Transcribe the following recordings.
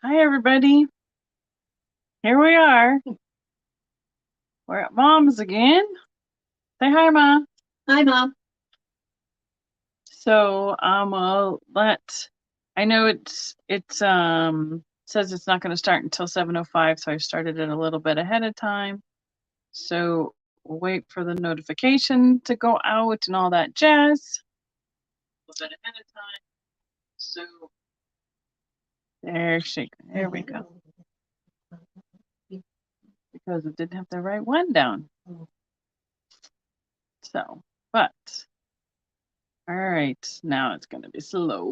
Hi, everybody. Here we are. We're at Mom's again. Say hi, Mom. Hi, Mom. So, I know it says it's not going to start until 7:05, so I started it a little bit ahead of time. So we'll wait for the notification to go out and all that jazz. A little bit ahead of time. So there we go. Because it didn't have the right one down. So, but all right, now it's going to be slow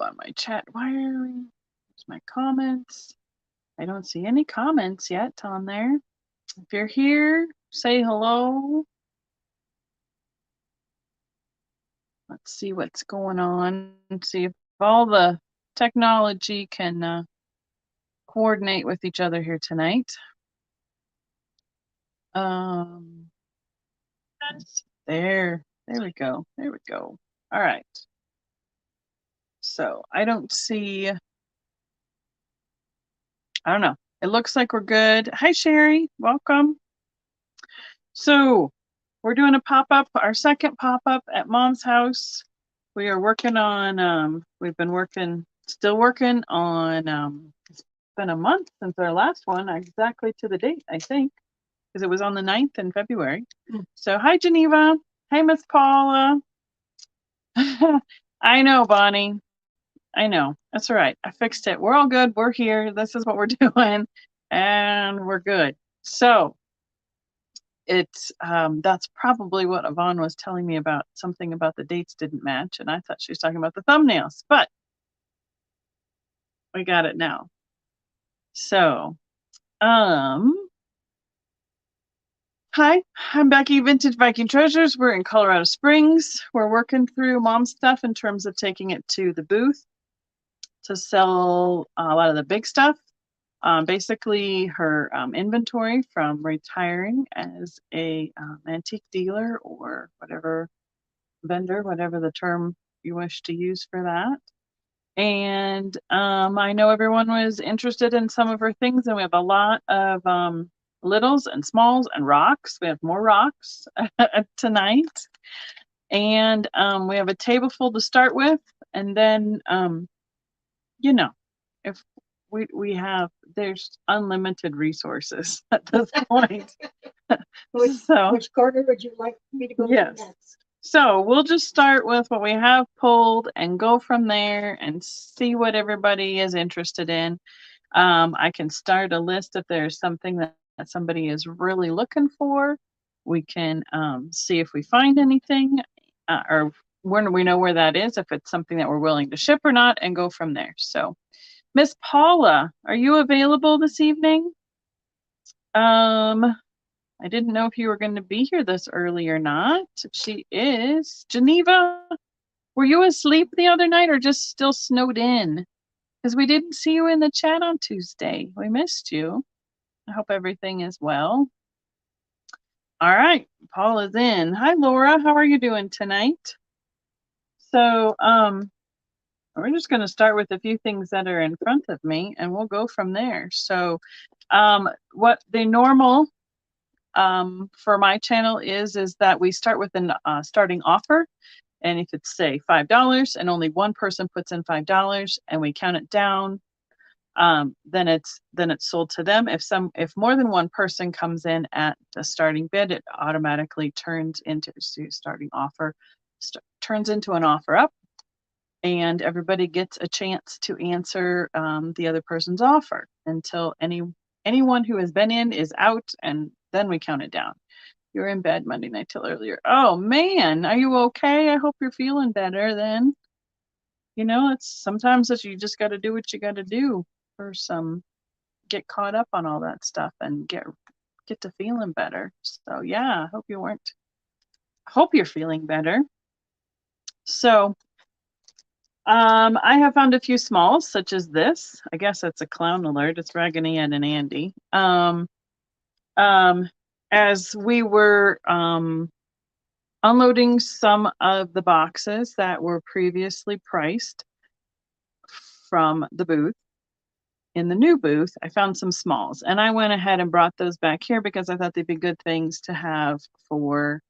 on my chat wire. There's my comments. I don't see any comments yet on there. If you're here, say hello. Let's see what's going on. See if all the technology can coordinate with each other here tonight. There we go. There we go. All right. So I don't don't know. It looks like we're good. Hi, Sherry. Welcome. So we're doing a pop-up, our second pop-up at Mom's house. We are working on, we've been still working on, it's been a month since our last one, exactly to the date, I think, because it was on the 9th in February. So hi, Geneva. Hey, Miss Paula. I know, Bonnie. I know. That's all right. I fixed it. We're all good. We're here. This is what we're doing, and we're good. So it's that's probably what Yvonne was telling me about, something about the dates didn't match, and I thought she was talking about the thumbnails, but we got it now. So hi, I'm Becky, Vintage Viking Treasures. We're in Colorado Springs. We're working through Mom's stuff in terms of taking it to the booth to sell a lot of the big stuff. Basically her inventory from retiring as a antique dealer or whatever vendor, whatever the term you wish to use for that. And I know everyone was interested in some of her things, and we have a lot of littles and smalls and rocks. We have more rocks tonight. And we have a table full to start with, and then you know, if we have, there's unlimited resources at this point. Which corner would you like me to go to next? So we'll just start with what we have pulled and go from there and see what everybody is interested in. I can start a list if there's something that somebody is really looking for. We can see if we find anything or when we know where that is, if it's something that we're willing to ship or not, and go from there. So Miss Paula, are you available this evening? I didn't know if you were going to be here this early or not. She is. Geneva, were you asleep the other night or just still snowed in? Because we didn't see you in the chat on Tuesday. We missed you. I hope everything is well. All right, Paula's in. Hi, Laura. How are you doing tonight? So, we're just going to start with a few things that are in front of me, and we'll go from there. So, what the normal for my channel is that we start with an starting offer, and if it's say $5 and only one person puts in $5 and we count it down, then it's sold to them. If more than one person comes in at the starting bid, it automatically turns into starting offer, turns into an offer up, and everybody gets a chance to answer the other person's offer until anyone who has been in is out, and then we count it down. You were in bed Monday night till earlier. Oh man, are you okay? I hope you're feeling better then. You know, it's sometimes that you just got to do what you got to do for get caught up on all that stuff and get to feeling better. So yeah, hope you're feeling better. So I have found a few smalls, such as this. I guess that's a clown alert. It's Raggedy Ann and Andy. As we were unloading some of the boxes that were previously priced from the booth, in the new booth, I found some smalls, and I went ahead and brought those back here because I thought they'd be good things to have for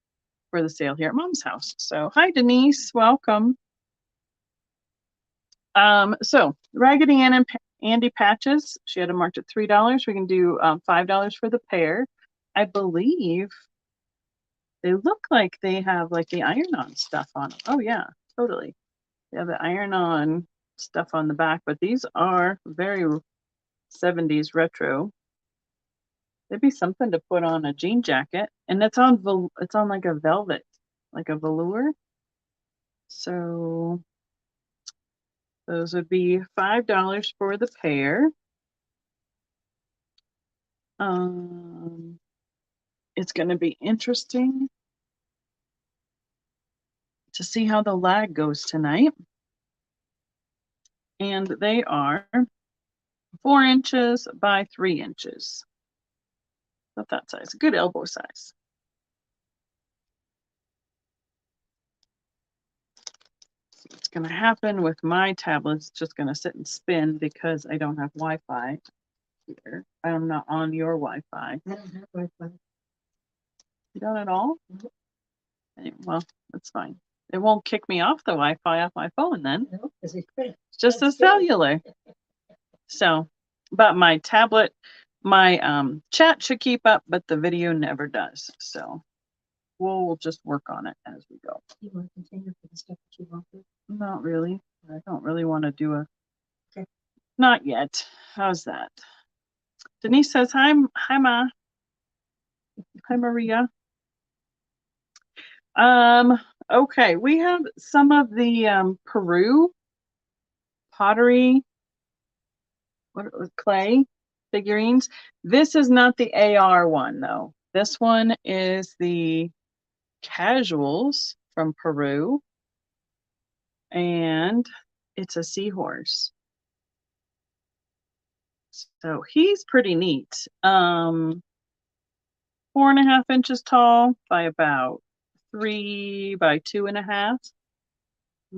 the sale here at Mom's house. So hi, Denise, welcome. So Raggedy Ann and Andy patches, she had them marked at $3. We can do $5 for the pair. I believe they look like they have like the iron-on stuff on them. Oh yeah, totally. They have the iron-on stuff on the back, but these are very 70s retro. It'd be something to put on a jean jacket, and it's on like a velvet, like a velour. So those would be $5 for the pair. It's going to be interesting to see how the lag goes tonight. And they are 4 inches by 3 inches. About that size, a good elbow size. So what's going to happen with my tablet, it's just going to sit and spin because I don't have Wi-Fi here. I'm not on your Wi-Fi. I don't have Wi-Fi. You don't at all? Anyway, well, that's fine. It won't kick me off the Wi-Fi off my phone then. No, because it's just a cellular. So, but my tablet, my chat should keep up, but the video never does. So we'll just work on it as we go. You want a container for the stuff that you want? Not really. I don't really want to do a. Okay. Not yet. How's that? Denise says hi, Ma. Hi, Maria. Okay, we have some of the Peru pottery, clay figurines. This is not the AR one though. This one is the casuals from Peru, and it's a seahorse. So he's pretty neat. 4.5 inches tall by about 3 by 2.5.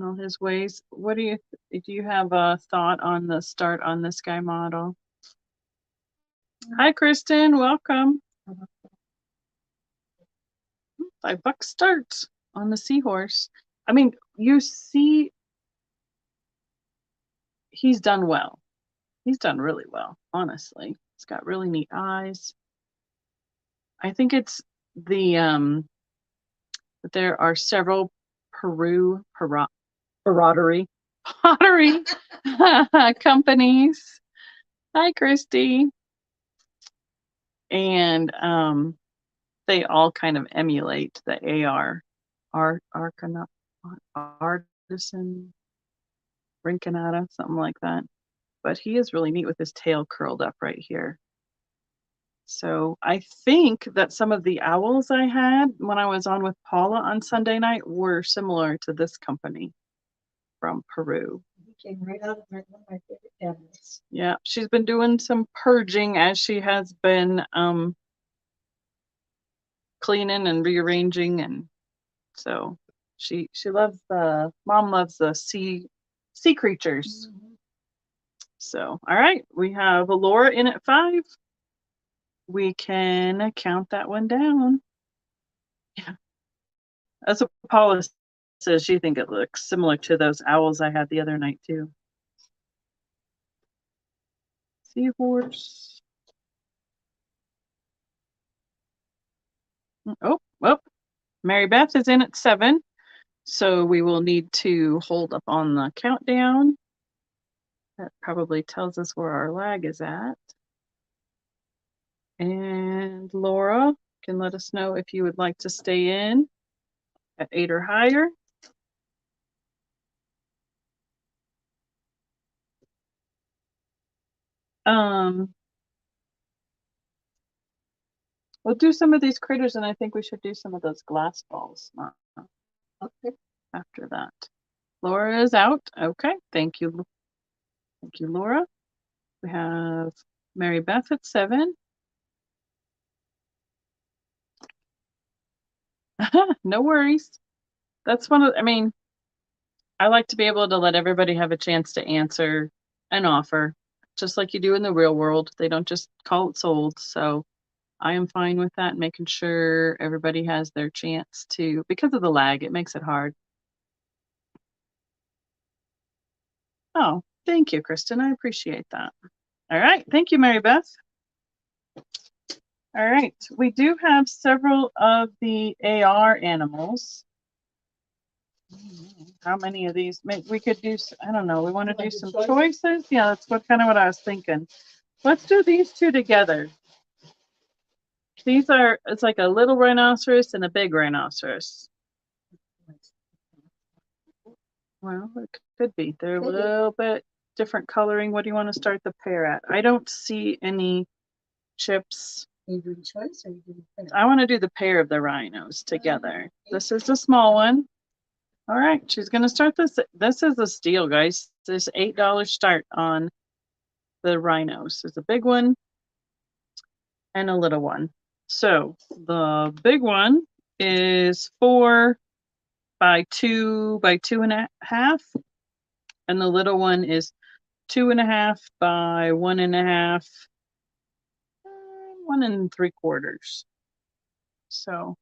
All his ways. What do you have a thought on the start on this guy model? Hi, Kristen. Welcome. $5 start on the seahorse. I mean, you see, he's done well. He's done really well, honestly. He's got really neat eyes. I think it's that there are several pottery companies. Hi, Christy. And they all kind of emulate the artisan rinconata, something like that. But he is really neat with his tail curled up right here. So I think that some of the owls I had when I was on with Paula on Sunday night were similar to this company from Peru. He came right out of one of my favorite cabinets. Yeah, she's been doing some purging as she has been cleaning and rearranging, and so she loves Mom loves the sea creatures. Mm-hmm. So all right, we have Laura in at 5. We can count that one down. Yeah, that's what Paula says. She thinks it looks similar to those owls I had the other night too. Seahorse. Oh, Mary Beth is in at 7. So we will need to hold up on the countdown. That probably tells us where our lag is at. And Laura can let us know if you would like to stay in at 8 or higher. We'll do some of these critters, and I think we should do some of those glass balls okay. After that. Laura is out. Okay, thank you. Thank you, Laura. We have Mary Beth at 7. No worries. That's I like to be able to let everybody have a chance to answer an offer just like you do in the real world. They don't just call it sold. So I am fine with that, making sure everybody has their chance to, because of the lag, it makes it hard. Oh, thank you, Kristen. I appreciate that. All right. Thank you, Mary Beth. All right. We do have several of the AR animals. How many of these? We could do, I don't know. We want to do some choices. Yeah, that's kind of what I was thinking. Let's do these two together. These are, it's like a little rhinoceros and a big rhinoceros. Well, it could be. They're a little bit different coloring. What do you want to start the pair at? I don't see any chips. Are you doing choice or are you doing pair? I want to do the pair of the rhinos together. This is the small one. All right, she's going to start this. This is a steal, guys. This $8 start on the rhinos. There's a big one and a little one. So the big one is 4 by 2 by 2.5, and the little one is 2.5 by 1.5, 1 3/4. So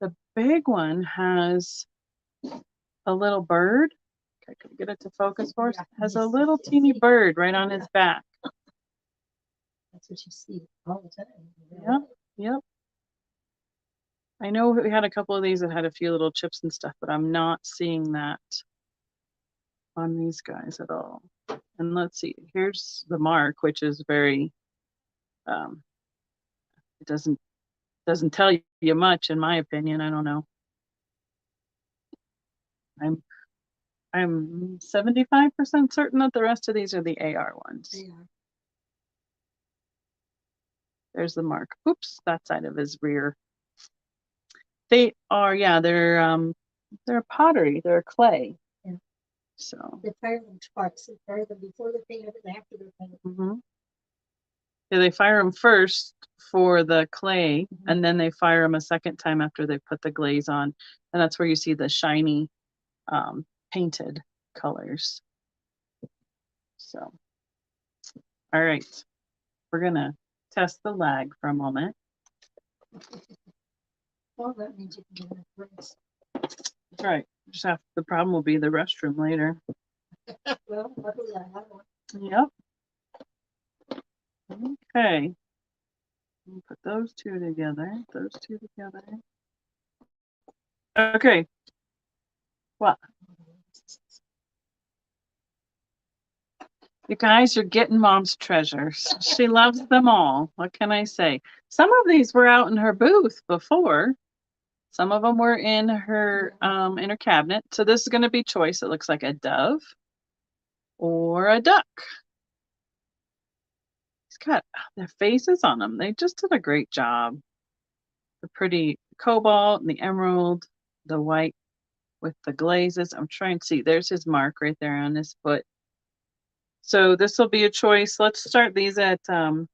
the big one has a little bird. I could get it to focus for us. Has a little teeny bird right on his back. That's what you see all the time. Yep, yep. I know we had a couple of these that had a few little chips and stuff, but I'm not seeing that on these guys at all. And let's see, here's the mark, which is very, it doesn't tell you much, in my opinion. I don't know. I'm 75% certain that the rest of these are the AR ones. They are. There's the mark. Oops, that side of his rear. They are, yeah, they're pottery. They're clay. Yeah. So they fire them twice. They fire them before they're painted and after they're painted. Mm-hmm. Yeah, they fire them first for the clay, and then they fire them a second time after they put the glaze on, and that's where you see the shiny painted colors. So, all right, we're gonna test the lag for a moment. Well, that means you can get enough breaks. That's right. Just have, the problem will be the restroom later. Well, luckily I have one. Yep. Okay. We'll put those two together. Those two together. Okay. What? You guys are getting Mom's treasures. She loves them all. What can I say? Some of these were out in her booth before. Some of them were in her cabinet. So this is going to be choice. It looks like a dove or a duck. It's got their faces on them. They just did a great job. The pretty cobalt and the emerald, the white with the glazes. I'm trying to see. There's his mark right there on his foot. So this will be a choice. Let's start these at $5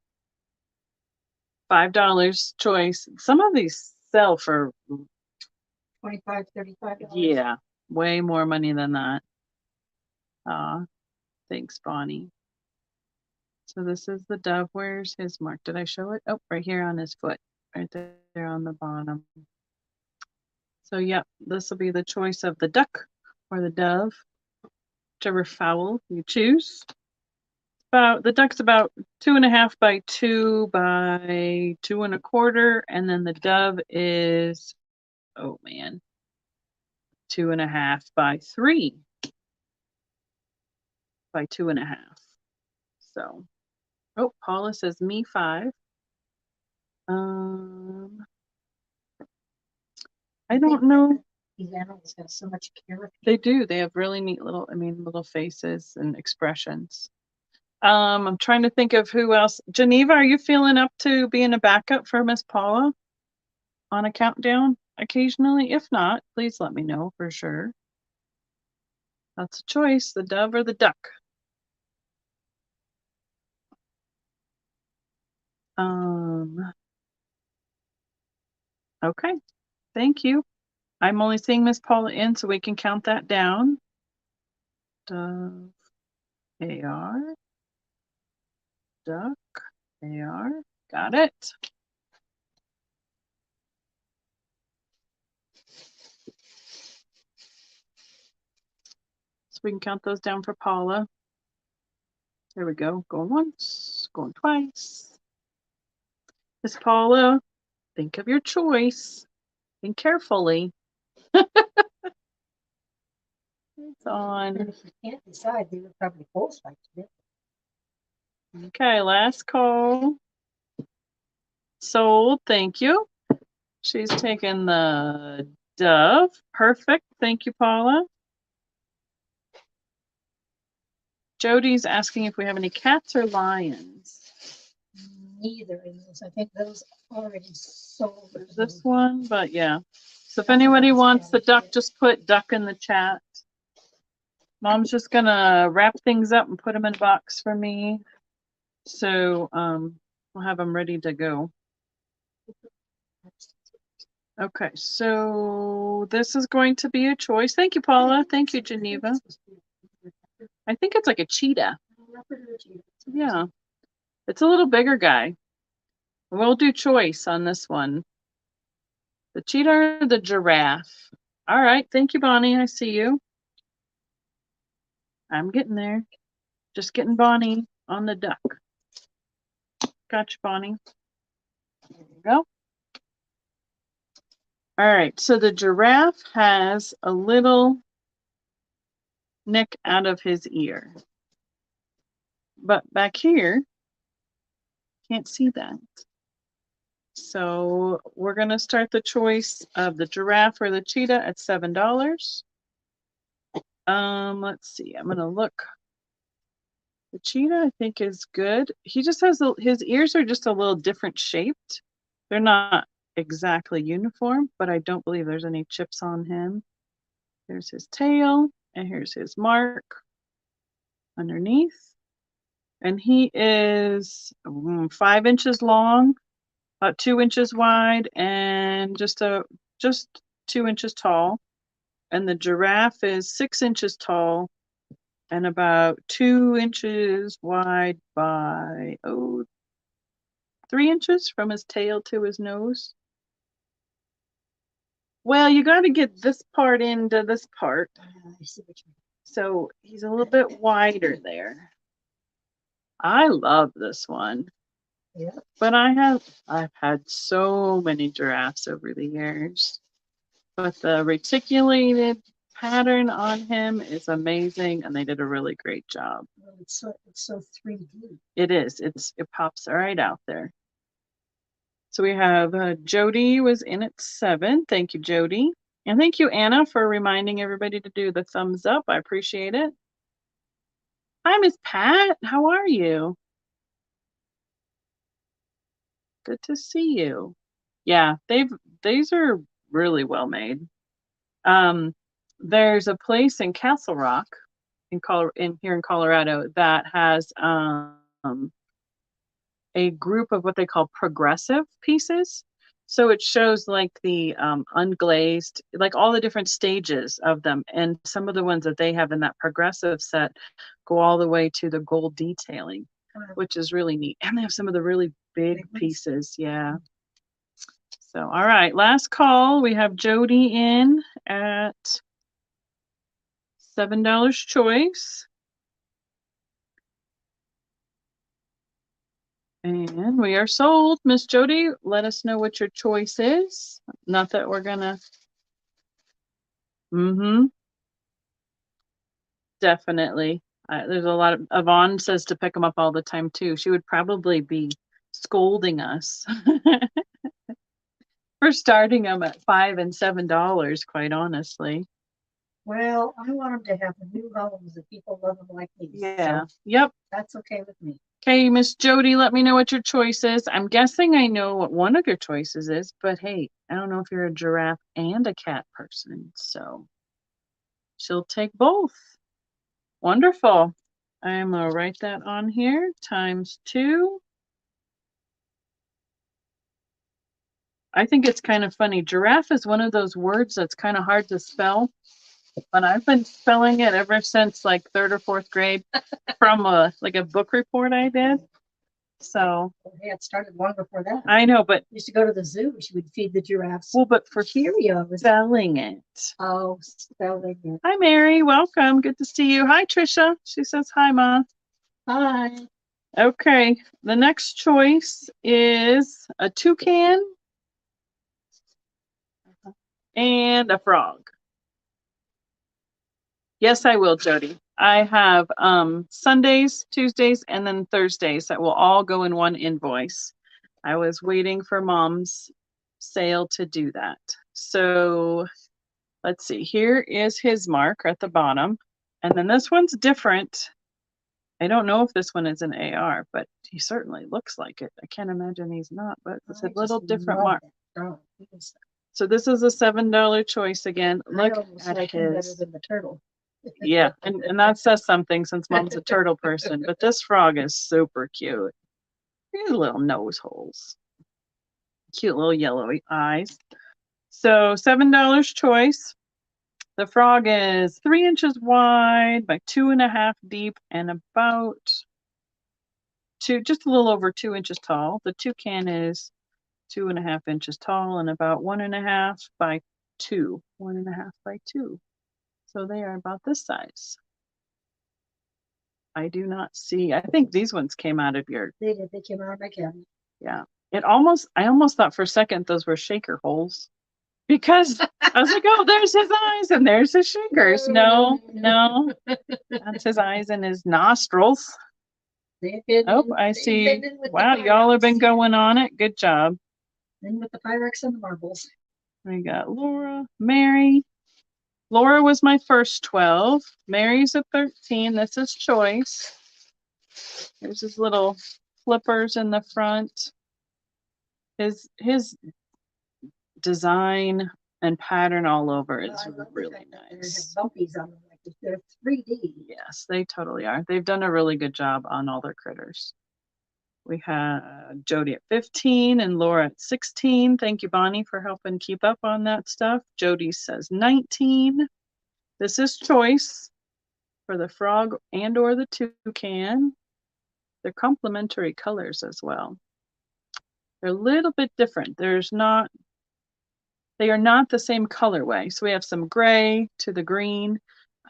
choice. Some of these sell for $25, $35. Yeah, way more money than that. Thanks, Bonnie. So this is the dove. Where's his mark? Did I show it? Oh, right here on his foot, right there on the bottom. So yep, this will be the choice of the duck or the dove, whichever fowl you choose. The duck's about 2.5 by 2 by 2.25, and then the dove is, oh man, 2.5 by 3 by 2.5. So, oh, Paula says me 5. I don't know. These animals have so much character. They do. They have really neat little faces and expressions. I'm trying to think of who else. Geneva, are you feeling up to being a backup for Miss Paula on a countdown occasionally? If not, please let me know for sure. That's a choice, the dove or the duck. Okay, thank you. I'm only seeing Miss Paula in, so we can count that down. Dove, AR. duck. They are. Got it. So we can count those down for Paula. There we go. Going once, going twice. Miss Paula, think of your choice. Think carefully. It's on. And if you can't decide, they would probably both like to do. Okay, last call. Sold. Thank you. She's taken the dove. Perfect. Thank you, Paula. Jody's asking if we have any cats or lions. Neither of those. I think those already sold. There's this one, but yeah. So if anybody wants the duck, just put duck in the chat. Mom's just gonna wrap things up and put them in a box for me. So we'll have them ready to go. Okay, so this is going to be a choice. Thank you, Paula. Thank you, Geneva. I think it's like a cheetah. Yeah. It's a little bigger guy. We'll do choice on this one. The cheetah or the giraffe? All right. Thank you, Bonnie. I see you. I'm getting there. Just getting Bonnie on the duck. Gotcha, Bonnie. There you go. All right. So the giraffe has a little nick out of his ear. But back here, can't see that. So we're going to start the choice of the giraffe or the cheetah at $7. Let's see. I'm going to look. The cheetah, I think, is good. He just has his ears are just a little different shaped. They're not exactly uniform, but I don't believe there's any chips on him. There's his tail, and here's his mark underneath. And he is 5 inches long, about 2 inches wide, and just 2 inches tall. And the giraffe is 6 inches tall and about 2 inches wide by 3 inches from his tail to his nose. Well, you got to get this part into this part. So he's a little bit wider there. I love this one. Yeah. But I've had so many giraffes over the years. But the reticulated pattern on him is amazing, and they did a really great job. Well, it's so 3D. It is. It pops right out there. So we have Jody was in at 7. Thank you, Jody. And thank you, Anna, for reminding everybody to do the thumbs up. I appreciate it. Hi, Miss Pat. How are you? Good to see you. Yeah, these are really well made. There's a place in Castle Rock here in Colorado that has a group of what they call progressive pieces. So it shows like the unglazed, like all the different stages of them. And some of the ones that they have in that progressive set go all the way to the gold detailing, which is really neat. And they have some of the really big pieces. Yeah. So, all right, last call. We have Jody in at $7 choice. And we are sold. Miss Jody, let us know what your choice is. Not that we're gonna. Definitely. There's a lot of Yvonne says to pick them up all the time too. She would probably be scolding us for starting them at $5 and $7, quite honestly. Well, I want them to have new homes that people love them like me. Yeah. So yep. That's okay with me. Okay, Miss Jody, let me know what your choice is. I'm guessing I know what one of your choices is, but hey, I don't know if you're a giraffe and a cat person, so she'll take both. Wonderful. I'm going to write that on here, ×2. I think it's kind of funny. Giraffe is one of those words that's kind of hard to spell, but I've been spelling it ever since like 3rd or 4th grade from a book report I did. So Hey, it started long before that. I know, but We used to go to the zoo. She would feed the giraffes. well, but for Cheerios. spelling it. Oh, spelling it. Hi, Mary. Welcome. Good to see you. Hi, Trisha. She says hi, Ma. Hi. Okay. The next choice is a toucan and a frog. Yes, I will, Jody. I have Sundays, Tuesdays, and then Thursdays that will all go in one invoice. I was waiting for Mom's sale to do that. So let's see. Here is his mark at the bottom. And then this one's different. I don't know if this one is an AR, but he certainly looks like it. I can't imagine he's not, but it's a little different mark. So this is a $7 choice again. Look at like him better than the turtle. Yeah, and that says something since Mom's a turtle person, but this frog is super cute. These little nose holes. Cute little yellowy eyes. So $7 choice. The frog is 3 inches wide by 2.5 deep and about just a little over 2 inches tall. The toucan is 2.5 inches tall and about 1.5 by 2. 1.5 by 2. So they are about this size. I do not see. I think these ones came out of your. They did. They came out of my cabinet. Yeah. I almost thought for a second those were shaker holes because I was like, oh, there's his eyes and there's his shakers. No. That's his eyes and his nostrils. I see. Wow, y'all have been going on it. Good job. Then with the Pyrex and the marbles. We got Laura, Mary. Laura was my first 12. Mary's a 13. This is choice. There's his little flippers in the front. His design and pattern all over is really nice. Bumpies on them, like they're 3D. Yes, they totally are. They've done a really good job on all their critters. We have Jody at 15 and Laura at 16. Thank you, Bonnie, for helping keep up on that stuff. Jody says 19. This is choice for the frog and or the toucan. They're complementary colors as well. They're a little bit different. They are not the same colorway. So we have some gray to the green,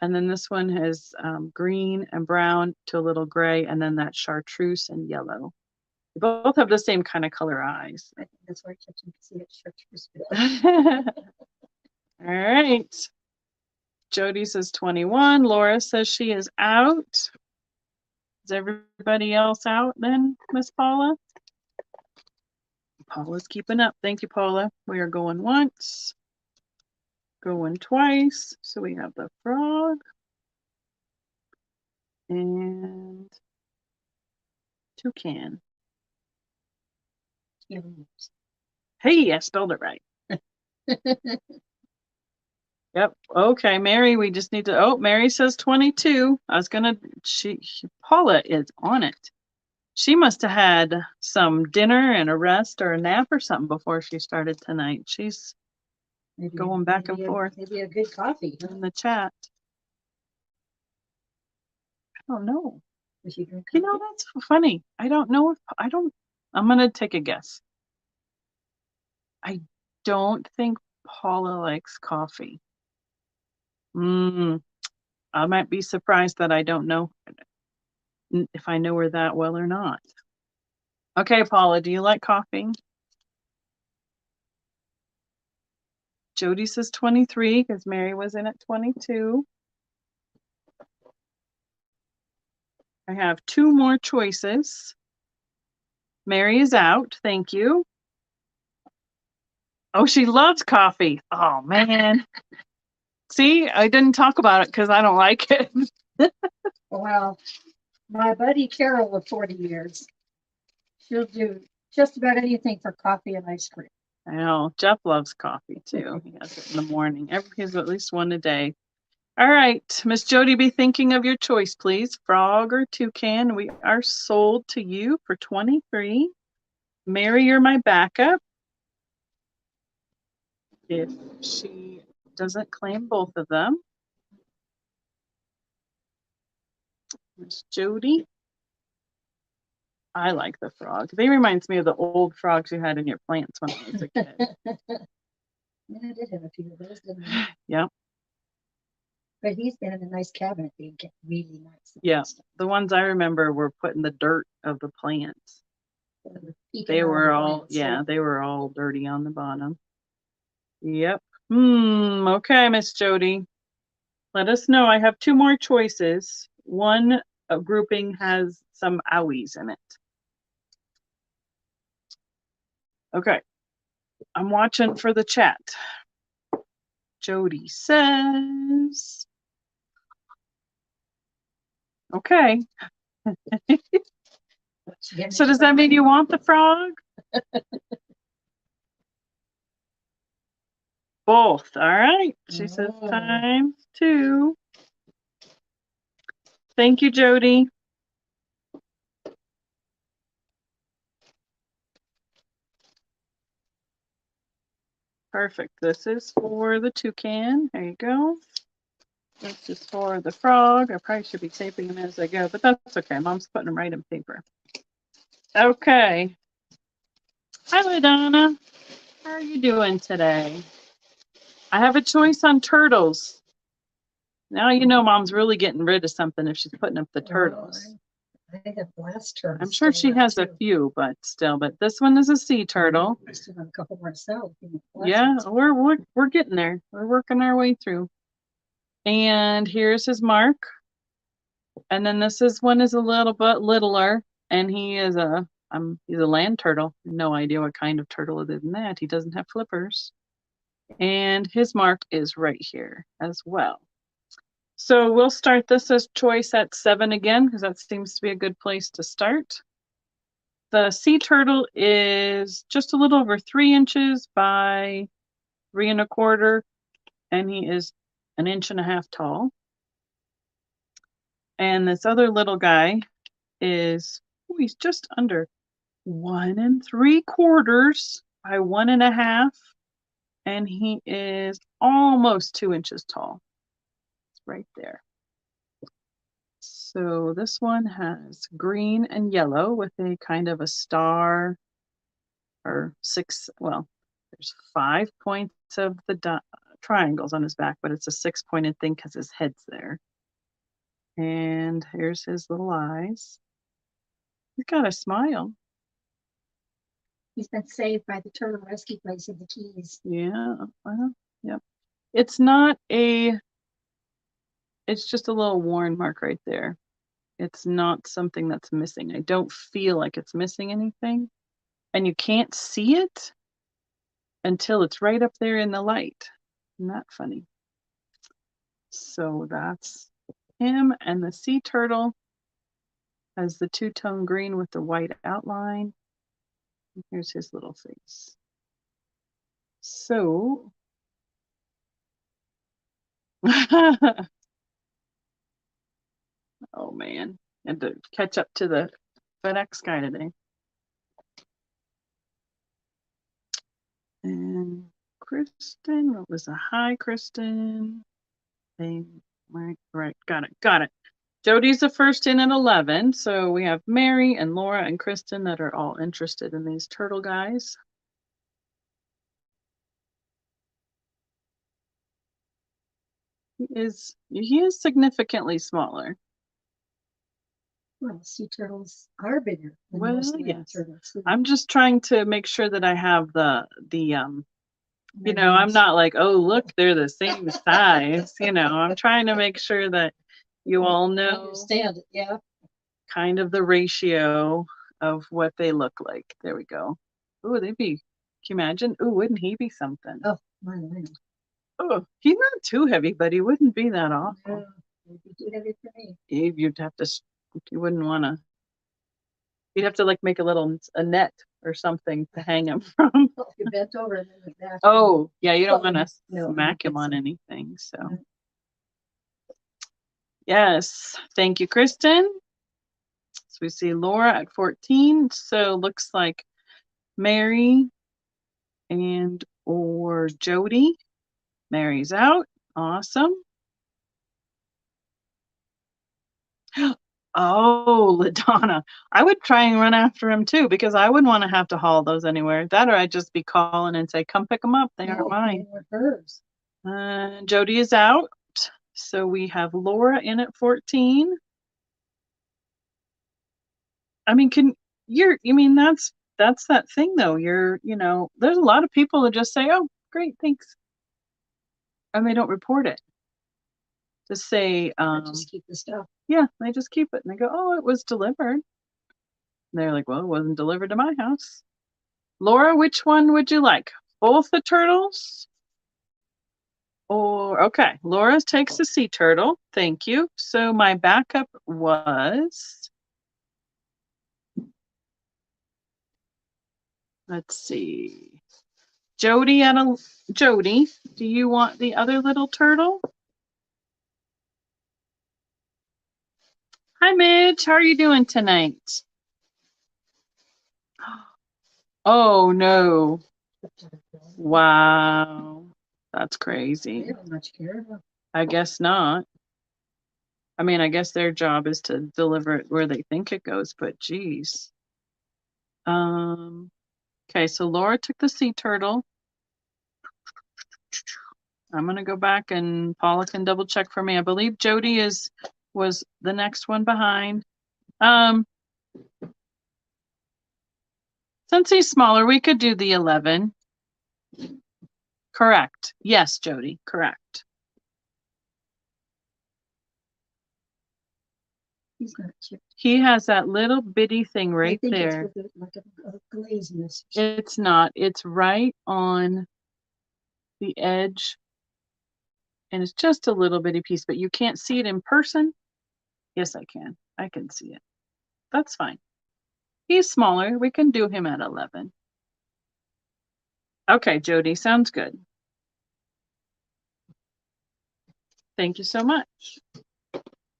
and then this one has green and brown to a little gray, and then that chartreuse and yellow. They both have the same kind of color eyes. I think that's why I kept them to see it chartreuse. All right. Jody says 21. Laura says she is out. Is everybody else out then, Miss Paula? Paula's keeping up. Thank you, Paula. We are going once, going twice. So we have the frog and toucan. Hey, I spelled it right. Yep. Okay, Mary, we just need to, oh, Mary says 22. Paula is on it. She must have had some dinner and a rest or a nap or something before she started tonight. She's going back and forth. Maybe a good coffee in the chat. I don't know. You know, that's funny. I don't know if I'm going to take a guess. I don't think Paula likes coffee. I might be surprised that I don't know if I know her that well or not. Okay, Paula, do you like coffee? Jody says 23 because Mary was in at 22. I have 2 more choices. Mary is out. Thank you. Oh, she loves coffee. Oh, man. See, I didn't talk about it because I don't like it. Well, my buddy Carol of 40 years, she'll do just about anything for coffee and ice cream. I know. Jeff loves coffee too. He has it in the morning. He has at least one a day. All right, Miss Jody, be thinking of your choice, please. Frog or toucan. We are sold to you for 23. Mary, you're my backup. If she doesn't claim both of them. Miss Jody. I like the frog. They reminds me of the old frogs you had in your plants when I was a kid. Yeah, I did have a few of those, didn't I? Yep. But he's been in a nice cabinet being really nice. Yeah. The ones I remember were put in the dirt of the plants. They were all, yeah, they were all dirty on the bottom. Yep. Okay, Miss Jody. Let us know. I have 2 more choices. One grouping has some owies in it. Okay. I'm watching for the chat. Jody says, okay. So does that mean you want the frog? Both. All right. She says times 2. Thank you, Jody. Perfect. This is for the toucan. There you go. This is for the frog. I probably should be taping them as I go, but that's okay. Mom's putting them right in paper. Okay. Hi, LaDonna. How are you doing today? I have a choice on turtles. Now you know Mom's really getting rid of something if she's putting up the turtles. I have glass turtles. I'm sure she has a few, but still. But this one is a sea turtle. I still have a couple myself. Yeah, we're getting there. We're working our way through. And here's his mark. And then this one is a little bit littler, and he is he's a land turtle. No idea what kind of turtle it is in that. He doesn't have flippers. And his mark is right here as well. So we'll start this as choice at 7 again, because that seems to be a good place to start. The sea turtle is just a little over 3 inches by 3 1/4, and he is 1.5 inches tall. And this other little guy is, he's just under 1 3/4 by 1 1/2, and he is almost 2 inches tall. It's right there. So this one has green and yellow with a kind of a star, or 6, well, there's 5 points of the triangles on his back, but it's a 6-pointed thing because his head's there. And here's his little eyes. He's got a smile. He's been saved by the turtle rescue place in the Keys. Yeah. Yep. It's not it's just a little worn mark right there. It's not something that's missing. I don't feel like it's missing anything. And you can't see it until it's right up there in the light. Isn't that funny? So that's him. And the sea turtle has the 2-tone green with the white outline. And here's his little face. So oh man, I had to catch up to the FedEx guy today. And Kristen, what was a hi, Kristen? Right, got it. Jody's the first in at 11, so we have Mary and Laura and Kristen that are all interested in these turtle guys. He is significantly smaller. Well, sea turtles are bigger than most land turtles. I'm just trying to make sure that I have the you know, I'm not like, oh, look, they're the same size. You know, I'm trying to make sure that you all know, understand it, yeah, kind of the ratio of what they look like. There we go. Oh, they'd be, can you imagine? Oh, wouldn't he be something? Oh, my. Oh, he's not too heavy, but he wouldn't be that awful. No, he'd be too heavy for me. You'd have to, you wouldn't want to, you'd have to like make a net or something to hang him from. You bent over and then back. Oh, yeah, you don't want to smack him on anything. So, yes, thank you, Kristen. So we see Laura at 14. So looks like Mary or Jody. Mary's out. Awesome. Oh, LaDonna. I would try and run after him too because I wouldn't want to have to haul those anywhere. That or I'd just be calling and say, come pick them up. They aren't mine. They were hers. Jody is out. So we have Laura in at 14. I mean, that's that thing though. There's a lot of people that just say, oh, great, thanks. And they don't report it. Just say, just keep the stuff. Yeah, they just keep it and they go, oh, it was delivered. And they're like, well, it wasn't delivered to my house. Laura, which one would you like? Both the turtles? Or, okay, Laura takes the sea turtle. Thank you. So my backup was, let's see, Jody, do you want the other little turtle? Hi, Midge. How are you doing tonight? Oh, no. Wow. That's crazy. They don't much care. I guess not. I mean, I guess their job is to deliver it where they think it goes, but geez. Okay, so Laura took the sea turtle. I'm gonna go back and Paula can double check for me. I believe Jody was the next one behind. Since he's smaller, we could do the 11. Correct. Yes, Jody, correct. He has that little bitty thing right there. It's with like a glaziness. It's not. It's right on the edge. And it's just a little bitty piece, but you can't see it in person. Yes, I can. I can see it. That's fine. He's smaller. We can do him at 11. Okay, Jody, sounds good. Thank you so much.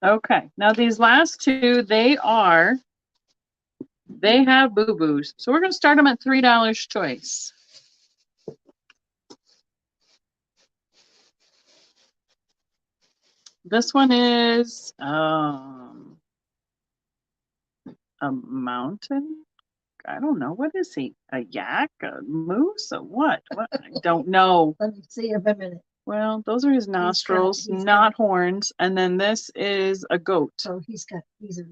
Okay, now these last two, they have boo-boos. So we're going to start them at $3 choice. This one is a mountain. I don't know. What is he? A yak? A moose? A what? What? I don't know. Let me see him a minute. Well, those are his nostrils, not horns. And then this is a goat. Oh, these are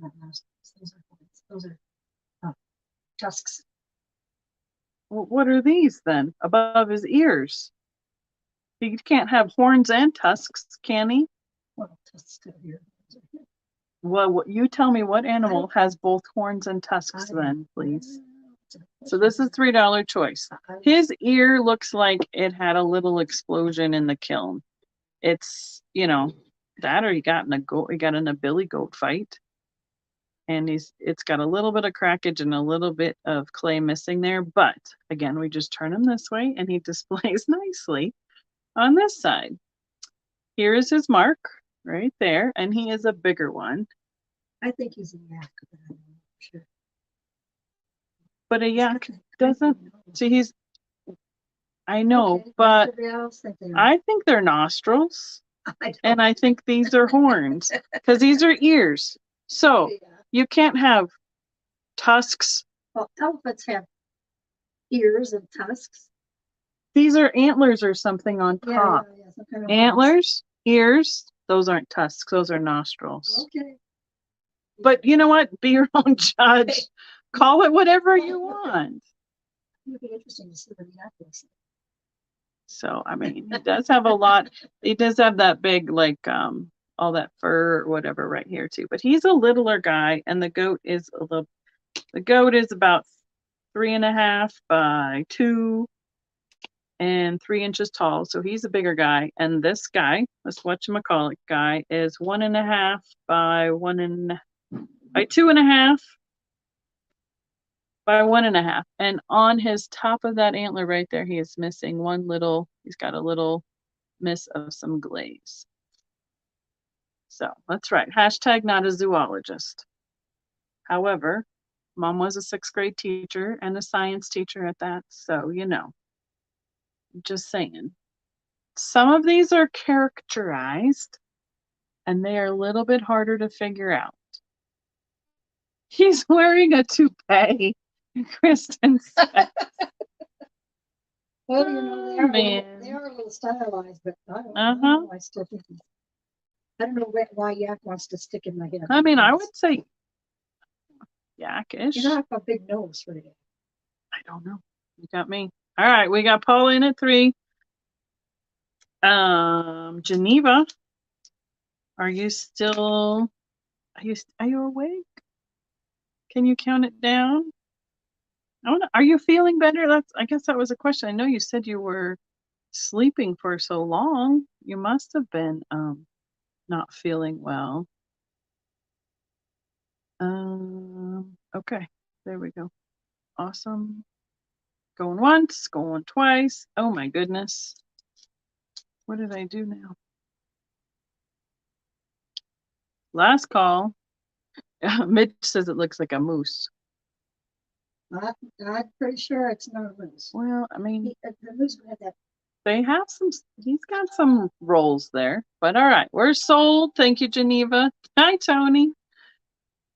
not nostrils. Those are horns. Those are tusks. Well, what are these then? Above his ears? He can't have horns and tusks, can he? Well, tusks are here. Well, you tell me what animal has both horns and tusks then, please. So this is $3 choice. His ear looks like it had a little explosion in the kiln. It's, that or he got in a billy goat fight. And it's got a little bit of crackage and a little bit of clay missing there. But again, we just turn him this way and he displays nicely on this side. Here is his mark right there. And he is a bigger one. I think he's a yak, but I'm not sure. But a yak doesn't. See, I know, okay, but I think they're nostrils. And I think these are horns because these are ears. So yeah. You can't have tusks. Well, elephants have ears and tusks. These are antlers or something on top. Yeah, some kind of antlers, ears, those aren't tusks, those are nostrils. Okay. But you know what? Be your own judge. Okay. Call it whatever you want. It would be interesting to see what he has. So, I mean, he does have a lot. He does have that big, all that fur or whatever right here too. But he's a littler guy, and the goat is about 3.5 by 2 and 3 inches tall. So he's a bigger guy. And this guy, this whatchamacallit guy, is 1.5 by 2.5 by 1.5. And on his top of that antler right there, he is missing he's got a little miss of some glaze. So that's right. Hashtag not a zoologist. However, Mom was a 6th grade teacher and a science teacher at that. So, just saying. Some of these are characterized and they are a little bit harder to figure out. He's wearing a toupee. Kristen said. Well, you know, Oh, man. they are a little stylized, but I don't Uh-huh. know. I still think I don't know why Yak wants to stick in my head. I mean, I would say Yakish. You don't have a big nose for it. I don't know. You got me. All right, we got Paula in at 3. Geneva, are you still? Are you awake? Can you count it down? Are you feeling better? I guess that was a question. I know you said you were sleeping for so long. You must have been not feeling well. Okay, there we go. Awesome. Going once, going twice. Oh my goodness. What did I do now? Last call. Mitch says it looks like a moose. I'm pretty sure it's not a moose. Well, I mean, the moose had that. they have some. He's got some rolls there, but all right, we're sold. Thank you, Geneva. Hi, Tony.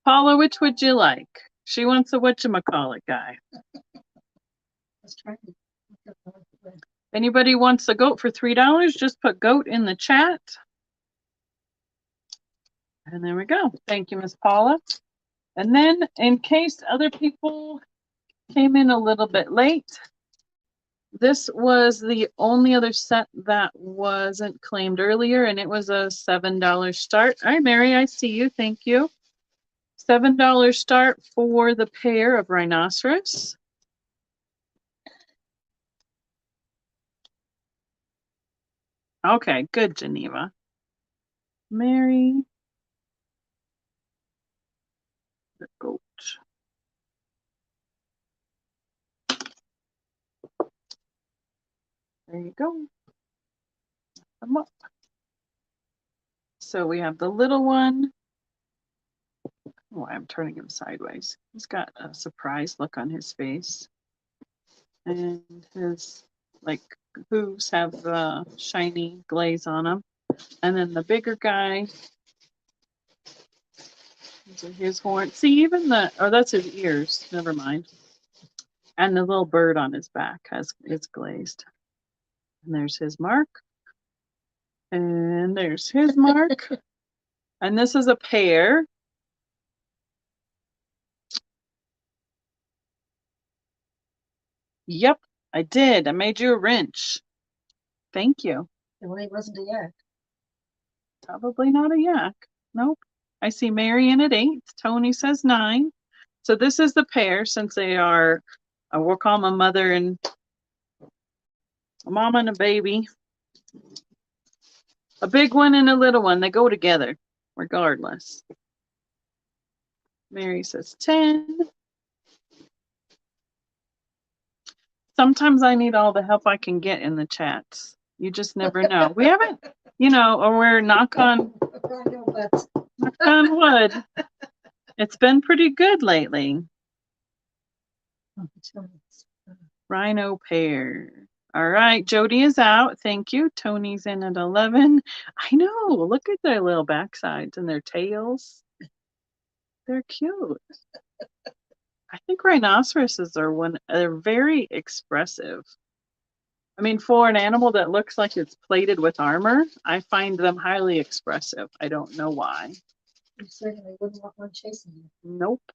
Paula, which would you like? She wants a whatchamacallit guy. Let's try to. Anybody wants a goat for $3? Just put goat in the chat. And there we go. Thank you, Miss Paula. And then in case other people came in a little bit late, this was the only other set that wasn't claimed earlier, and it was a $7 start. Hi, Mary, I see you. Thank you. $7 start for the pair of rhinoceros. Okay, good, Geneva. Mary. The goat. There you go. Come up. So we have the little one. Oh, I'm turning him sideways. He's got a surprised look on his face. And his hooves have shiny glaze on them. And then the bigger guy, these are his horns. See, even that's his ears. Never mind. And the little bird on his back is glazed. And there's his mark. And there's his mark. And this is a pair. Yep, I did. I made you a wrench. Thank you. Well, it wasn't a yak. Probably not a yak. Nope. I see Marion at 8. Tony says 9. So this is the pair, since they are, we'll call them a mother and a mama and a baby. A big one and a little one. They go together, regardless. Mary says 10. Sometimes I need all the help I can get in the chats. You just never know. We haven't, or we're knock on wood. It's been pretty good lately. Rhino pair. All right, Jody is out. Thank you. Tony's in at 11. I know. Look at their little backsides and their tails. They're cute. I think rhinoceroses they're very expressive. I mean, for an animal that looks like it's plated with armor, I find them highly expressive. I don't know why. You certainly wouldn't want one chasing you. Nope.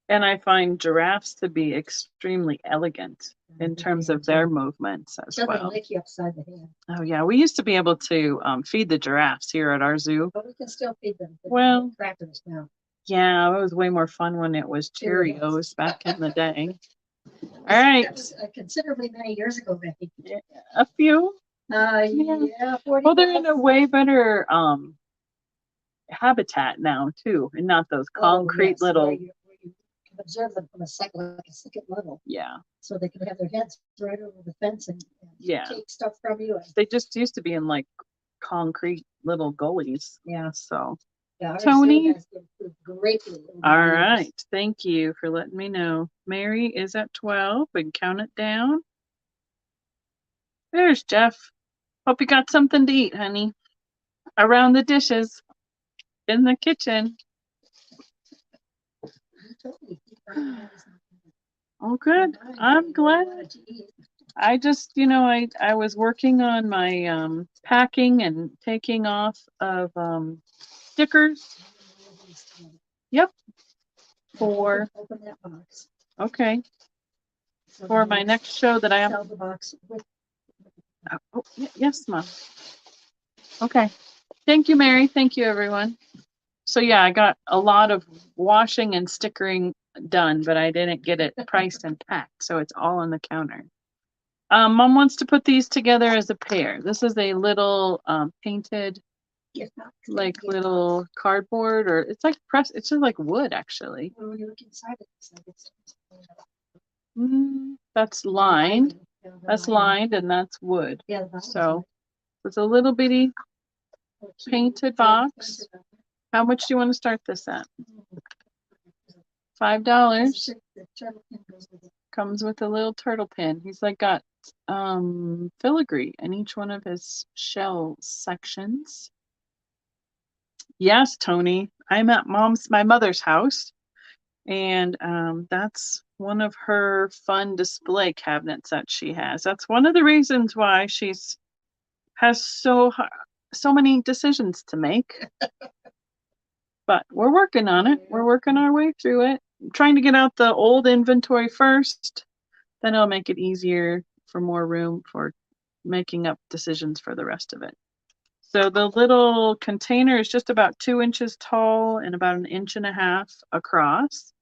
And I find giraffes to be extremely elegant in terms of their movements as well. They lick you upside the head. Oh yeah, we used to be able to feed the giraffes here at our zoo. But we can still feed them. Well, crackers now. Yeah, it was way more fun when it was Cheerios back in the day. All right. That was considerably many years ago, Becky. Yeah, a few. Yeah. 40 well, they're in a way better habitat now too, and not those concrete little. Where you can observe them from a second level. Yeah. So they can have their heads right over the fence and take stuff from you. They just used to be in like concrete little gullies. Yeah. So. Yeah, Tony. Has improved greatly. All right. Thank you for letting me know. Mary is at 12. We can count it down. There's Jeff. Hope you got something to eat, honey. Around the dishes in the kitchen. Oh, good. I'm glad. I just, I was working on my packing and taking off of stickers. Yep. For Open that box. okay. For my next show that I have. Sell the box with. Oh, yes, Mom. Okay. Thank you, Mary. Thank you, everyone. So yeah, I got a lot of washing and stickering done, but I didn't get it priced and packed, so it's all on the counter. Mom wants to put these together as a pair. This is a little painted, like little cardboard, or it's like press. It's just like wood, actually. When you look inside it, it's like that's lined. That's lined, and that's wood. Yeah. So it's a little bitty painted box. How much do you want to start this at? $5. Comes with a little turtle pin. He's like got filigree in each one of his shell sections. Yes, Tony. I'm at my mother's house, and that's one of her fun display cabinets that she has. That's one of the reasons why has so many decisions to make. But we're working on it. We're working our way through it. I'm trying to get out the old inventory first. Then it'll make it easier for more room for making up decisions for the rest of it. So the little container is just about 2 inches tall and about 1.5 inches across.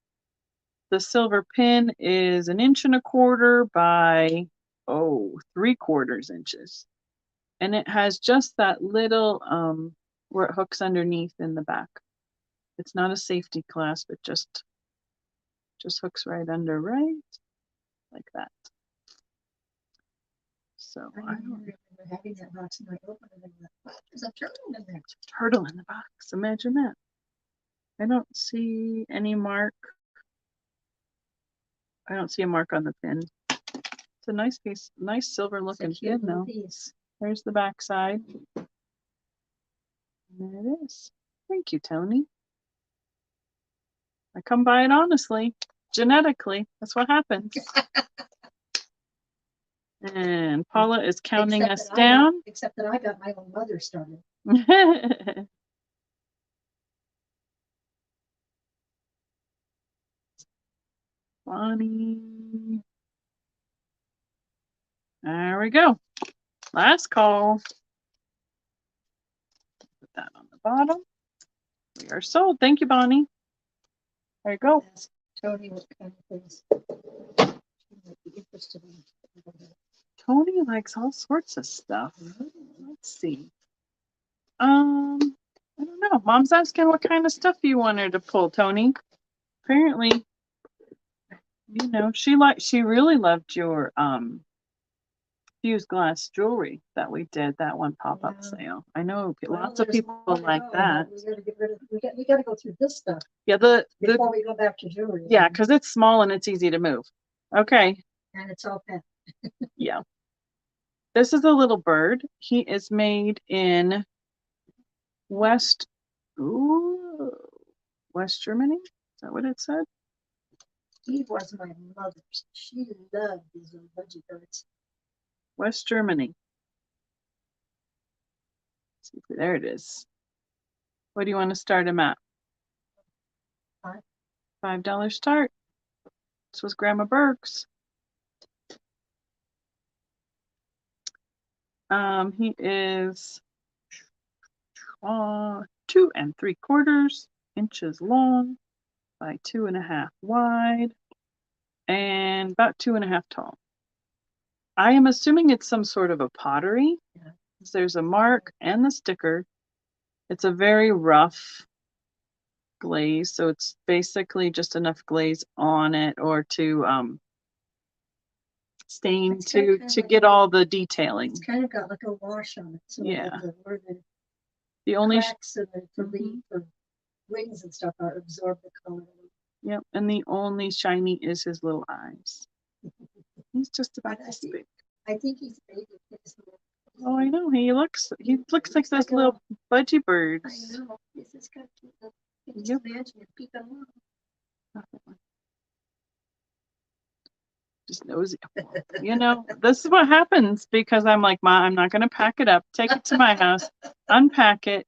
The silver pin is 1.25 inches by 3/4 inches. And it has just that little where it hooks underneath in the back. It's not a safety clasp, it just hooks right under, right? Like that. So I don't remember having that box and I opened it and there's a turtle in there. There's a turtle in the box. Imagine that. I don't see any mark. I don't see a mark on the pin. It's a nice piece, nice silver looking pin though. There's the back side. And there it is. Thank you, Tony. I come by it honestly, genetically. That's what happens. And Paula is counting us down. Except that I got my own mother started. Bonnie. There we go. Last call. Put that on the bottom. We are sold. Thank you, Bonnie. There you go. Ask Tony what kind of things she might be interested in. Tony likes all sorts of stuff. Let's see. I don't know. Mom's asking what kind of stuff you want her to pull, Tony. Apparently, she really loved your fused glass jewelry that we did, that one pop-up sale. I know lots of people like that. We got to go through this stuff. Yeah, before we go back to jewelry. Yeah, because it's small and it's easy to move. Okay. And it's all packed. Yeah. This is a little bird. He is made in West Germany. Is that what it said? He was my mother's. She loved these little budgie birds. West Germany. There it is. What do you want to start him at? $5 start. This was Grandma Berg's. He is 2 3/4 inches long by 2.5 wide and about 2.5 tall. I am assuming it's some sort of a pottery. Yeah. There's a mark and the sticker. It's a very rough glaze, so it's basically just enough glaze on it or to stain to get all the detailing. It's kind of got like a wash on it. So yeah. The only cracks and the rings and stuff are absorb the color. Yep, and the only shiny is his little eyes. He's just about this big. I think he's big. Oh, I know. He looks like those little budgie birds. I know. This is kind of cute. Can you imagine it peeping along? nosy. You know, this is what happens because I'm like, Ma, I'm not going to pack it up. Take it to my house, unpack it,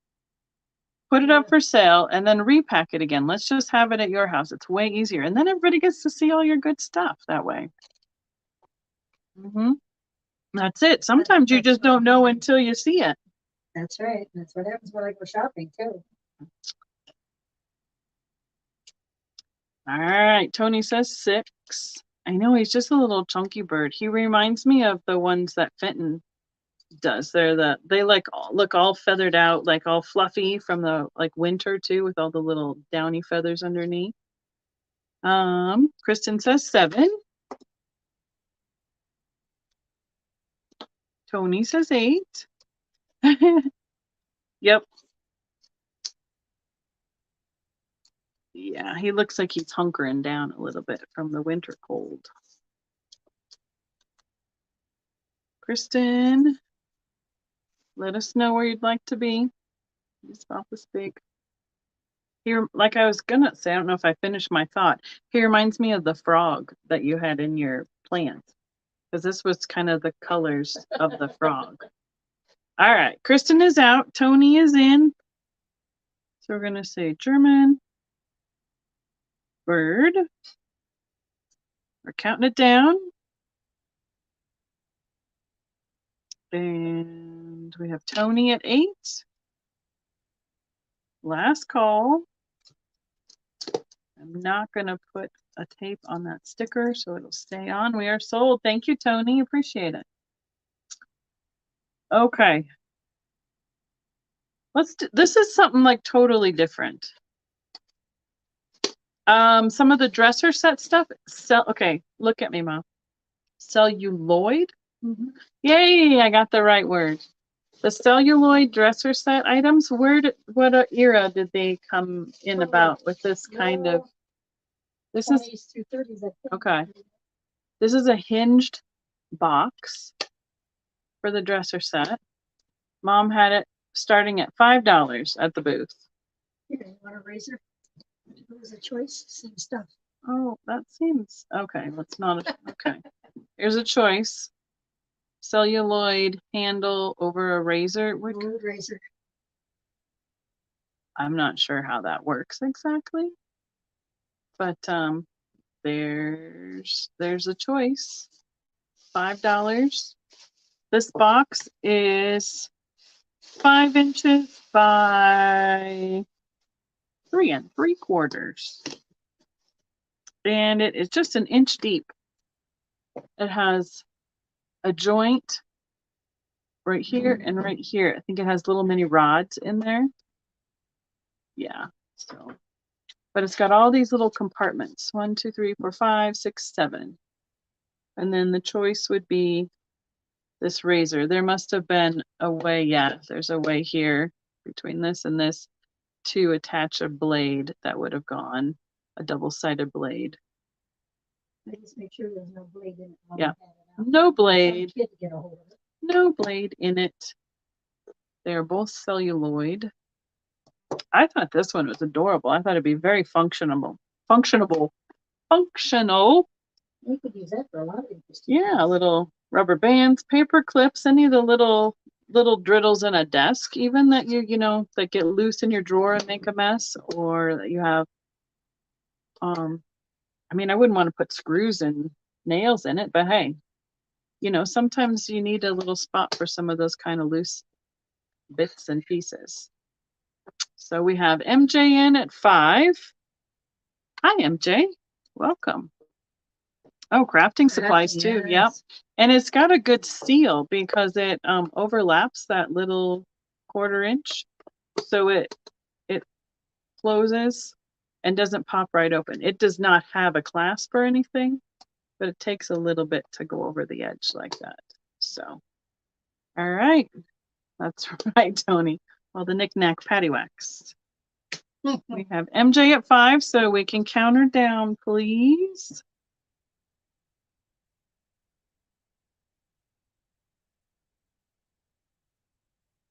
put it up for sale, and then repack it again. Let's just have it at your house. It's way easier. And then everybody gets to see all your good stuff that way. That's it. Sometimes you just don't know until you see it. That's right. That's what happens when I go shopping too. All right. Tony says 6. I know he's just a little chunky bird. He reminds me of the ones that Fenton does. They like look all feathered out, like all fluffy from the like winter too, with all the little downy feathers underneath. Kristen says 7. Tony says 8. Yep. Yeah, he looks like he's hunkering down a little bit from the winter cold. Kristen, let us know where you'd like to be. He's about this big. Here, like I was gonna say, I don't know if I finished my thought. He reminds me of the frog that you had in your plant, because this was kind of the colors of the frog. All right, Kristen is out. Tony is in. So we're gonna say German bird. We're counting it down. And we have Tony at 8. Last call. I'm not going to put a tape on that sticker so it'll stay on. We are sold. Thank you, Tony. Appreciate it. Okay. This is something like totally different. Some of the dresser set stuff. Okay, look at me, Mom. Celluloid. Yay, I got the right word. The celluloid dresser set items. What era did they come in about with this kind of? This is 20s through 30s, I think. Okay. This is a hinged box for the dresser set. Mom had it starting at $5 at the booth. Here, you want a razor? It was a choice, same stuff. Oh, that seems okay. Let's not. Okay. Here's a choice. Celluloid handle over a razor. Wood razor. I'm not sure how that works exactly, but there's a choice. $5. This box is 5 inches by 3 3/4. And it is just an inch deep. It has a joint right here and right here. I think it has little mini rods in there. Yeah, so, but it's got all these little compartments. 1, 2, 3, 4, 5, 6, 7. And then the choice would be this razor. There must have been a way, yeah, there's a way here between this and this to attach a blade that would have gone, a double-sided blade. I just make sure there's no blade in it. Yeah, no blade. Kid to get a hold of it. No blade in it. They're both celluloid. I thought this one was adorable. I thought it'd be very functional. Functional. We could use that for a lot of interesting Yeah, things. little rubber bands, paper clips, any of the little driddles in a desk, even that you know that get loose in your drawer and make a mess, or that you have. I mean, I wouldn't want to put screws and nails in it, but hey, you know, sometimes you need a little spot for some of those kind of loose bits and pieces. So we have MJ in at 5. Hi, MJ. Welcome. Oh, crafting supplies too. Yep. And it's got a good seal because it overlaps that little 1/4 inch. So it closes and doesn't pop right open. It does not have a clasp or anything, but it takes a little bit to go over the edge like that. So, all right. That's right, Tony. All the knick-knack paddywhacks. We have MJ at 5, so we can count her down, please.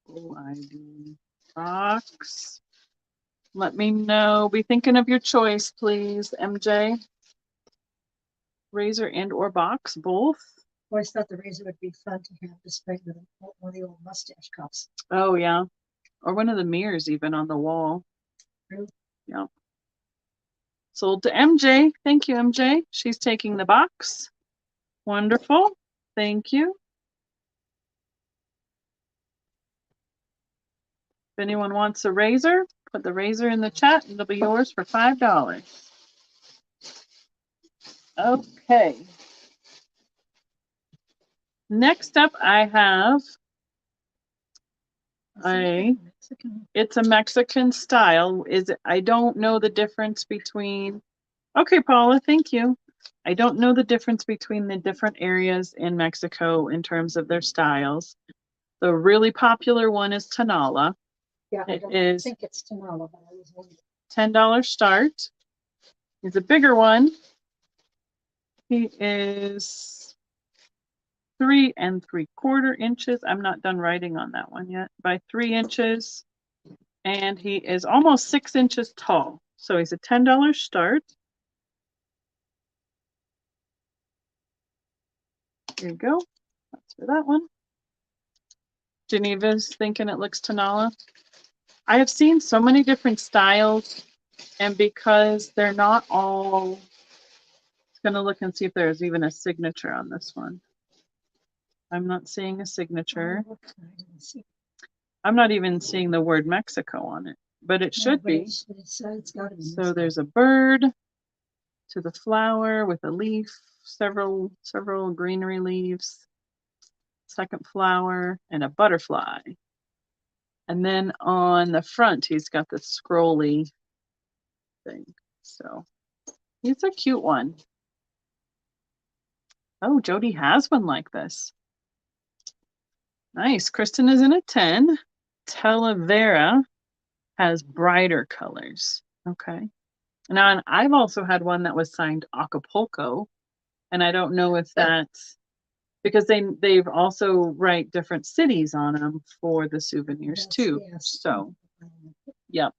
ID box. Let me know. Be thinking of your choice, please, MJ. razor and or box, both. Always thought the razor would be fun to have displayed with one of the old mustache cups. Oh yeah, or one of the mirrors even on the wall. Really? Yeah. Sold to MJ. Thank you, MJ. She's taking the box. Wonderful. Thank you. If anyone wants a razor, put the razor in the chat and it'll be yours for $5. Okay. Next up, I have it's a Mexican style. I don't know the difference between. Okay, Paula, thank you. I don't know the difference between the different areas in Mexico in terms of their styles. The really popular one is Tonala. Yeah, I don't think it's Tonala, but I was wondering. $10 start. He's a bigger one. He is 3 3/4 inches. I'm not done writing on that one yet. By 3 inches. And he is almost 6 inches tall. So he's a $10 start. There you go. That's for that one. Geneva's thinking it looks Tonala. I have seen so many different styles, and because they're not all, I'm gonna look and see if there's even a signature on this one. I'm not seeing a signature. I'm not even seeing the word Mexico on it, but it should be. It's gotta be. So there's a bird to the flower with a leaf, several greenery leaves, second flower, and a butterfly. And then on the front, he's got the scrolly thing. So he's a cute one. Oh, Jody has one like this. Nice. Kristen is in a 10. Talavera has brighter colors. Okay. Now, and I've also had one that was signed Acapulco, and I don't know if that's because they've also write different cities on them for the souvenirs too. Yes. So, yep.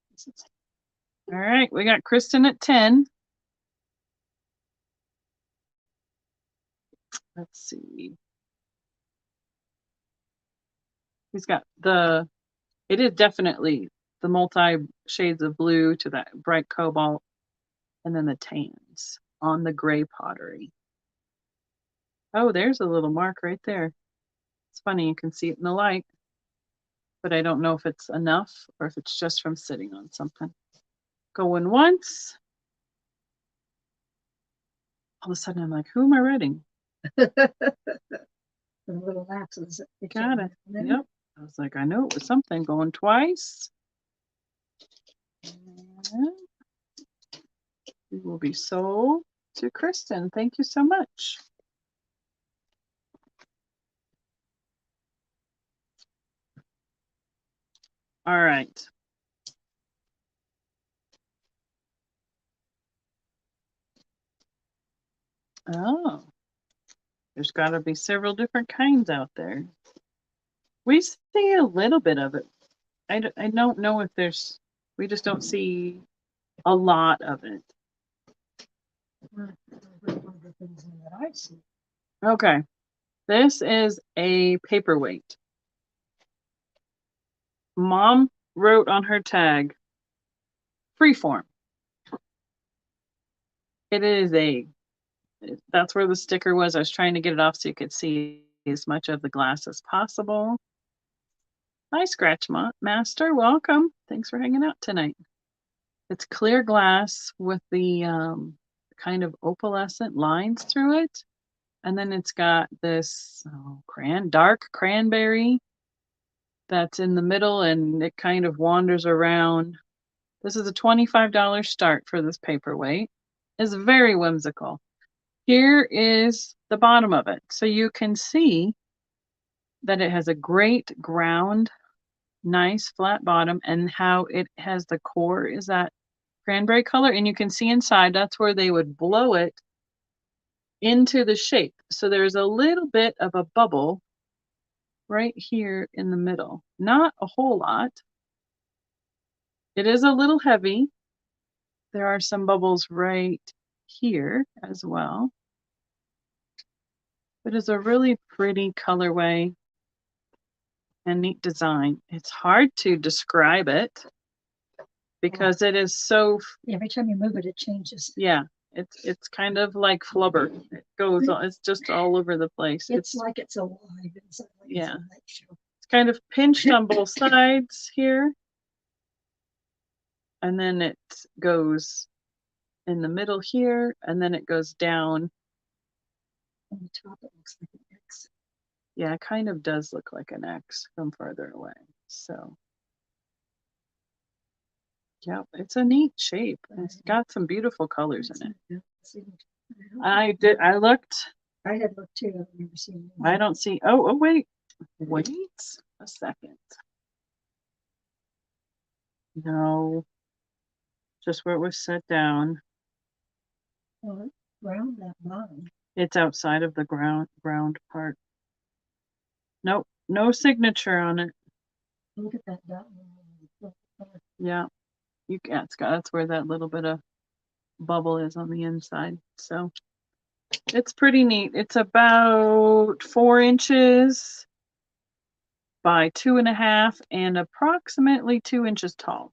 All right, we got Kristen at 10. Let's see. He's got it is definitely the multi shades of blue to that bright cobalt, and then the tans on the gray pottery. Oh, there's a little mark right there. It's funny, you can see it in the light, but I don't know if it's enough or if it's just from sitting on something. Going once. All of a sudden, I'm like, who am I writing? The little lapses. Got it. Yep. I was like, I know it was something. Going twice. And we will be sold to Kristen. Thank you so much. All right. Oh, there's got to be several different kinds out there. We see a little bit of it. I don't know if we just don't see a lot of it. Okay, this is a paperweight. Mom wrote on her tag, freeform. It is that's where the sticker was. I was trying to get it off so you could see as much of the glass as possible. Hi, Scratch Master. Welcome. Thanks for hanging out tonight. It's clear glass with the kind of opalescent lines through it. And then it's got this dark cranberry that's in the middle, and it kind of wanders around. This is a $25 start for this paperweight. It's very whimsical. Here is the bottom of it. So you can see that it has a great ground, nice flat bottom, and how it has the core is that cranberry color. And you can see inside, that's where they would blow it into the shape. So there's a little bit of a bubble right here in the middle. Not a whole lot. It is a little heavy. There are some bubbles right here as well. It is a really pretty colorway and neat design. It's hard to describe it because it is so, Every time you move it, it changes. yeah, it's kind of like flubber. It goes, it's just all over the place. It's like it's alive. It's like yeah. It's a light show. It's kind of pinched on both sides here. And then it goes in the middle here, and then it goes down. On the top, it looks like an X. Yeah, it kind of does look like an X from farther away. So, yeah, it's a neat shape. It's got some beautiful colors in it. I looked. I had looked too. I've never seen it. I don't see. Oh, wait a second. No, just where it was set down. Well, round that bottom. It's outside of the ground part. Nope, no signature on it. Look at that dot. Yeah, that's where that little bit of bubble is on the inside. So it's pretty neat. It's about 4 inches by 2.5 and approximately 2 inches tall.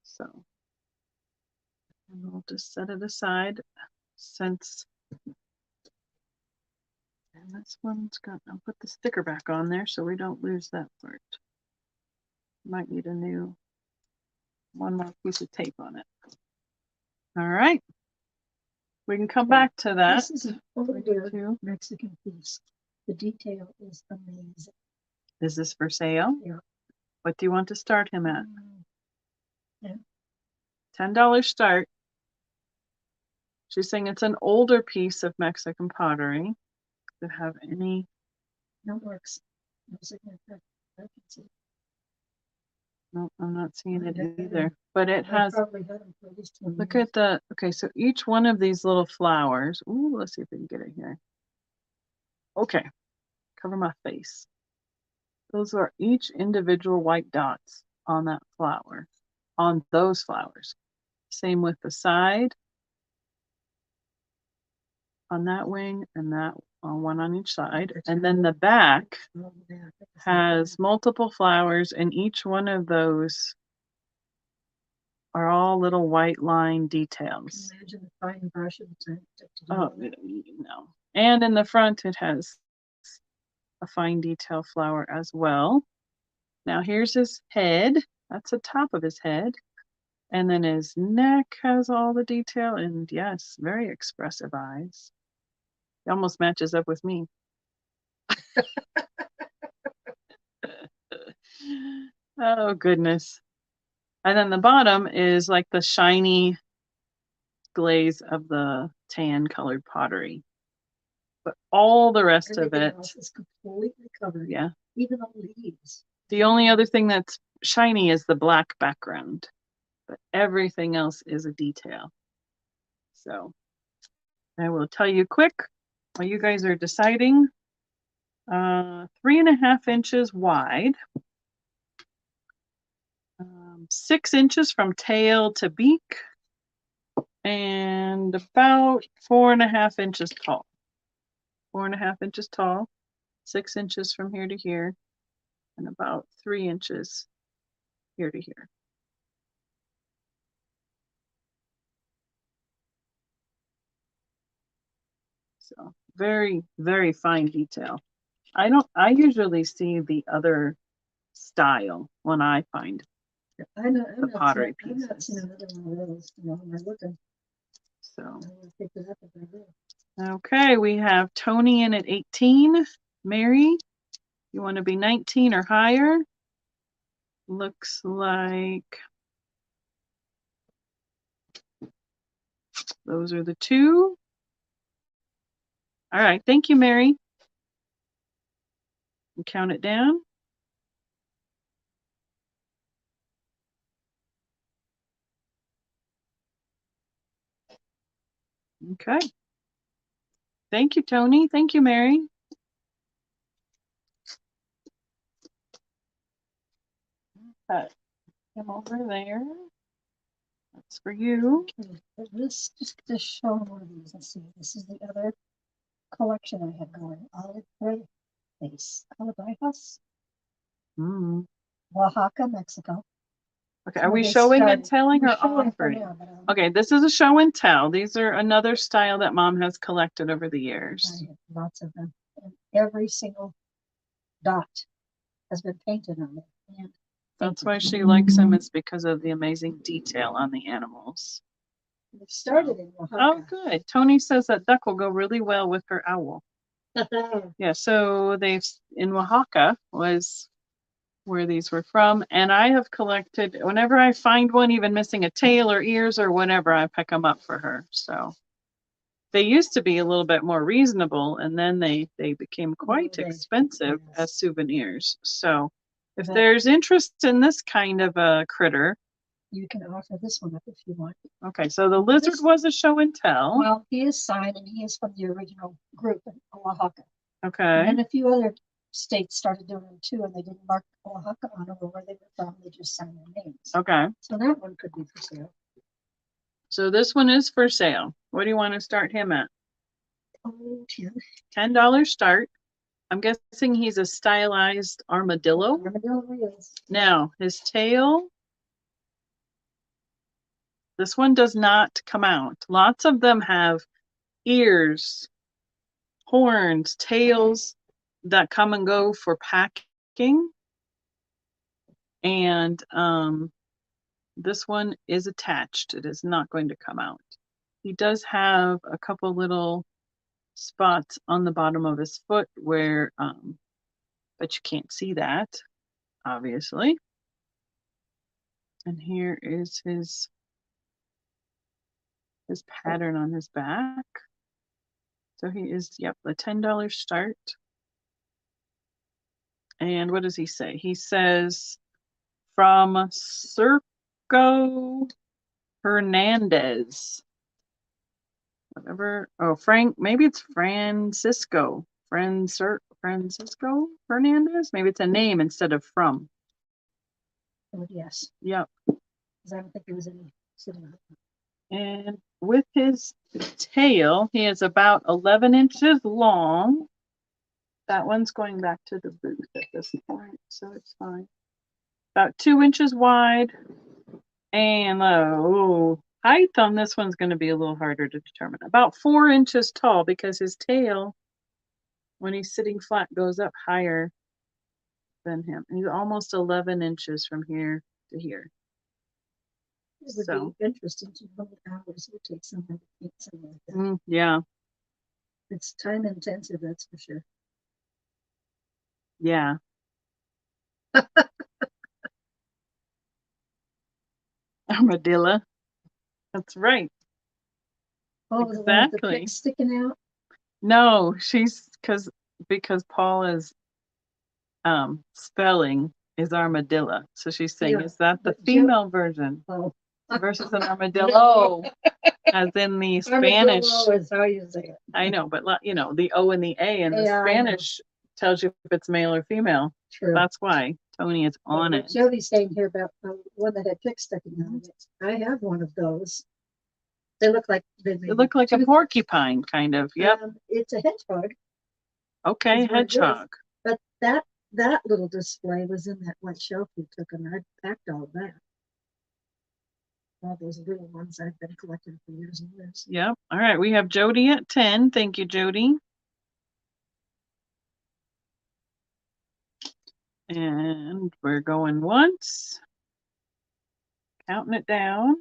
So, and we'll just set it aside since, and this one's got, I'll put the sticker back on there so we don't lose that part. Might need one more piece of tape on it. All right. We can come back to that. This is an older Mexican piece. The detail is amazing. Is this for sale? Yeah. What do you want to start him at? Yeah. $10 start. She's saying it's an older piece of Mexican pottery. Does it have any? No works. No signature. I can see. No, I'm not seeing it either. But it has. Look at the. Okay, so each one of these little flowers. Ooh, let's see if we can get it here. Okay, cover my face. Those are each individual white dots on that flower, on those flowers. Same with the side, on that wing, and that one on each side. And then the back has multiple flowers, and each one of those are all little white line details. Imagine the fine brush. Oh, no. And in the front, it has a fine detail flower as well. Now here's his head. That's the top of his head. And then his neck has all the detail, and yes, very expressive eyes. It almost matches up with me. Oh, goodness. And then the bottom is like the shiny glaze of the tan colored pottery. But all the rest of it is completely covered. Yeah. Even the leaves. The only other thing that's shiny is the black background. But everything else is a detail. So I will tell you quick while you guys are deciding. 3.5 inches wide, 6 inches from tail to beak, and about 4.5 inches tall. 4.5 inches tall, 6 inches from here to here, and about 3 inches here to here. So very, very fine detail. I usually see the other style when I find the pottery pieces. I'm not seeing another one of those. I'm looking. So, pick it up if I do. Okay, we have Tony in at 18. Mary, you want to be 19 or higher? Looks like those are the two. All right, thank you, Mary. And count it down. Okay. Thank you, Tony. Thank you, Mary. Put him over there. Let's That's for you. Okay, but this just to show one of these. Let's see. This is the other collection I have going. Olive Base. Mm. Oaxaca, Mexico. Okay, So are we they showing and started- telling we're or showing for offering? now, but, Okay, this is a show and tell. These are another style that Mom has collected over the years. I have lots of them. And every single dot has been painted on it. And That's painted. why she likes them, is because of the amazing detail on the animals. It started in Oh, Oaxaca. good. Tony says that duck will go really well with her owl. Yeah, so they've in Oaxaca was where these were from, and I have collected whenever I find one even missing a tail or ears or whatever, I pick them up for her. So they used to be a little bit more reasonable, and then they became quite expensive as souvenirs. So if there's interest in this kind of a critter, you can offer this one up if you want. okay, so the lizard was a show and tell. Well, he is signed and he is from the original group in Oaxaca. Okay. And a few other states started doing them too, and they didn't mark Oaxaca on them or where they were from. They just signed their names. Okay. So that one could be for sale. So this one is for sale. What do you want to start him at? Oh, $10 start. I'm guessing he's a stylized armadillo. Armadillo is. Now, his tail, this one does not come out. Lots of them have ears, horns, tails that come and go for packing. And this one is attached. It is not going to come out. He does have a couple little spots on the bottom of his foot where, but you can't see that, obviously. And here is his pattern on his back. So he is, yep, a $10 start. And what does he say? He says from Circo Hernandez. Whatever. Oh, Frank, maybe it's Francisco. Francisco Hernandez? Maybe it's a name instead of from. Oh, yes. Yep. Because I don't think there was any sitting on it. And with his tail, he is about 11 inches long. That one's going back to the booth at this point, so it's fine. About 2 inches wide. And height on this one's going to be a little harder to determine. About 4 inches tall because his tail, when he's sitting flat, goes up higher than him. He's almost 11 inches from here to here. It would be interesting to know what hours it would take someone to paint something like that. Yeah. It's time intensive, that's for sure. Yeah. Armadillo. That's right. Oh, exactly. The one with the pick sticking out? No, she's because Paul is spelling is armadillo. So she's saying, is that the female version? Oh. Versus an armadillo, as in the Spanish. Armadillo is how you say it. I know, but you know, the O and the A in the Spanish tells you if it's male or female. True. That's why Tony is on it. Jody's saying here about the one that had pick sticking out of it. I have one of those. They look like they look like a porcupine, kind of. Yep. It's a hedgehog. Okay, hedgehog. But that little display was in that white shelf you took, and I packed all of that. All those little ones I've been collecting for years and years. Yep. All right, we have Jody at 10. Thank you, Jody. And we're going once. Counting it down.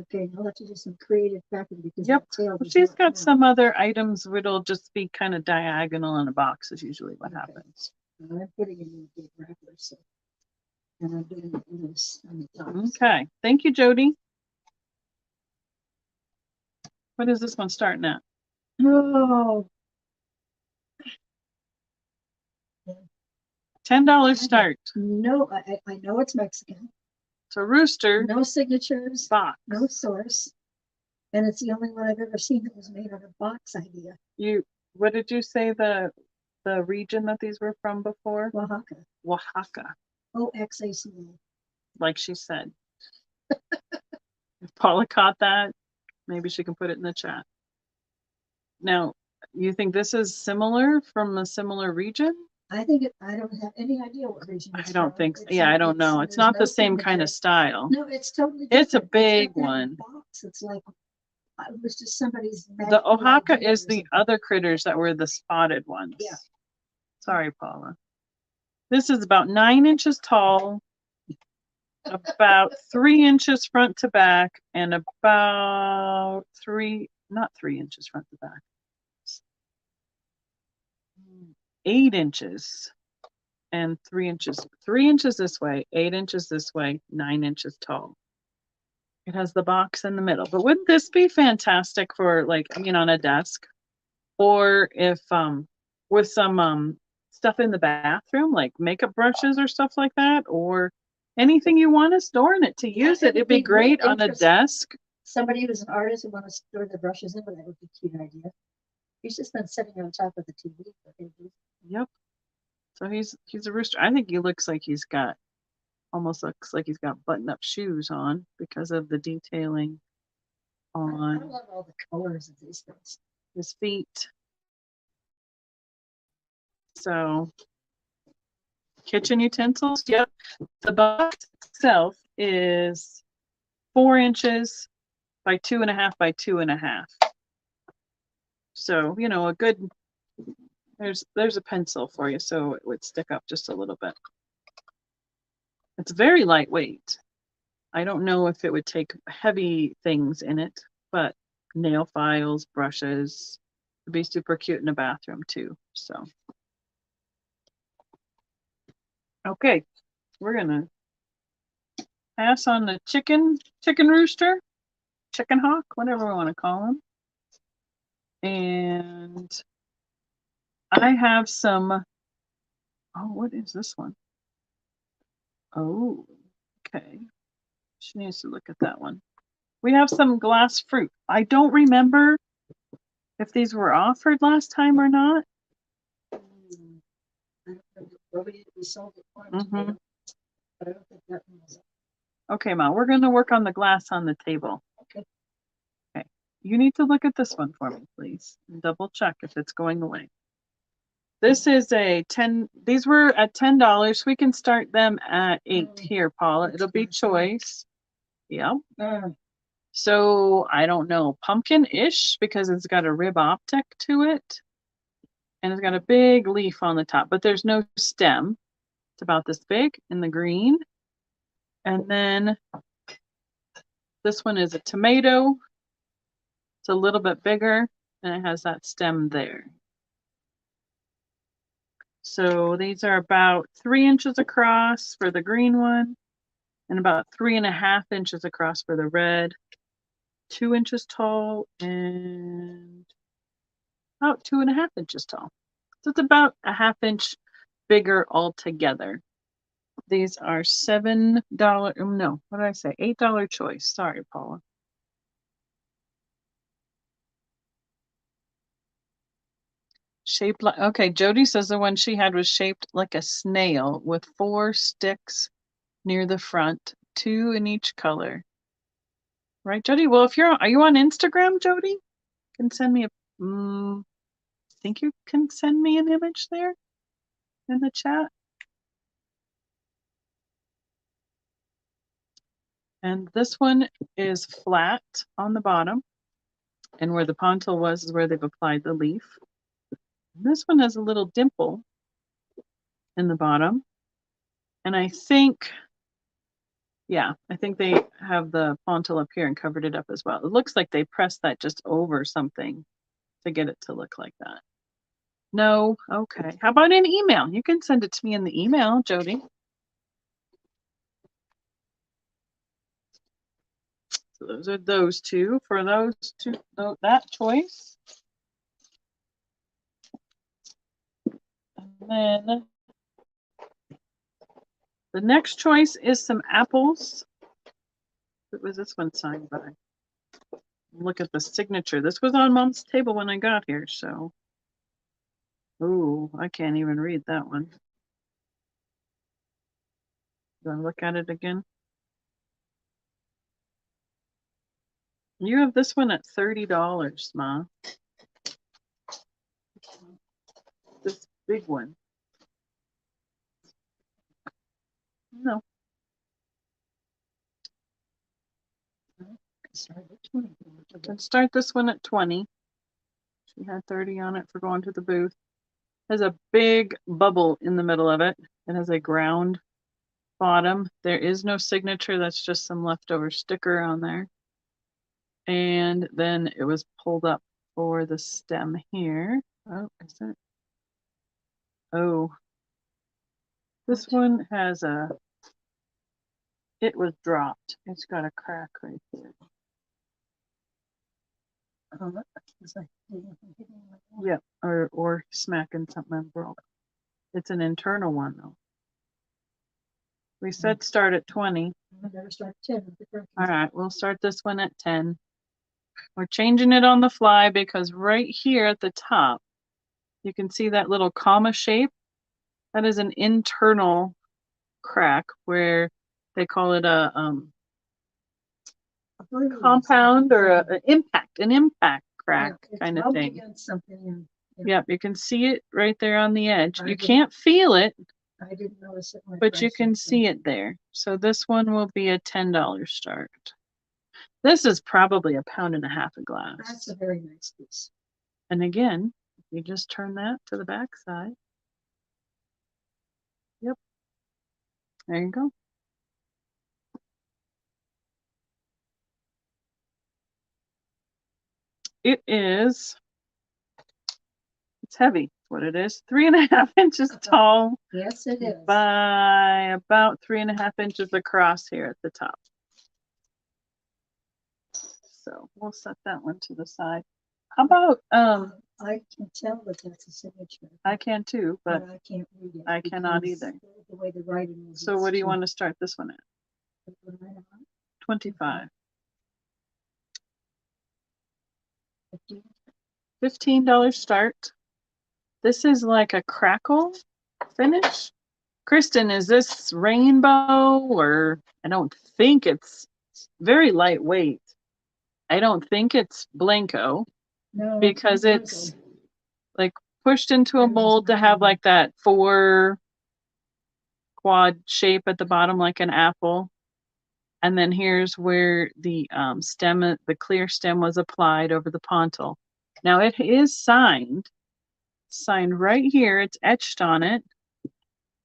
Okay, I'll have to do some creative packing because she's got some other items it'll just be kind of diagonal in a box is usually what happens. I'm putting it in a big wrapper, so and I'm doing it loose on the top. Okay, thank you, Jody. What is this one starting at? Oh, $10 start. No, I know it's Mexican. It's a rooster. No signatures. Box. No source. And it's the only one I've ever seen that was made on a box idea. What did you say the region that these were from before? Oaxaca. Oaxaca. Oaxaca. like she said. If Paula caught that, maybe she can put it in the chat. Now, you think this is similar from a similar region? I think I don't have any idea what region it's I don't from. think so. It's Yeah, not- I don't know. It's there's not no the same kind signature. of style. No, it's totally It's a different. big got that one. box. It's like it was just somebody's The magical Oaxaca idea is or the something. other critters that were the spotted ones. Yeah. Sorry, Paula. This is about 9 inches tall, about 3 inches front to back, and about not 3 inches front to back, 8 inches and 3 inches. 3 inches this way, 8 inches this way, 9 inches tall. It has the box in the middle. But wouldn't this be fantastic for, like, I mean, on a desk? Or if with some stuff in the bathroom, like makeup brushes or stuff like that, or anything you want to store in it to use it. It'd be great on a desk. Somebody who's an artist who wants to store their brushes in, but that would be a cute idea. He's just been sitting on top of the TV for ages. Yep. So he's a rooster. I think he looks like he's got button-up shoes on because of the detailing on I love all the colors of these things. his feet. So kitchen utensils, yep. The box itself is 4 inches by 2.5 by 2.5. So, you know, a good, there's a pencil for you so it would stick up just a little bit. It's very lightweight. I don't know if it would take heavy things in it, but nail files, brushes, would be super cute in a bathroom too. So, okay, we're gonna pass on the chicken rooster, chicken hawk, whatever we want to call him. And I have some, oh, what is this one? Oh, okay. She needs to look at that one. We have some glass fruit. I don't remember if these were offered last time or not. We sold it once, but I don't think that one was. Okay, Ma, we're going to work on the glass on the table. Okay. Okay. You need to look at this one for me, please, and double check if it's going away. This is a 10, these were at $10. We can start them at 8 here, Paula. It'll be choice. Yep. So I don't know, pumpkin-ish because it's got a rib optic to it. And it's got a big leaf on the top, but there's no stem. It's about this big in the green. And then this one is a tomato. It's a little bit bigger and it has that stem there. So these are about 3 inches across for the green one and about 3.5 inches across for the red, 2 inches tall and about 2.5 inches tall. So it's about a 1/2 inch bigger altogether. These are $7, no, what did I say? $8 choice. Sorry, Paula. Shaped like, okay, Jody says the one she had was shaped like a snail with 4 sticks near the front, 2 in each color. Right, Jody? Well, are you on Instagram, Jody? Can send me think you can send me an image there in the chat. And this one is flat on the bottom. And where the pontil was is where they've applied the leaf. This one has a little dimple in the bottom. And I think, yeah, I think they have the pontil up here and covered it up as well. It looks like they pressed that just over something to get it to look like that. No? Okay. How about an email? You can send it to me in the email, Jody. So those are those two. For those two, that choice. And then the next choice is some apples. What was this one signed by? Look at the signature. This was on Mom's table when I got here, so. Ooh, I can't even read that one. Do I look at it again? You have this one at $30, Ma. This big one. No. Let's start this one at 20. She had 30 on it for going to the booth. Has a big bubble in the middle of it. It has a ground bottom. There is no signature. That's just some leftover sticker on there. And then it was pulled up for the stem here. Oh, is it? Oh, this one has a, it was dropped. It's got a crack right there. Yeah, or smacking something and broke. It's an internal one though. We said start at 20. I better start at 10. All right, we'll start this one at 10. We're changing it on the fly because right here at the top, you can see that little comma shape. That is an internal crack where they call it a compound or an impact crack kind of thing. Something. Yep, you can see it right there on the edge. You can't feel it. I didn't notice it. But you can see it there. So this one will be a $10 start. This is probably a pound and a half of glass. That's a very nice piece. And again, you just turn that to the back side. Yep. There you go. It is, it's heavy, what it is. 3.5 inches tall. Yes, it is. By about 3.5 inches across here at the top. So we'll set that one to the side. How about I can tell that that's a signature. I can too, but I can't read it. I cannot either. The way the writing is. So what do you want to start this one at? 25. $15 start. This is like a crackle finish. Kristen, is this rainbow or I don't think it's very lightweight. I don't think it's Blanco. No, because it's like pushed into a mold to have like that 4 quad shape at the bottom like an apple. And then here's where the stem, the clear stem was applied over the pontil. Now it is signed right here. It's etched on it,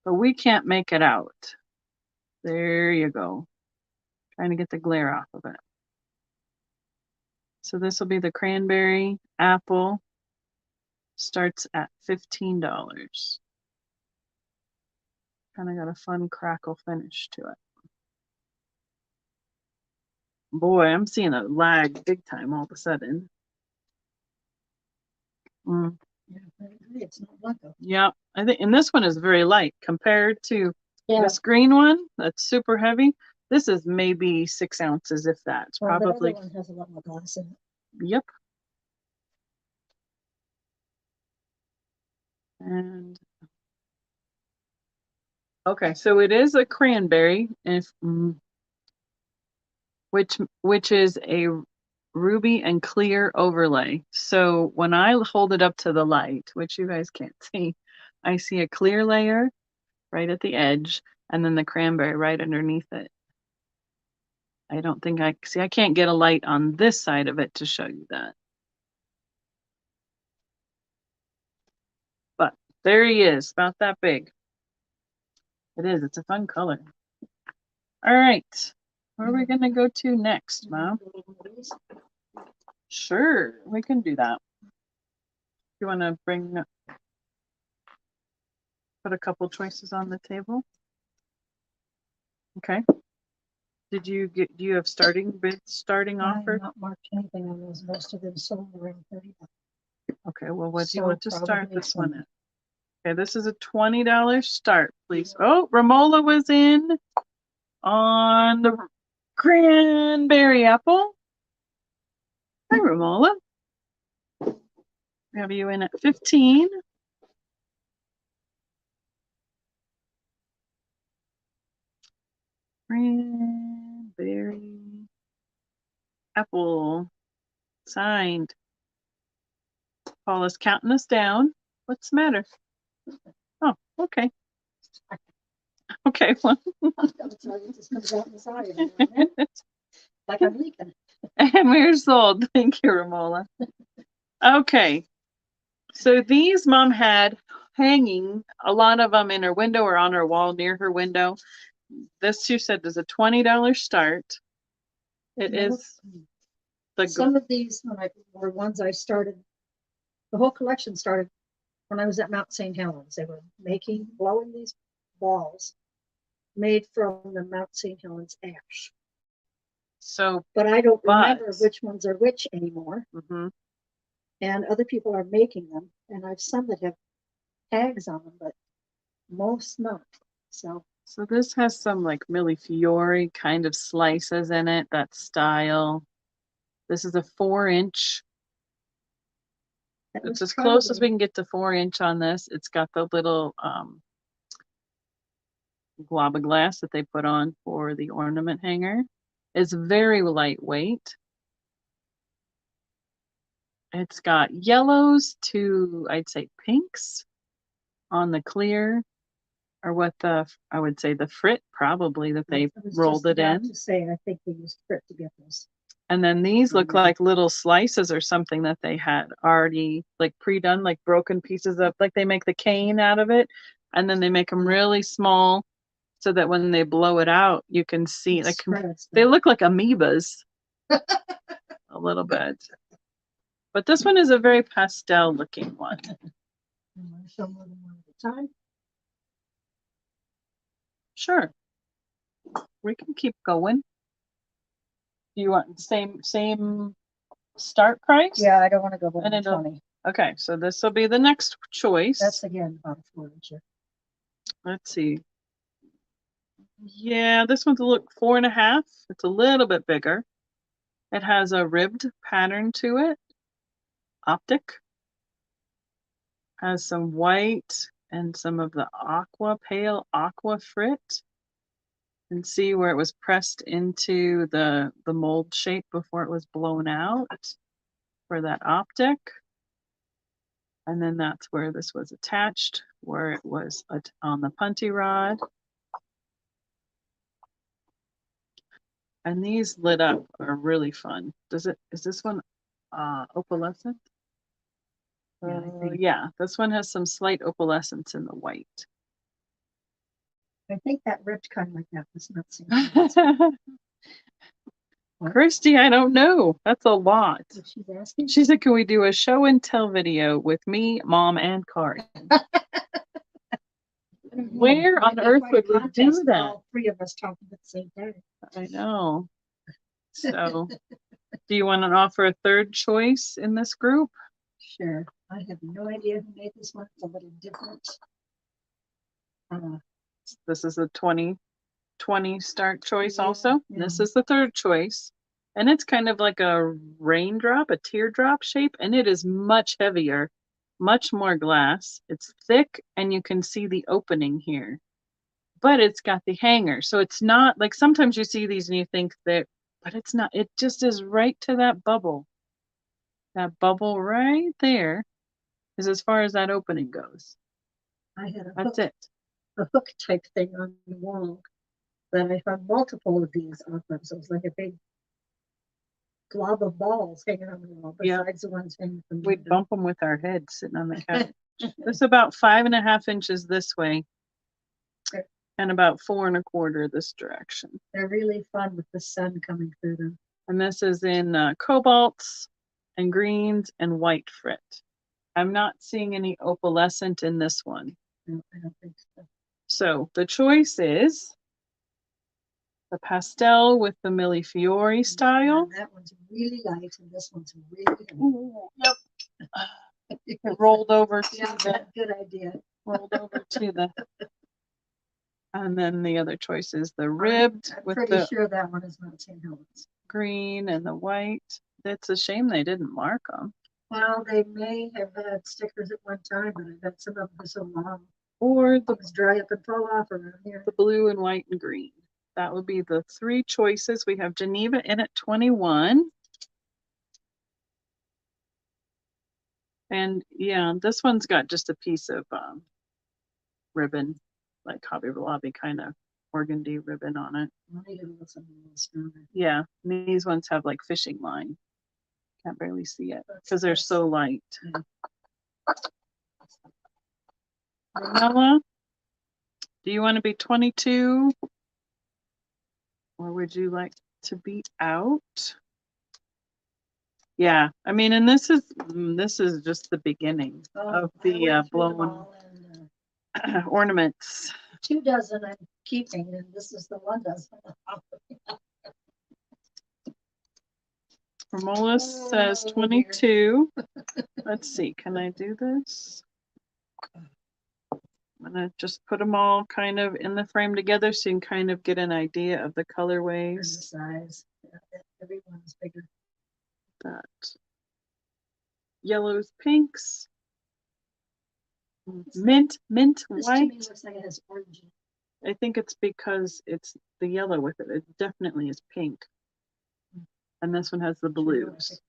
but we can't make it out. There you go. Trying to get the glare off of it. So this will be the cranberry apple. Starts at $15. Kind of got a fun crackle finish to it. Boy, I'm seeing a lag big time all of a sudden. Yeah, I think, and this one is very light compared to this green one that's super heavy. This is maybe 6 ounces, if that. It's probably. The other one has a lot more glass in it. Yep. And okay, so it is a cranberry, if which is a ruby and clear overlay. So when I hold it up to the light, which you guys can't see, I see a clear layer right at the edge and then the cranberry right underneath it. I don't think I see, I can't get a light on this side of it to show you that. But there he is, about that big. It is, it's a fun color. All right, where are we gonna go to next, Mom? Sure, we can do that. You wanna put a couple choices on the table? Okay. Do you have starting offer? I have not marked anything on those. Most of them sold around $30. Okay, well, what do you want to start this one at? Okay, this is a $20 start, please. Oh, Romola was in on the cranberry apple. Hi, Romola. We have you in at 15. Cranberry Apple. Signed. Paula's counting us down. What's the matter? Oh, okay. Okay, well. Just comes out inside of it, like I'm leaking. And we're sold. Thank you, Romola. Okay. So these Mom had hanging, a lot of them in her window or on her wall near her window. This she said is a $20 start. It is the some of these were ones I started. The whole collection started when I was at Mount St. Helens. They were blowing these balls made from the Mount St. Helens ash. So, but I don't remember which ones are which anymore. Mm-hmm. And other people are making them, and I've some that have tags on them, but most not. So this has some like Millefiori kind of slices in it, that style. This is a 4-inch. It's as close as we can get to 4-inch on this. It's got the little glob of glass that they put on for the ornament hanger. It's very lightweight. It's got yellows to, I'd say, pinks on the clear, or what I would say the frit probably that they rolled it in. To say, I think they used frit to get this. And then these look like little slices or something that they had already like pre-done, like broken pieces of, like they make the cane out of it, and then they make them really small so that when they blow it out, you can see like they look like amoebas a little bit. But this one is a very pastel looking one. Show more than one at a time. Sure. We can keep going. Do you want the same start price? Yeah, I don't want to go below 20. Okay, so this will be the next choice. That's again about 4 inches. Let's see. Yeah, this one's a look 4.5. It's a little bit bigger. It has a ribbed pattern to it. Optic. Has some white and some of the pale aqua frit. And see where it was pressed into the mold shape before it was blown out for that optic. And then that's where this was attached, where it was on the punty rod. And these lit up are really fun. Is this one opalescent? Yeah, this one has some slight opalescence in the white. I think that ripped kind of like that was not seen. Christy, I don't know. That's a lot. She's asking. She said, can we do a show and tell video with me, Mom, and Kari? Where on earth would we do that? All 3 of us talking at the same time. I know. So, do you want to offer a third choice in this group? Sure. I have no idea who made this one. It's a little different. This is a 2020 start choice also. Yeah. This is the third choice. And it's kind of like a raindrop, a teardrop shape, and it is much heavier, much more glass. It's thick, and you can see the opening here. But it's got the hanger, so it's not like sometimes you see these and you think that, but it's not. It just is right to that bubble. That bubble right there is as far as that opening goes. I had That's it. A hook type thing on the wall that I found multiple of these off of. So it was like a big glob of balls hanging on the wall besides the ones hanging from the We'd bump them with our heads sitting on the couch. It's about 5.5 inches this way and about 4 1/4 this direction. They're really fun with the sun coming through them. And this is in cobalts and greens and white frit. I'm not seeing any opalescent in this one. No, I don't think so. So the choice is the pastel with the Millefiori style. That one's really light, and this one's really heavy. Ooh, yep. It rolled over to good idea. Rolled over to the. And then the other choice is the ribbed I'm pretty sure that one is not St. Helens. Green and the white. It's a shame they didn't mark them. Well, they may have had stickers at one time, but I bet some of them are so long. Or the dry up and fall off around here. The blue and white and green. That would be the 3 choices. We have Geneva in at 21. And yeah, this one's got just a piece of ribbon, like Hobby Lobby kind of organdy ribbon on it. Yeah, and these ones have like fishing line. Can't barely see it because they're so light. Marilla, do you want to be 22? Or would you like to be out? Yeah, I mean, and this is just the beginning of the blown ornaments. 2 dozen I'm keeping, and this is the 1 dozen. Romola says 22. Let's see, can I do this? I'm gonna just put them all kind of in the frame together so you can kind of get an idea of the colorways. And the size. Yeah, everyone's bigger. That yellows, pinks, mint This white. to me looks like it has orange. I think it's because it's the yellow with it. It definitely is pink. And this one has the blues.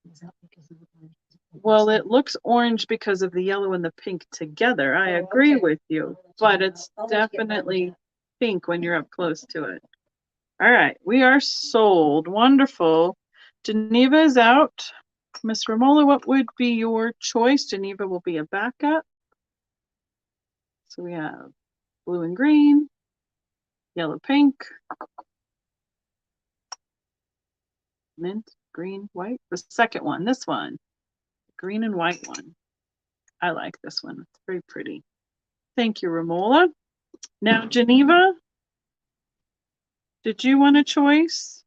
Well, it looks orange because of the yellow and the pink together. I agree with you, but it's definitely pink when you're up close to it. All right, we are sold. Wonderful. Geneva is out. Miss Romola, what would be your choice? Geneva will be a backup. So we have blue and green, yellow, pink, mint, green, white. The second one, this one, green and white one. I like this one. It's very pretty. Thank you, Romola. Now, Geneva, did you want a choice?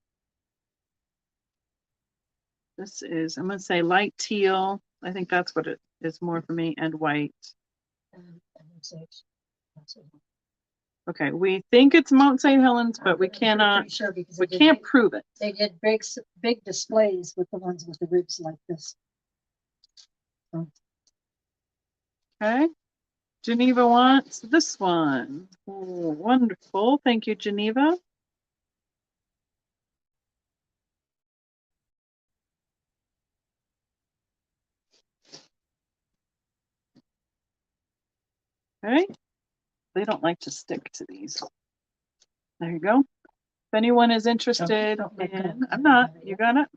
This is, I'm going to say light teal. I think that's what it is more for me, and white. Okay, we think it's Mount St. Helens, but we cannot, sure we can't prove it. They did big displays with the ones with the ribs like this. Okay. Geneva wants this one. Oh, wonderful. Thank you, Geneva. Okay. They don't like to stick to these. There you go. If anyone is interested in, I'm not, you got it?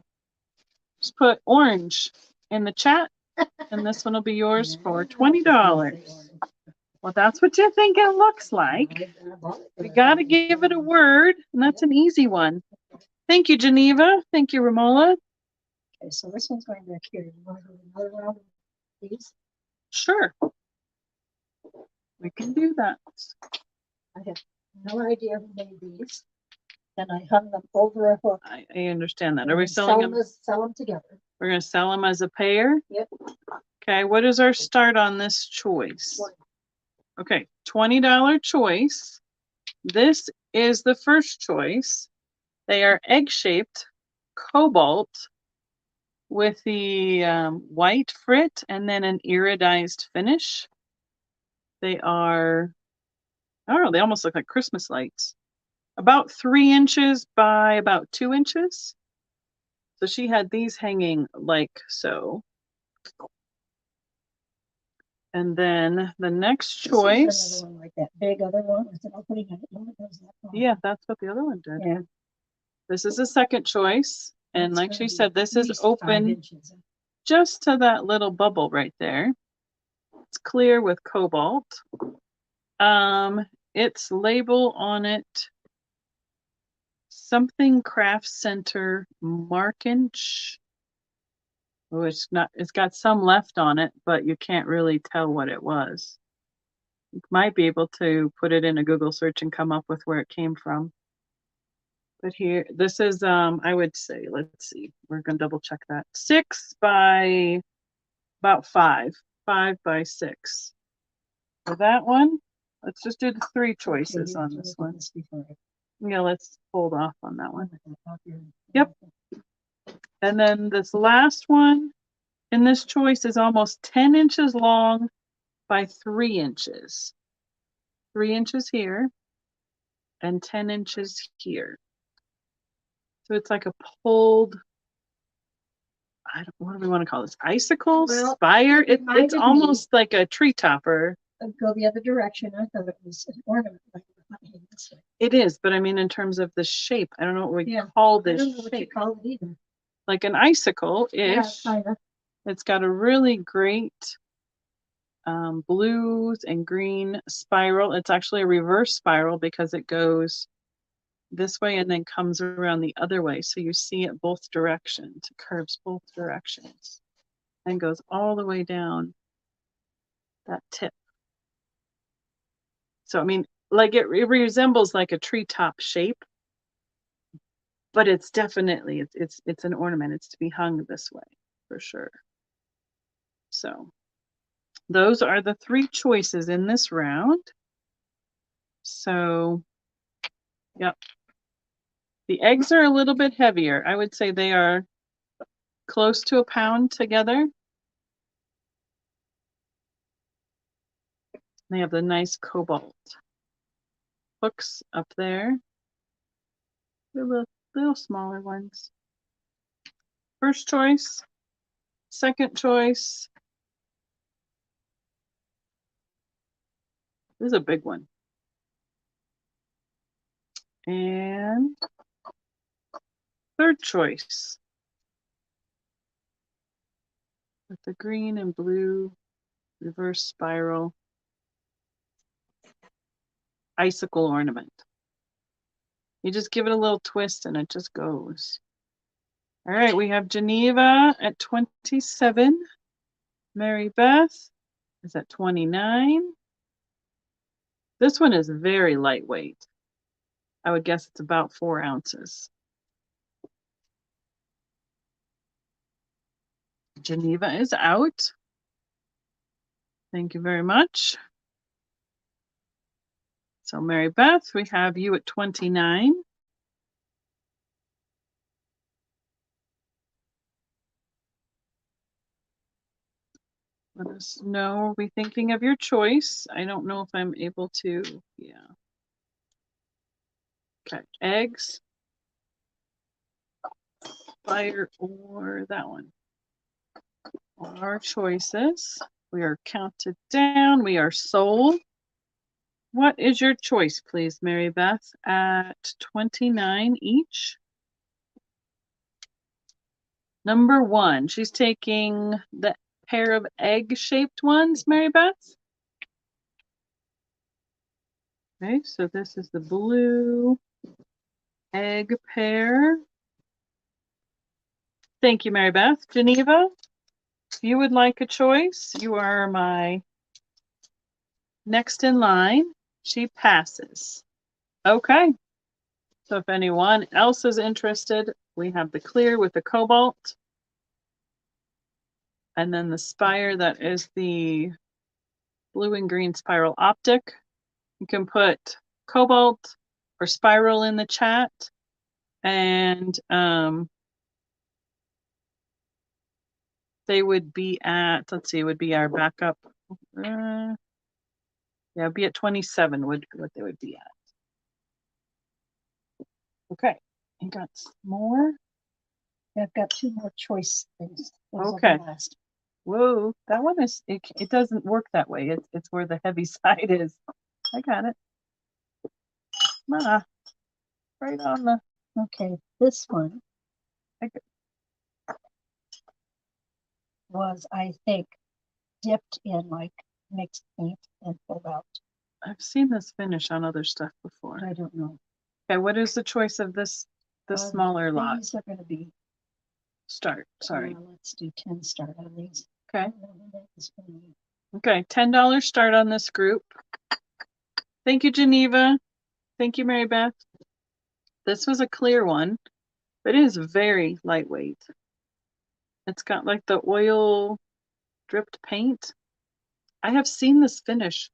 Just put orange in the chat, and this one will be yours for $20. Well, that's what you think it looks like. We got to give it a word, and that's an easy one. Thank you, Geneva. Thank you, Romola. Okay, so this one's going back here. You want to do another round of these? Sure. We can do that. I have no idea who made these. And I hung them over a hook. I understand that. Are we selling them? Sell them together. We're going to sell them as a pair? Yep. Okay, what is our start on this choice? Okay, $20 choice. This is the first choice. They are egg-shaped cobalt with the white frit and then an iridized finish. They are, I don't know, they almost look like Christmas lights. About 3 inches by about 2 inches. So she had these hanging like so. And then the next choice. Another one like that big other one with an opening in it. Yeah, that's what the other one did. Yeah. This is a second choice. And like she said, this is open just to that little bubble right there. It's clear with cobalt. Its label on it, something craft center markage. Oh, it's got some left on it, but you can't really tell what it was. You might be able to put it in a Google search and come up with where it came from. But here, this is, I would say, let's see, we're gonna double check that. 6 by about 5 by 6. For that one, let's just do the 3 choices on this one. Yeah, let's hold off on that one. Yep. And then this last one in this choice is almost 10 inches long by 3 inches. 3 inches here and 10 inches here. So it's like a pulled, what do we want to call this? Icicle? Well, Spire? It's reminded me- almost like a tree topper. Go the other direction. I thought it was an ornament. Like this way. It is, but I mean, in terms of the shape, I don't know what we Yeah, call I this don't know what you shape. call it either. Like an icicle-ish. Yeah, kind of. It's got a really great blues and green spiral. It's actually a reverse spiral because it goes this way and then comes around the other way. So you see it both directions. It curves both directions and goes all the way down that tip. So, I mean, like it resembles like a treetop shape, but it's definitely, it's an ornament. It's to be hung this way for sure. So those are the 3 choices in this round. So, yep. The eggs are a little bit heavier. I would say they are close to a pound together. They have the nice cobalt hooks up there. The little smaller ones. First choice, second choice. This is a big one. And third choice. With the green and blue reverse spiral icicle ornament. You just give it a little twist and it just goes. All right, we have Geneva at 27. Mary Beth is at 29. This one is very lightweight. I would guess it's about 4 ounces. Geneva is out. Thank you very much. So Mary Beth, we have you at 29. Let us know, are we thinking of your choice? I don't know if I'm able to, yeah. Okay, eggs, fire, or that one. Our choices. We are counted down. We are sold. What is your choice, please, Mary Beth? At 29 each. Number 1, she's taking the pair of egg-shaped ones, Mary Beth. Okay, so this is the blue egg pair. Thank you, Mary Beth. Geneva, if you would like a choice, you are my next in line. She passes. Okay. So if anyone else is interested, we have the clear with the cobalt. And then the spire that is the blue and green spiral optic. You can put cobalt or spiral in the chat. And they would be at, let's see, it would be our backup. Yeah, it'd be at 27 would what they would be at. Okay, you got some more? Yeah, I've got 2 more choice things. Those Okay. Last. Whoa, that one is, it doesn't work that way. It's where the heavy side is. I got it. Right on the, Okay, this one okay. was, I think, dipped in like mixed paint and pulled out. I've seen this finish on other stuff before. I don't know. Okay, what is the choice of this, the smaller lot? These are going to be. Start, sorry. Let's do 10 start on these. Okay. Okay, $10 start on this group. Thank you, Geneva. Thank you, Mary Beth. This was a clear one, but it is very lightweight. It's got like the oil dripped paint. I have seen this finish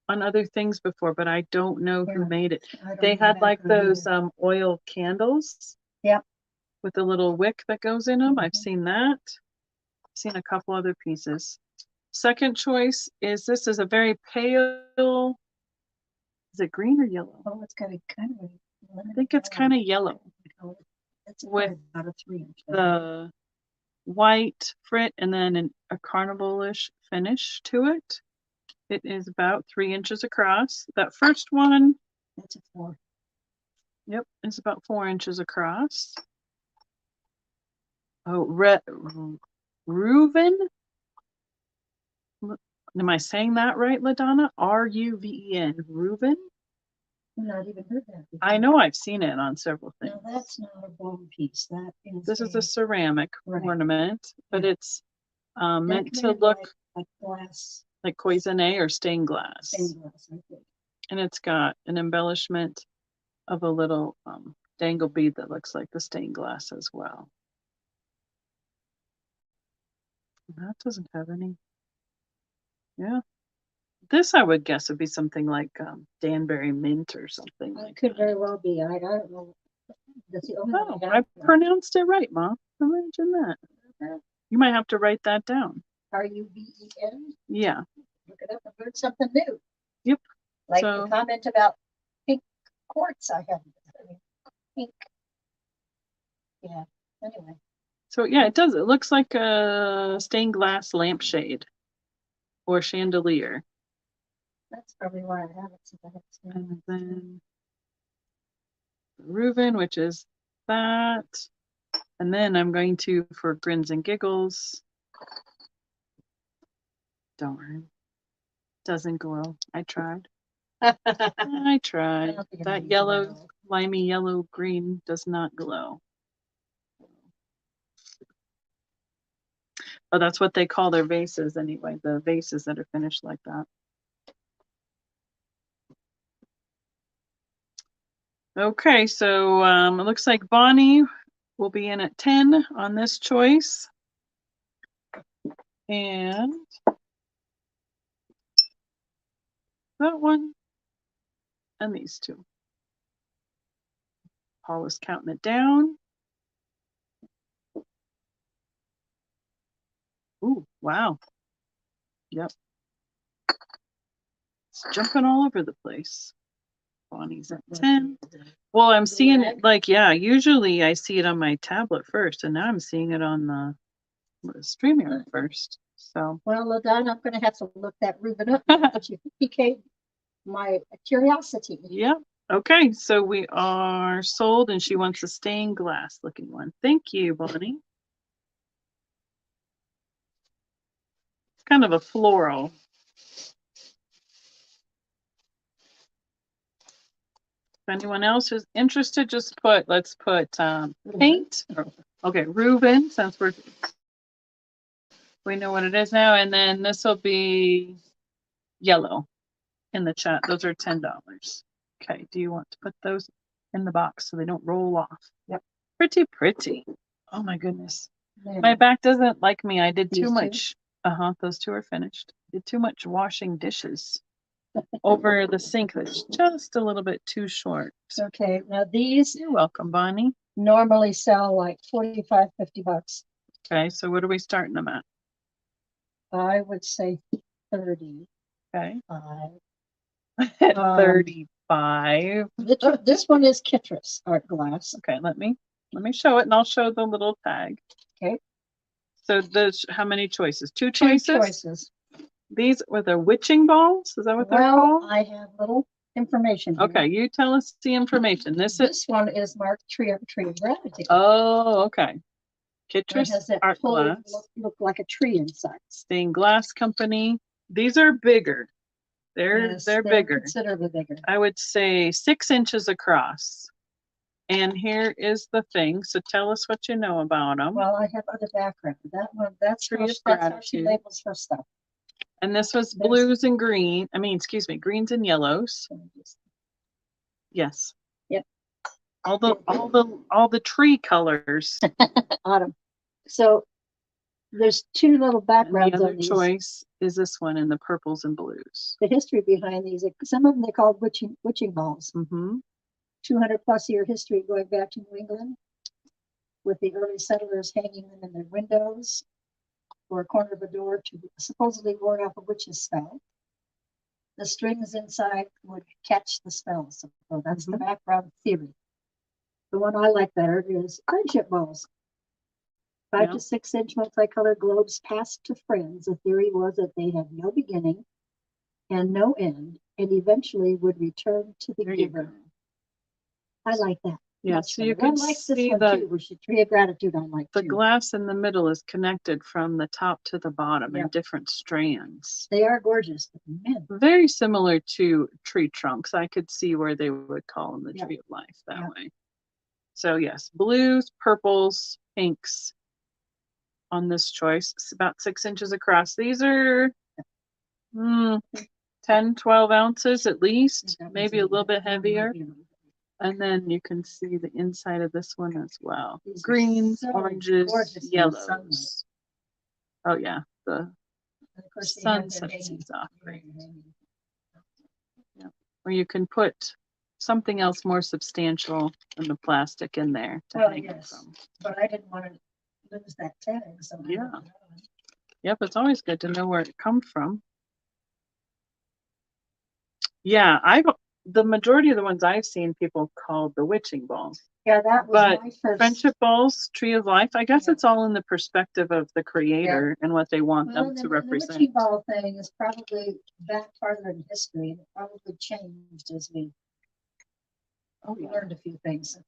on other things before, but I don't know who made it. They had like those oil candles. Yeah. With the little wick that goes in them. I've seen that. I've seen a couple other pieces. Second choice is this is a very pale, is it green or yellow? Oh, it's got a kind of I think it's kind of yellow. It's with about a 3 inch. the white frit and then a carnival-ish finish to it. It is about 3 inches across. That first one, That's a 4. yep, is about 4 inches across. Oh, Reuven. Am I saying that right, LaDonna? Ruven. Reuven? I've not even heard that before. I know I've seen it on several things. No, that's not a bone piece. That is This is a ceramic ornament, but Yeah. it's meant to look like glass, like cloisonné or stained glass. stained glass, I think. And it's got an embellishment of a little dangle bead that looks like the stained glass as well. That doesn't have any. Yeah. This I would guess would be something like Danbury mint or something. It could very well be. I don't know. That's the only Oh, one I pronounced it right, Mom. Imagine that. You might have to write that down. Ruven? Yeah. Look it up and learn something new. Yep. Like the comment about pink quartz I have. Pink. Yeah. Anyway. So yeah, it does. It looks like a stained glass lampshade or chandelier. That's probably why I have it. And then Reuven, which is that. And then I'm going to, for grins and giggles. Darn. Doesn't glow. I tried. I tried. That yellow, limey yellow green does not glow. Oh, that's what they call their vases anyway, the vases that are finished like that. Okay, so it looks like Bonnie will be in at 10 on this choice. And that one and these two. Paul is counting it down. Ooh, wow. Yep. It's jumping all over the place. Bonnie's at 10. Well, I'm seeing it like, yeah, usually I see it on my tablet first, and now I'm seeing it on the StreamYard first. So, well, LaDonna, I'm going to have to look that Reuven up. You piqued my curiosity. Yep. Okay, so we are sold, and she wants a stained glass looking one. Thank you, Bonnie. It's kind of a floral. If anyone else is interested, just put, let's put paint. Okay, Reuven, since we know what it is now. And then this will be yellow in the chat. Those are $10. Okay, do you want to put those in the box so they don't roll off? Yep. Pretty, pretty. Oh my goodness. Yeah. My back doesn't like me. I did too much. Those two are finished. Did too much washing dishes over the sink. That's just a little bit too short. Okay, now these. You're welcome, Bonnie. Normally sell like $45, $50. Okay, so what are we starting them at? I would say 30. Okay. 35. This one is Kitris art glass. Okay, let me show it, and I'll show the little tag. Okay. So there's how many choices? Two choices? 2 choices. These were the witching balls? Is that what they're called? I have little information here. Okay, you tell us the information. This one is marked Tree of Gratitude. Oh, okay. Kitris art glass. Look like a tree inside. Stained glass company. These are bigger. They're bigger. Considerably bigger. I would say 6 inches across. And here is the thing. So tell us what you know about them. Well, I have other background. That one, that's how she labels her stuff. And this was blues and green. Greens and yellows. Yes. Yep. All the tree colors. Autumn. So there's 2 little backgrounds on these. Choice is this one in the purples and blues. The history behind these, some of them they called witching balls. 200+ year history going back to New England, with the early settlers hanging them in their windows or a corner of a door to supposedly ward off a witch's spell. The strings inside would catch the spell. So that's the background theory. The one I like better is friendship balls. 5 Yeah. to 6 inch multicolored globes passed to friends. The theory was that they had no beginning and no end, and eventually would return to the There you giver. go. I like that. Yeah, Much so you better. can I like this see one too, which the tree of gratitude I like the too. glass in the middle is connected from the top to the bottom in Yep. different strands. They are gorgeous, but man, Very similar to tree trunks. I could see where they would call them the Yep. tree of life that Yep. way. So yes, blues, purples, pinks on this choice. It's about 6 inches across. These are 10, 12 ounces at least, maybe a little bit heavier. And then you can see the inside of this one as well. These are Greens, so oranges, gorgeous in the yellows. sunlight. Oh yeah, the And of course, they sun have their sets hanging. these off great. hanging. Yeah. Or you can put something else more substantial than the plastic in there to Well, hang it yes, from. but I didn't want to lose that tag, so I Yeah. left it on. Yep, it's always good to know where it comes from. Yeah, the majority of the ones I've seen people call bewitching balls. Yeah, that was But my first. friendship balls, tree of life, I guess Yeah. it's all in the perspective of the creator and what they want Well, them to the represent. witching ball thing is probably back farther in history, and it probably changed as we learned a few things.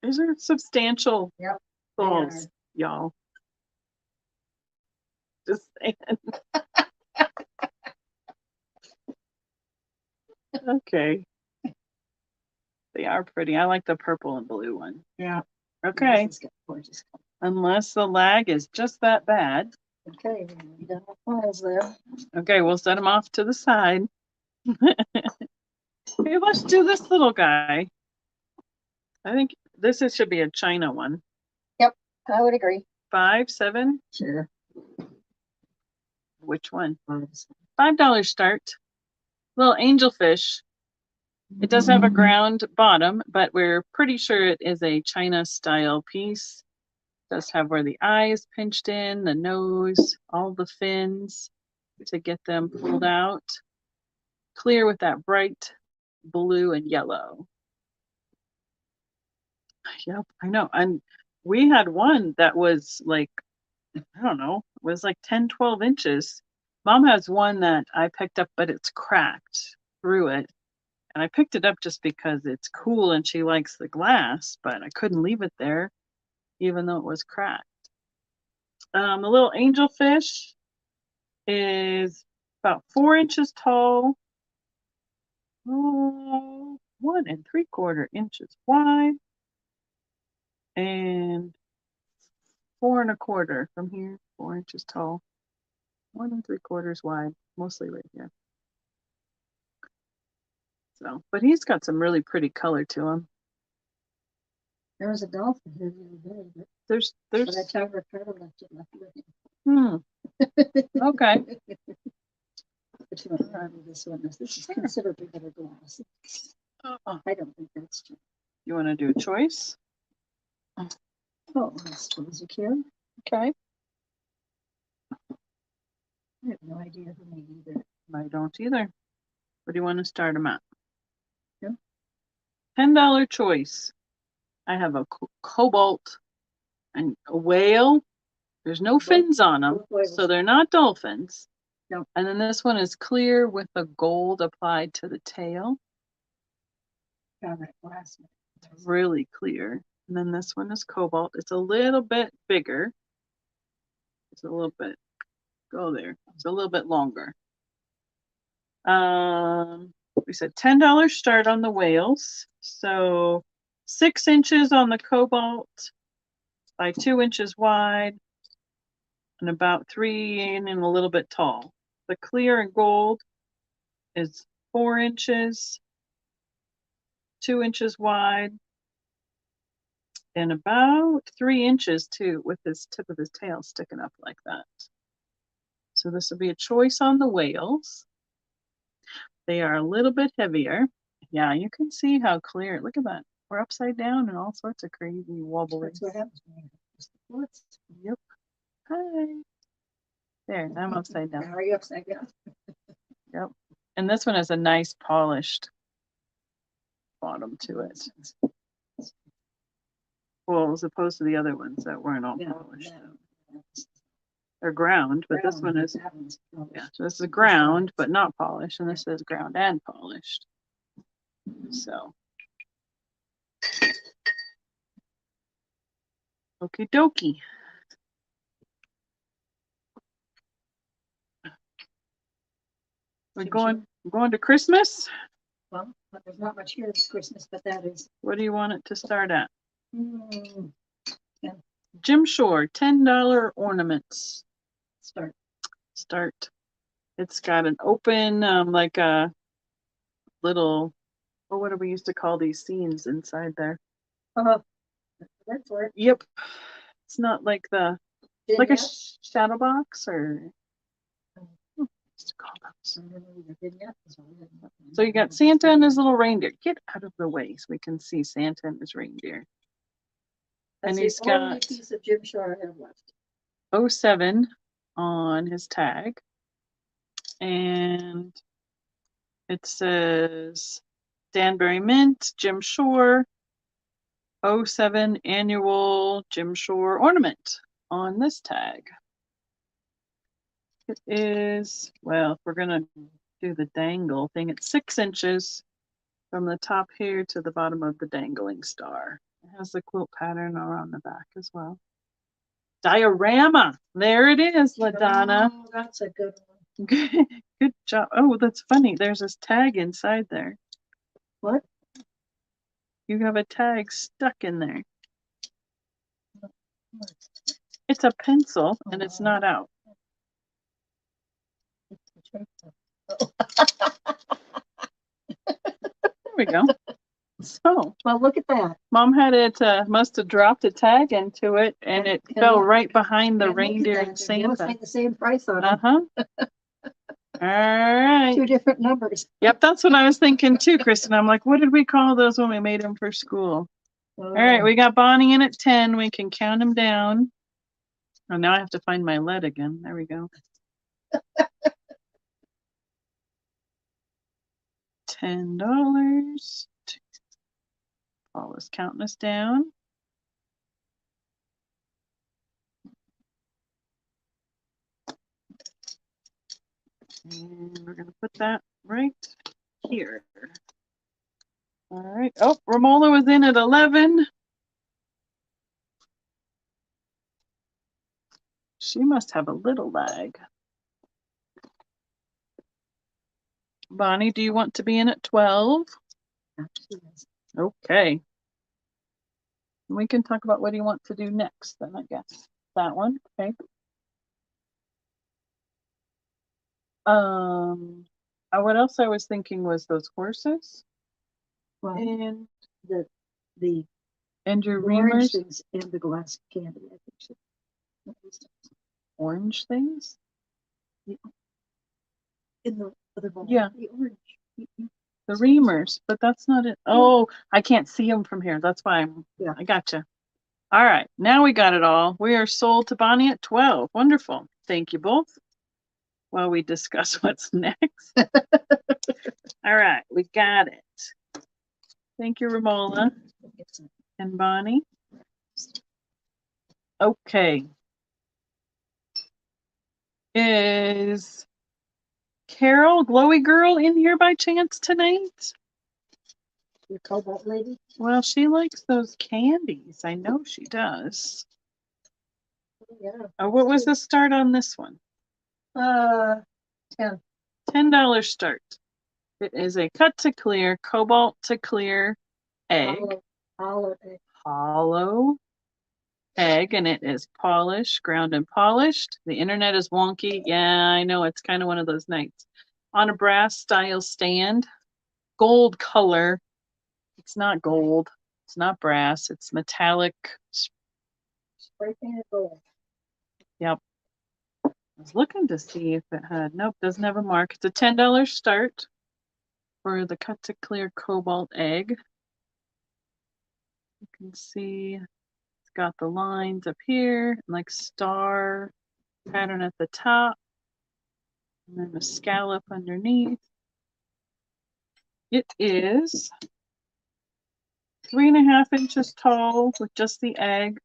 These are substantial Yep, balls, y'all. Just saying. Okay. They are pretty. I like the purple and blue one. Yeah. Okay. This is gorgeous. Unless the lag is just that bad. Okay, we got our files there. Okay, we'll set them off to the side. Hey, let's do this little guy. I think this should be a China one. Yep, I would agree. 5, 7? Sure. Which one? $5 start. Little angelfish. It does have a ground bottom, but we're pretty sure it is a China style piece. It does have where the eye is pinched in, the nose, all the fins to get them pulled out. Clear with that bright blue and yellow. Yep, I know. And we had one that was like, I don't know, it was like 10, 12 inches. Mom has one that I picked up, but it's cracked through it. And I picked it up just because it's cool and she likes the glass, but I couldn't leave it there, even though it was cracked. The little angelfish is about 4 inches tall, 1 3/4 inches wide, and 4 1/4 from here, 4 inches tall, 1 3/4 wide, mostly right here. So, but he's got some really pretty color to him. There was a dolphin here the other day, but There's, I tell Ricardo left it with him. Okay. Which one? This one. This is considerably better glass. I don't think that's true. You want to do a choice? Oh, I suppose you can. Okay. I have no idea who made either. I don't either. What do you want to start them at? Yeah. $10 choice. I have a cobalt and a whale. There's no fins on them, so they're not dolphins. No. And then this one is clear with the gold applied to the tail. Got that glass. It's really clear. And then this one is cobalt. It's a little bit bigger. It's a little bit, go there. It's a little bit longer. We said $10 start on the whales. So 6 inches on the cobalt by 2 inches wide and about 3 and a little bit tall. The clear and gold is 4 inches, 2 inches wide, and about 3 inches too, with his tip of his tail sticking up like that. So this will be a choice on the whales. They are a little bit heavier. Yeah, you can see how clear. Look at that. We're upside down and all sorts of crazy wobbles. That's what happens when you Yep. Hi. There, I'm upside down. Are you upside down? Yep. And this one has a nice polished bottom to it. Well, as opposed to the other ones that weren't all Yeah, polished. that's They're ground, but this one ground, is, that one's polished. yeah, so this is ground, but not polished, and this is ground and polished. So. Okie dokie. We're going to Christmas? Well, there's not much here this Christmas, but that is. What do you want it to start at? Yeah. Jim Shore, $10 ornaments. Start. It's got an open, like a little, or what do we used to call these scenes inside there? Word for it. Yep. It's not like the, like a shadow box or. To call those. So you got Santa and his little reindeer. Get out of the way so we can see Santa and his reindeer. That's and he's the only got piece of Jim Shore I have left. 07 on his tag. And it says Danbury Mint, Jim Shore, 07 annual Jim Shore ornament on this tag. It is, well, if we're going to do the dangle thing, it's 6 inches from the top here to the bottom of the dangling star. It has the quilt pattern around the back as well. Diorama. There it is, LaDonna. Oh, that's a good one. Good job. Oh, that's funny. There's this tag inside there. What? You have a tag stuck in there. It's a pencil and it's not out. There we go. So, well, look at that. Mom had it, must have dropped a tag into it and it fell right behind the reindeer and Santa. Both had the same price on them. All right. 2 different numbers. Yep, that's what I was thinking too, Kristen. I'm like, what did we call those when we made them for school? All right, we got Bonnie in at 10. We can count them down. Oh, now I have to find my lead again. There we go. $10. Paul is counting us down. And we're going to put that right here. All right. Oh, Romola was in at 11. She must have a little lag. Bonnie, do you want to be in at 12? Okay. We can talk about what do you want to do next then, I guess. That one, okay. What else I was thinking was those horses. Well, and the and your orange reamers things and the glass candy, I think. Orange things? In the other bowl. Yeah. The orange. The reamers, but that's not it. Oh, I can't see them from here. That's why I gotcha. All right, now we got it all. We are sold to Bonnie at 12. Wonderful. Thank you both. While we discuss what's next. All right, we got it. Thank you, Romola and Bonnie. Okay. Is Carol, Glowy Girl, in here by chance tonight? Your cobalt lady? Well, she likes those candies. I know she does. Yeah. Oh, what was the start on this one? 10. $10 start. It is a cut to clear, cobalt to clear egg. Hollow egg, and it is polished, ground and polished. The internet is wonky. Yeah, I know. It's kind of one of those nights. On a brass style stand. Gold color. It's not gold. It's not brass. It's metallic. Spray painted gold. Yep. I was looking to see if it had. Nope, doesn't have a mark. It's a $10 start for the cut to clear cobalt egg. You can see it's got the lines up here, like star pattern at the top, and then the scallop underneath. It is 3.5 inches tall with just the egg,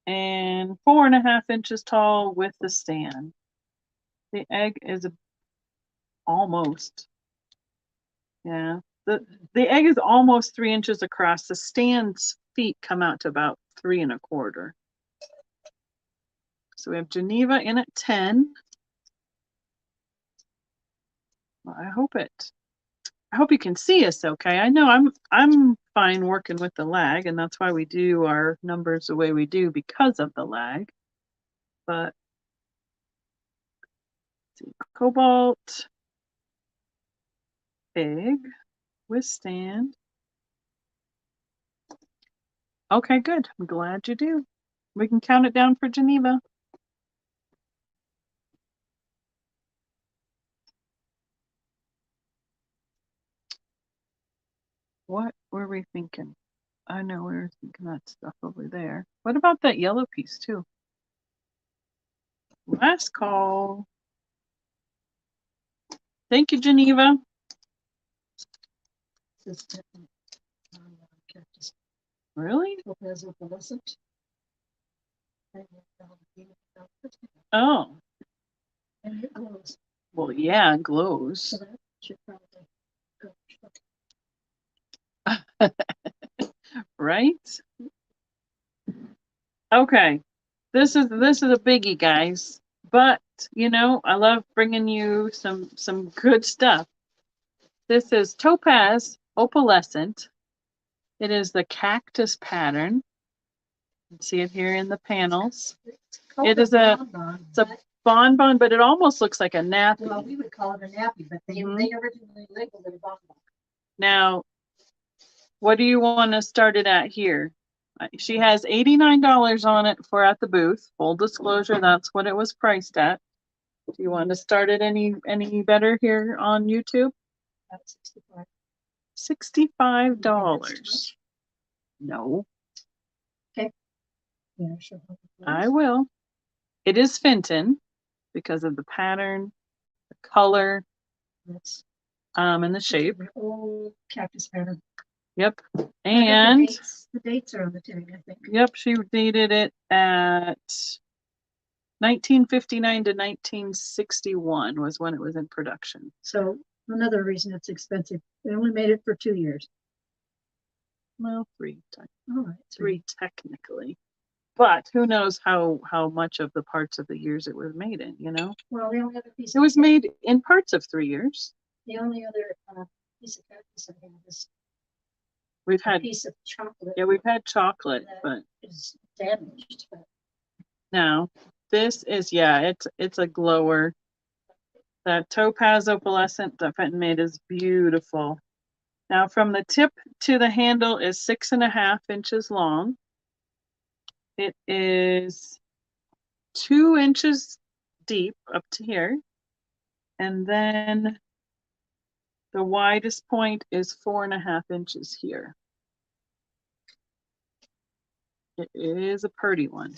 and 4.5 inches tall with the stand. The egg is almost, yeah. The egg is almost 3 inches across. The stand's feet come out to about 3 1/4. So we have Geneva in at 10. Well, I hope you can see us okay. I know I'm fine working with the lag, and that's why we do our numbers the way we do, because of the lag. But let's see, cobalt, egg, withstand. Okay, good. I'm glad you do. We can count it down for Geneva. What were we thinking? I know we were thinking that stuff over there. What about that yellow piece too? Last call. Thank you, Geneva. Really? Oh. Well, yeah, it glows. Right? Okay. This is a biggie, guys. But, you know, I love bringing you some good stuff. This is topaz opalescent. It is the cactus pattern. You can see it here in the panels. It is it's a bonbon, but it almost looks like a nappy. Well, we would call it a nappy, but they originally labeled it a bonbon. Now, what do you want to start it at here? She has $89 on it for at the booth. Full disclosure, that's what it was priced at. Do you want to start it any better here on YouTube? That's $65. No. Okay. Yeah, sure. I will. It is Fenton because of the pattern, the color, and the shape. The old cactus pattern. Yep. And the dates are on the tag, I think. Yep, she dated it at 1959 to 1961 was when it was in production. So another reason it's expensive. They only made it for 2 years. Well, 3. All right, 3 technically. But who knows how much of the parts of the years it was made in, you know? Well, the only other piece it was made in parts of 3 years. The only other piece of cactus I have is we've had a piece of chocolate. Yeah, we've had chocolate, but is damaged. But no, this is, yeah, it's a glower. That topaz opalescent that Fenton made is beautiful. Now, from the tip to the handle is 6.5 inches long. It is 2 inches deep up to here. And then the widest point is 4.5 inches here. It is a pretty one.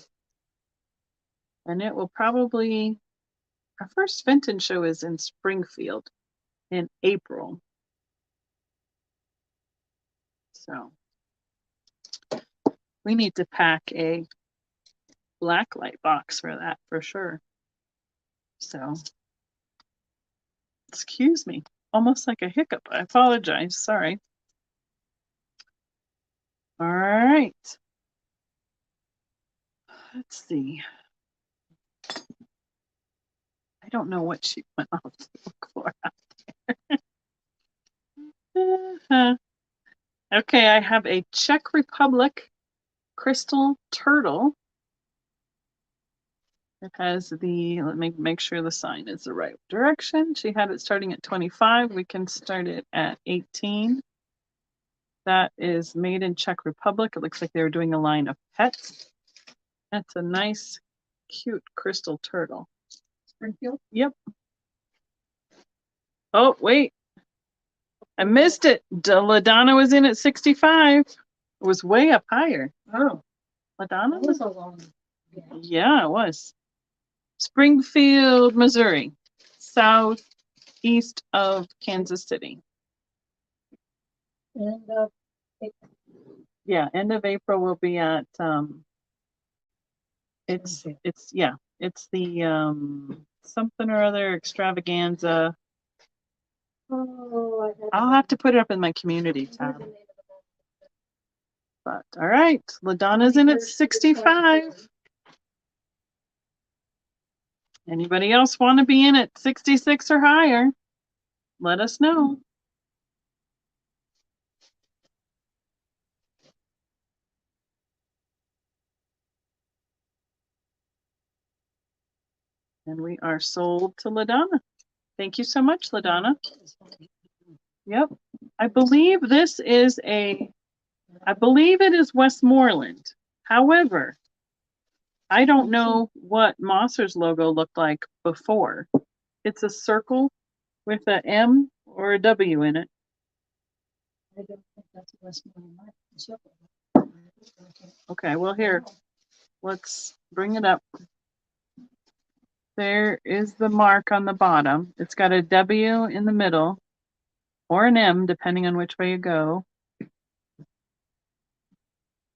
And it will probably, our first Fenton show is in Springfield in April. So we need to pack a blacklight box for that for sure. So, excuse me, almost like a hiccup. I apologize. Sorry. All right. Let's see. I don't know what she went off to look for out there. Okay, I have a Czech Republic crystal turtle. It has the, let me make sure the sign is the right direction. She had it starting at 25. We can start it at 18. That is made in Czech Republic. It looks like they were doing a line of pets. That's a nice, cute crystal turtle. Springfield? Yep. Oh, wait. I missed it. LaDonna was in at 65. It was way up higher. Oh. LaDonna was a long. Yeah, it was. Springfield, Missouri, southeast of Kansas City. And Yeah, end of April we'll be at it's Okay. it's the something or other extravaganza. Oh, I'll have to put it up in my community tab. But all right, LaDonna's in at 65. Anybody else want to be in at 66 or higher? Let us know. And we are sold to LaDonna. Thank you so much, LaDonna. Yep. I believe this is I believe it is Westmoreland. However, I don't know what Mosser's logo looked like before. It's a circle with a M or a W in it. I don't think that's a Westmoreland circle. Okay, well here, let's bring it up. There is the mark on the bottom. It's got a W in the middle or an M, depending on which way you go.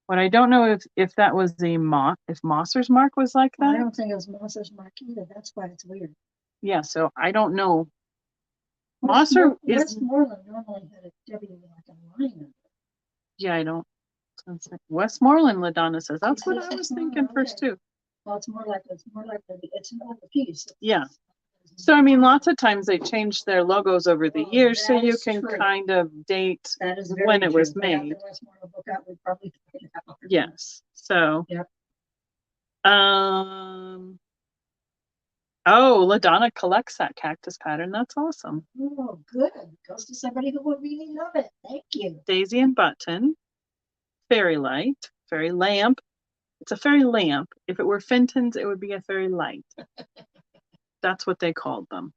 What I don't know if that was if Mosser's mark was like that. I don't think it was Mosser's mark either. That's why it's weird. Yeah, so I don't know. Mosser is Westmoreland normally had a W like a line in it. Yeah, I don't. Westmoreland, LaDonna says. That's what I was thinking first too. Well, it's more like it's an old piece. Yeah. So I mean, lots of times they change their logos over the years, so you can kind of date when it was made. Yes. So. Yep. Oh, LaDonna collects that cactus pattern. That's awesome. Oh, good. Goes to somebody who would really love it. Thank you. Daisy and Button. Fairy light. Fairy lamp. It's a fairy lamp. If it were Fenton's, it would be a fairy light. That's what they called them.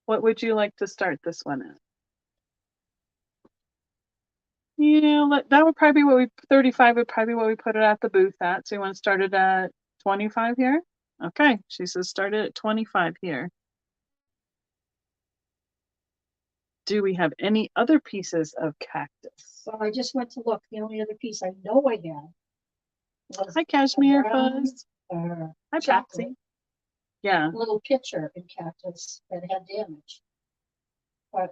What would you like to start this one at? Yeah, that would probably be what 35 would probably be what we put it at the booth at. So you want to start it at 25 here? Okay, she says start it at 25 here. Do we have any other pieces of cactus? So I just went to look. The only other piece I know I had was Hi, Cashmere Fuzz. Hi, Patsy. Yeah. Little pitcher in cactus that had damage. But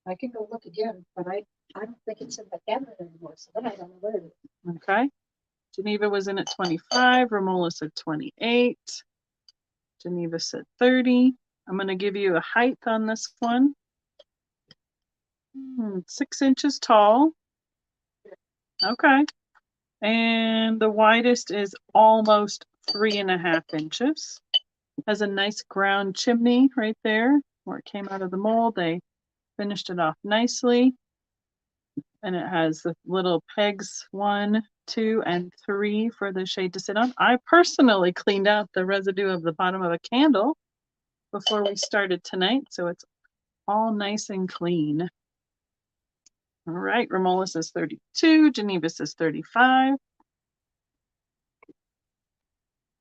I can go look again, but I don't think it's in the cabinet anymore, so then I don't know where it is. Okay. Geneva was in at 25. Romola said 28. Geneva said 30. I'm going to give you a height on this one. 6 inches tall. Okay. And the widest is almost 3.5 inches. Has a nice ground chimney right there where it came out of the mold. They finished it off nicely. And it has the little pegs 1, 2, and 3 for the shade to sit on. I personally cleaned out the residue of the bottom of a candle before we started tonight, so it's all nice and clean. All right, Romola says 32, Geneva says 35.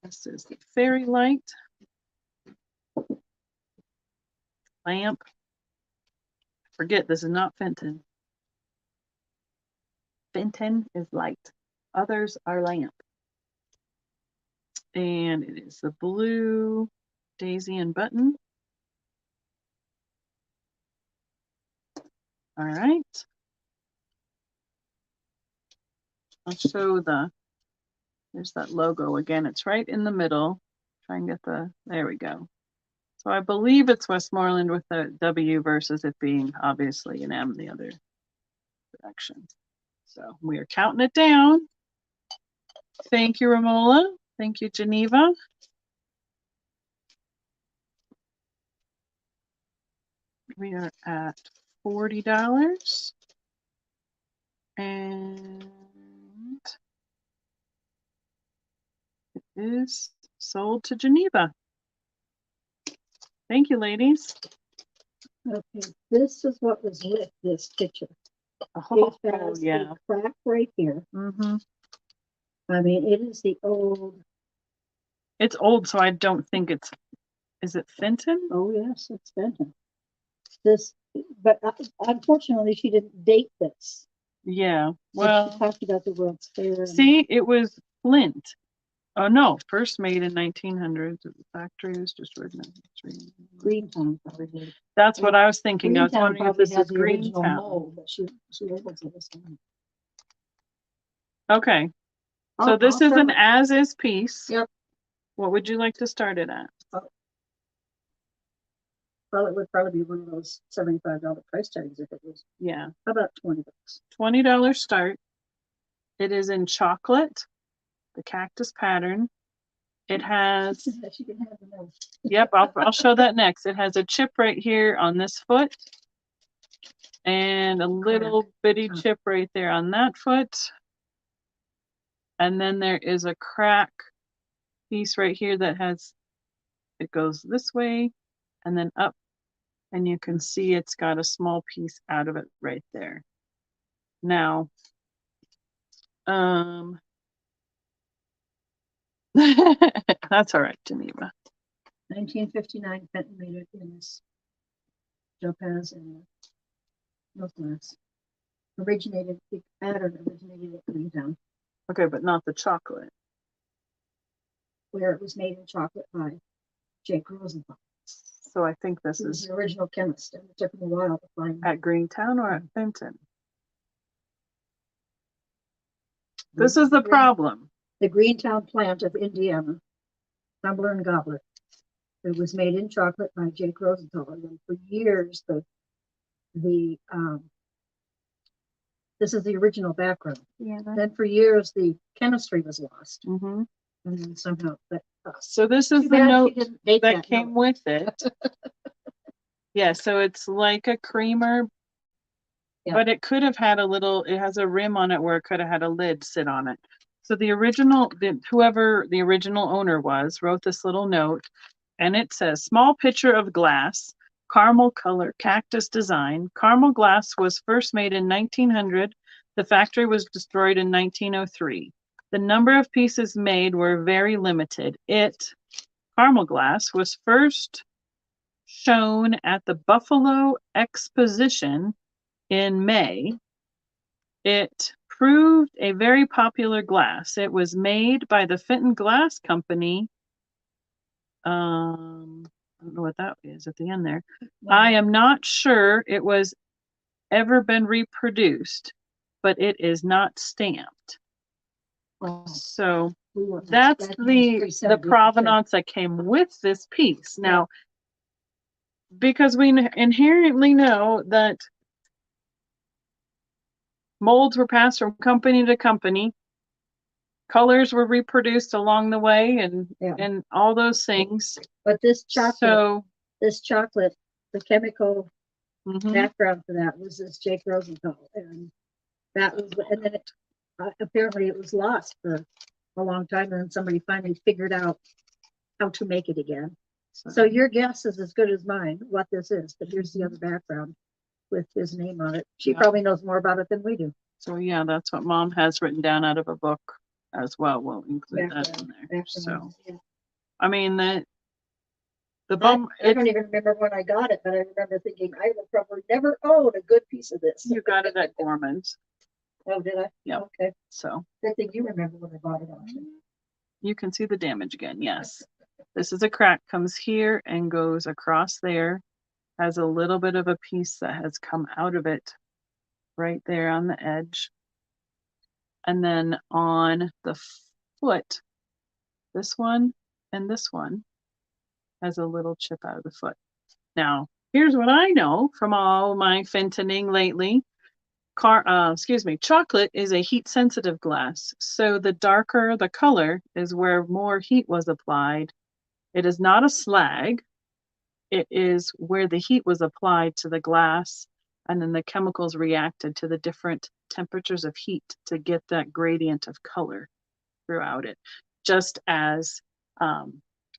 This is the fairy light. Lamp. Forget, this is not Fenton. Fenton is light. Others are lamp. And it is the blue Daisy and Button. All right. I'll show there's that logo again. It's right in the middle. Try and get there we go. So I believe it's Westmoreland with the W versus it being obviously an M the other direction. So we are counting it down. Thank you, Romola. Thank you, Geneva. We are at $40. And it is sold to Geneva. Thank you, ladies. Okay, this is what was with this picture. Oh, it has yeah. a crack right here. I mean, it is the old. It's old, so I don't think is it Fenton? Oh, yes, it's Fenton. This, but unfortunately, she didn't date this. Yeah. Well, she Well, talked about the World's Fair. see, it was Flint. Oh no, first made in 1900s. The factory was destroyed in 1903. Greentown probably did. That's what I was thinking. I was Greentown wondering if probably this had is the original Greentown. mold, but she labels it as one. Okay. So this I'll is an start as-is piece. Yep. What would you like to start it at? Well, it would probably be one of those $75 price tags if it was. Yeah. How about $20? $20 start. It is in chocolate, the cactus pattern. It has, She can have the nose. yep, I'll show that next. It has a chip right here on this foot and a little bitty chip right there on that foot. And then there is a crack piece right here that has, it goes this way and then up, and you can see it's got a small piece out of it right there. Now, that's all right, Geneva. 1959, Fenton made it in this topaz and milk glass. The pattern originated at Greentown. Okay, but not the chocolate. Where it was made in chocolate by Jake Rosenthal. So I think this is is the original chemist, and it took him a while to find. At Greentown or at Fenton? This is the problem. The Greentown plant of Indiana, tumbler and goblet. It was made in chocolate by Jake Rosenthal, and for years this is the original background. Yeah. Then for years the chemistry was lost, Mm-hmm. and then somehow that. So this is the note that came with it. Yeah, so it's like a creamer, but it could have had it has a rim on it where it could have had a lid sit on it. So whoever the original owner was, wrote this little note, and it says, small pitcher of glass, caramel color, cactus design. Caramel glass was first made in 1900. The factory was destroyed in 1903. The number of pieces made were very limited. Caramel glass, was first shown at the Buffalo Exposition in May. It proved a very popular glass. It was made by the Fenton Glass Company. I don't know what that is at the end there. Yeah. I am not sure it was ever been reproduced, but it is not stamped. Wow. So that's the provenance that came with this piece. Now, because we inherently know that molds were passed from company to company, colors were reproduced along the way, and all those things. But this chocolate, the chemical background for that was this Jake Rosenthal, and that was, and then apparently it was lost for a long time, and then somebody finally figured out how to make it again. So your guess is as good as mine what this is, but here's the other background with his name on it. She probably knows more about it than we do. So yeah, that's what Mom has written down out of a book as well. We'll include that in there. So I mean the bum. I don't even remember when I got it, but I remember thinking I will probably never own a good piece of this. You got it at Gorman's. Oh, did I? Yeah. Okay. So good thing you remember when I bought it. Actually, you can see the damage again. Yes, this is a crack, comes here and goes across there. Has a little bit of a piece that has come out of it right there on the edge. And then on the foot, this one and this one has a little chip out of the foot. Now, here's what I know from all my Fentoning lately. Chocolate is a heat-sensitive glass. So the darker the color is where more heat was applied. It is not a slag. It is where the heat was applied to the glass, and then the chemicals reacted to the different temperatures of heat to get that gradient of color throughout it. Just as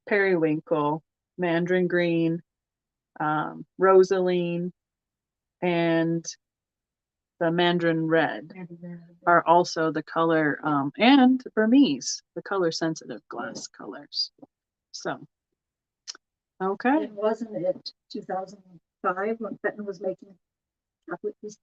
periwinkle, mandarin green, rosaline, and the mandarin red are also the color, and Burmese, the color sensitive glass colors. So, okay. And wasn't it 2005 when Fenton was making chocolate pieces?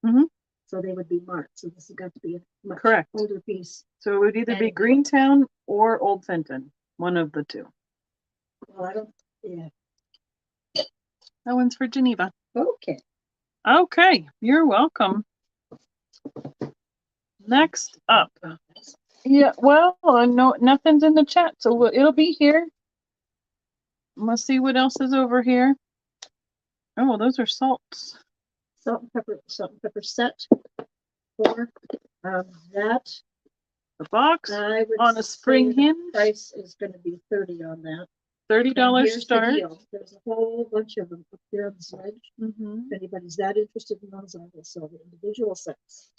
Mm-hmm. So they would be marked. So this has got to be a much Correct. older piece. So it would either be And- Greentown or Old Fenton, one of the two. Well, I don't, yeah. That one's for Geneva. Okay. Okay, you're welcome. Next up. Yeah, well, no, nothing's in the chat, so it'll be here. Let's see what else is over here. Oh, those are salts. Salt and pepper set for that. The box I would on a spring say the hinge. price is going to be 30 on that. $30 Here's start. the deal. There's a whole bunch of them up there on the sledge. Mm-hmm. If anybody's that interested in those, I will sell the individual sets.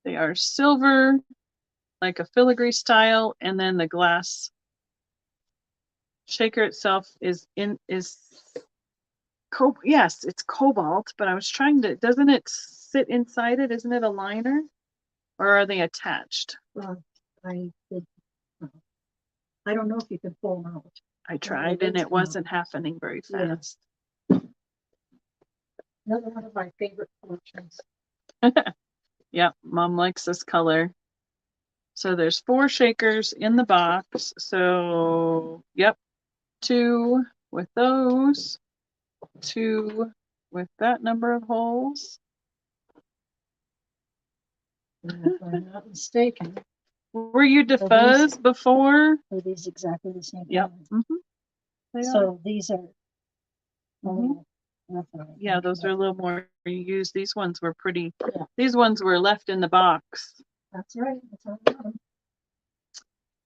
They are silver, like a filigree style, and then the glass shaker itself is yes, it's cobalt, but I was trying to, doesn't it sit inside it? Isn't it a liner? Or are they attached? I don't know if you can pull them out. I tried and it wasn't happening very fast. Another one of my favorite collections. Yep, Mom likes this color. So there's 4 shakers in the box. So, yep, 2 with those, 2 with that number of holes. If I'm not mistaken. Were you defuzz before? Are these exactly the same? Yep. Mm-hmm. So these are. Yeah, those are a little more used. These ones were pretty. Yeah. These ones were left in the box. That's right. That's all I got.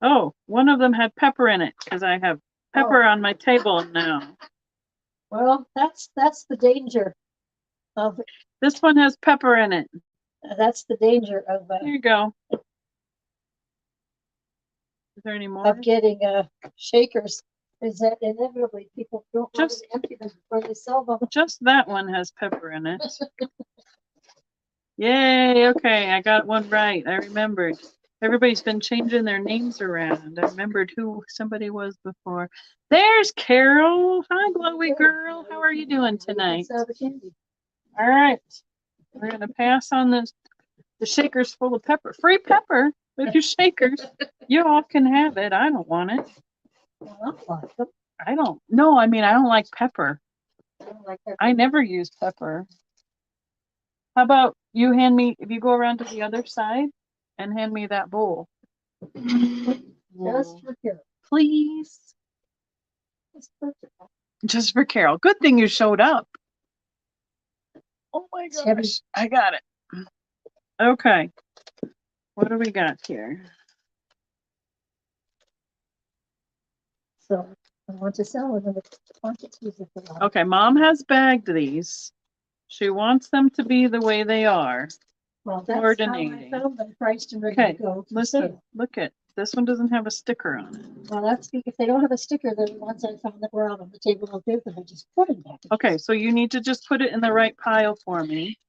Oh, one of them had pepper in it because I have pepper on my table now. Well, that's the danger of. This one has pepper in it. That's the danger of. Here you go. Is there any more? Of getting shakers. Is that inevitably people don't want to empty them before they sell them. Just that one has pepper in it. Yay, okay, I got one right. I remembered. Everybody's been changing their names around. I remembered who somebody was before. There's Carol. Hi, glowy girl. How are you doing tonight? All right. We're going to pass on the shakers full of pepper. Free pepper with your shakers. You all can have it. I don't want it. I don't. No, I mean, I don't like pepper. I never use pepper. How about you hand me, if you go around to the other side and hand me that bowl. Just for Carol. Please. Just for Carol. Good thing you showed up. Oh my gosh. I got it. Okay. What do we got here? So I want to sell them in the quantities of the Okay, Mom has bagged these. She wants them to be the way they are. Well, that's coordinating. How I found them priced and ready to go. Listen, look at this one doesn't have a sticker on it. Well, that's if they don't have a sticker, then the ones I found that were out on the table will do, but I just put them back. Okay, so you need to just put it in the right pile for me.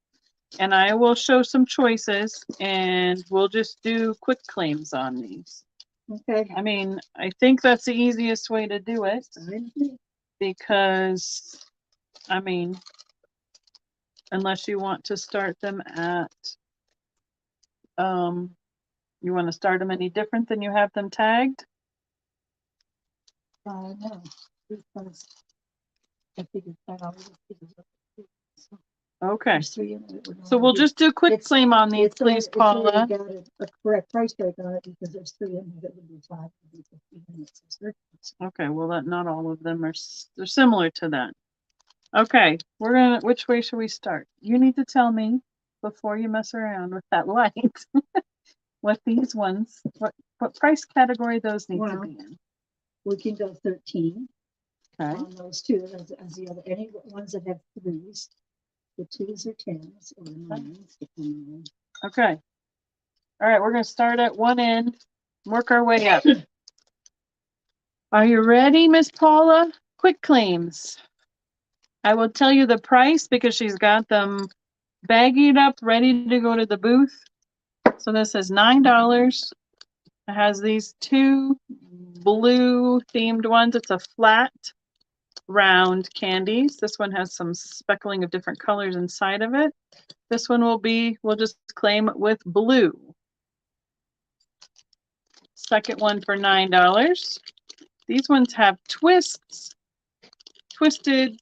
And I will show some choices and we'll just do quick claims on these. Okay. I mean, I think that's the easiest way to do it because, I mean, unless you want to start them at, you want to start them any different than you have them tagged? No, because I figured that out. Okay, so we'll just do quick claim on these, please, Paula. Got a correct price tag on it because there's 3 in there that would be 5 to 15 minutes. Okay, well, that not all of them are they're similar to that. Okay, we're gonna. Which way should we start? You need to tell me before you mess around with that light. What these ones? What price category those need to be in? We can go 13. Okay. On those two, as the other, any ones that have 3s. The 2s or 10s or 9s. Okay. All right, we're going to start at one end, work our way up. Are you ready, Miss Paula? Quick claims. I will tell you the price because she's got them baggied up, ready to go to the booth. So this is $9. It has these 2 blue themed ones. It's a flat round candies. This one has some speckling of different colors inside of it. This one will be, we'll just claim with blue. Second one for $9. These ones have twists, twisted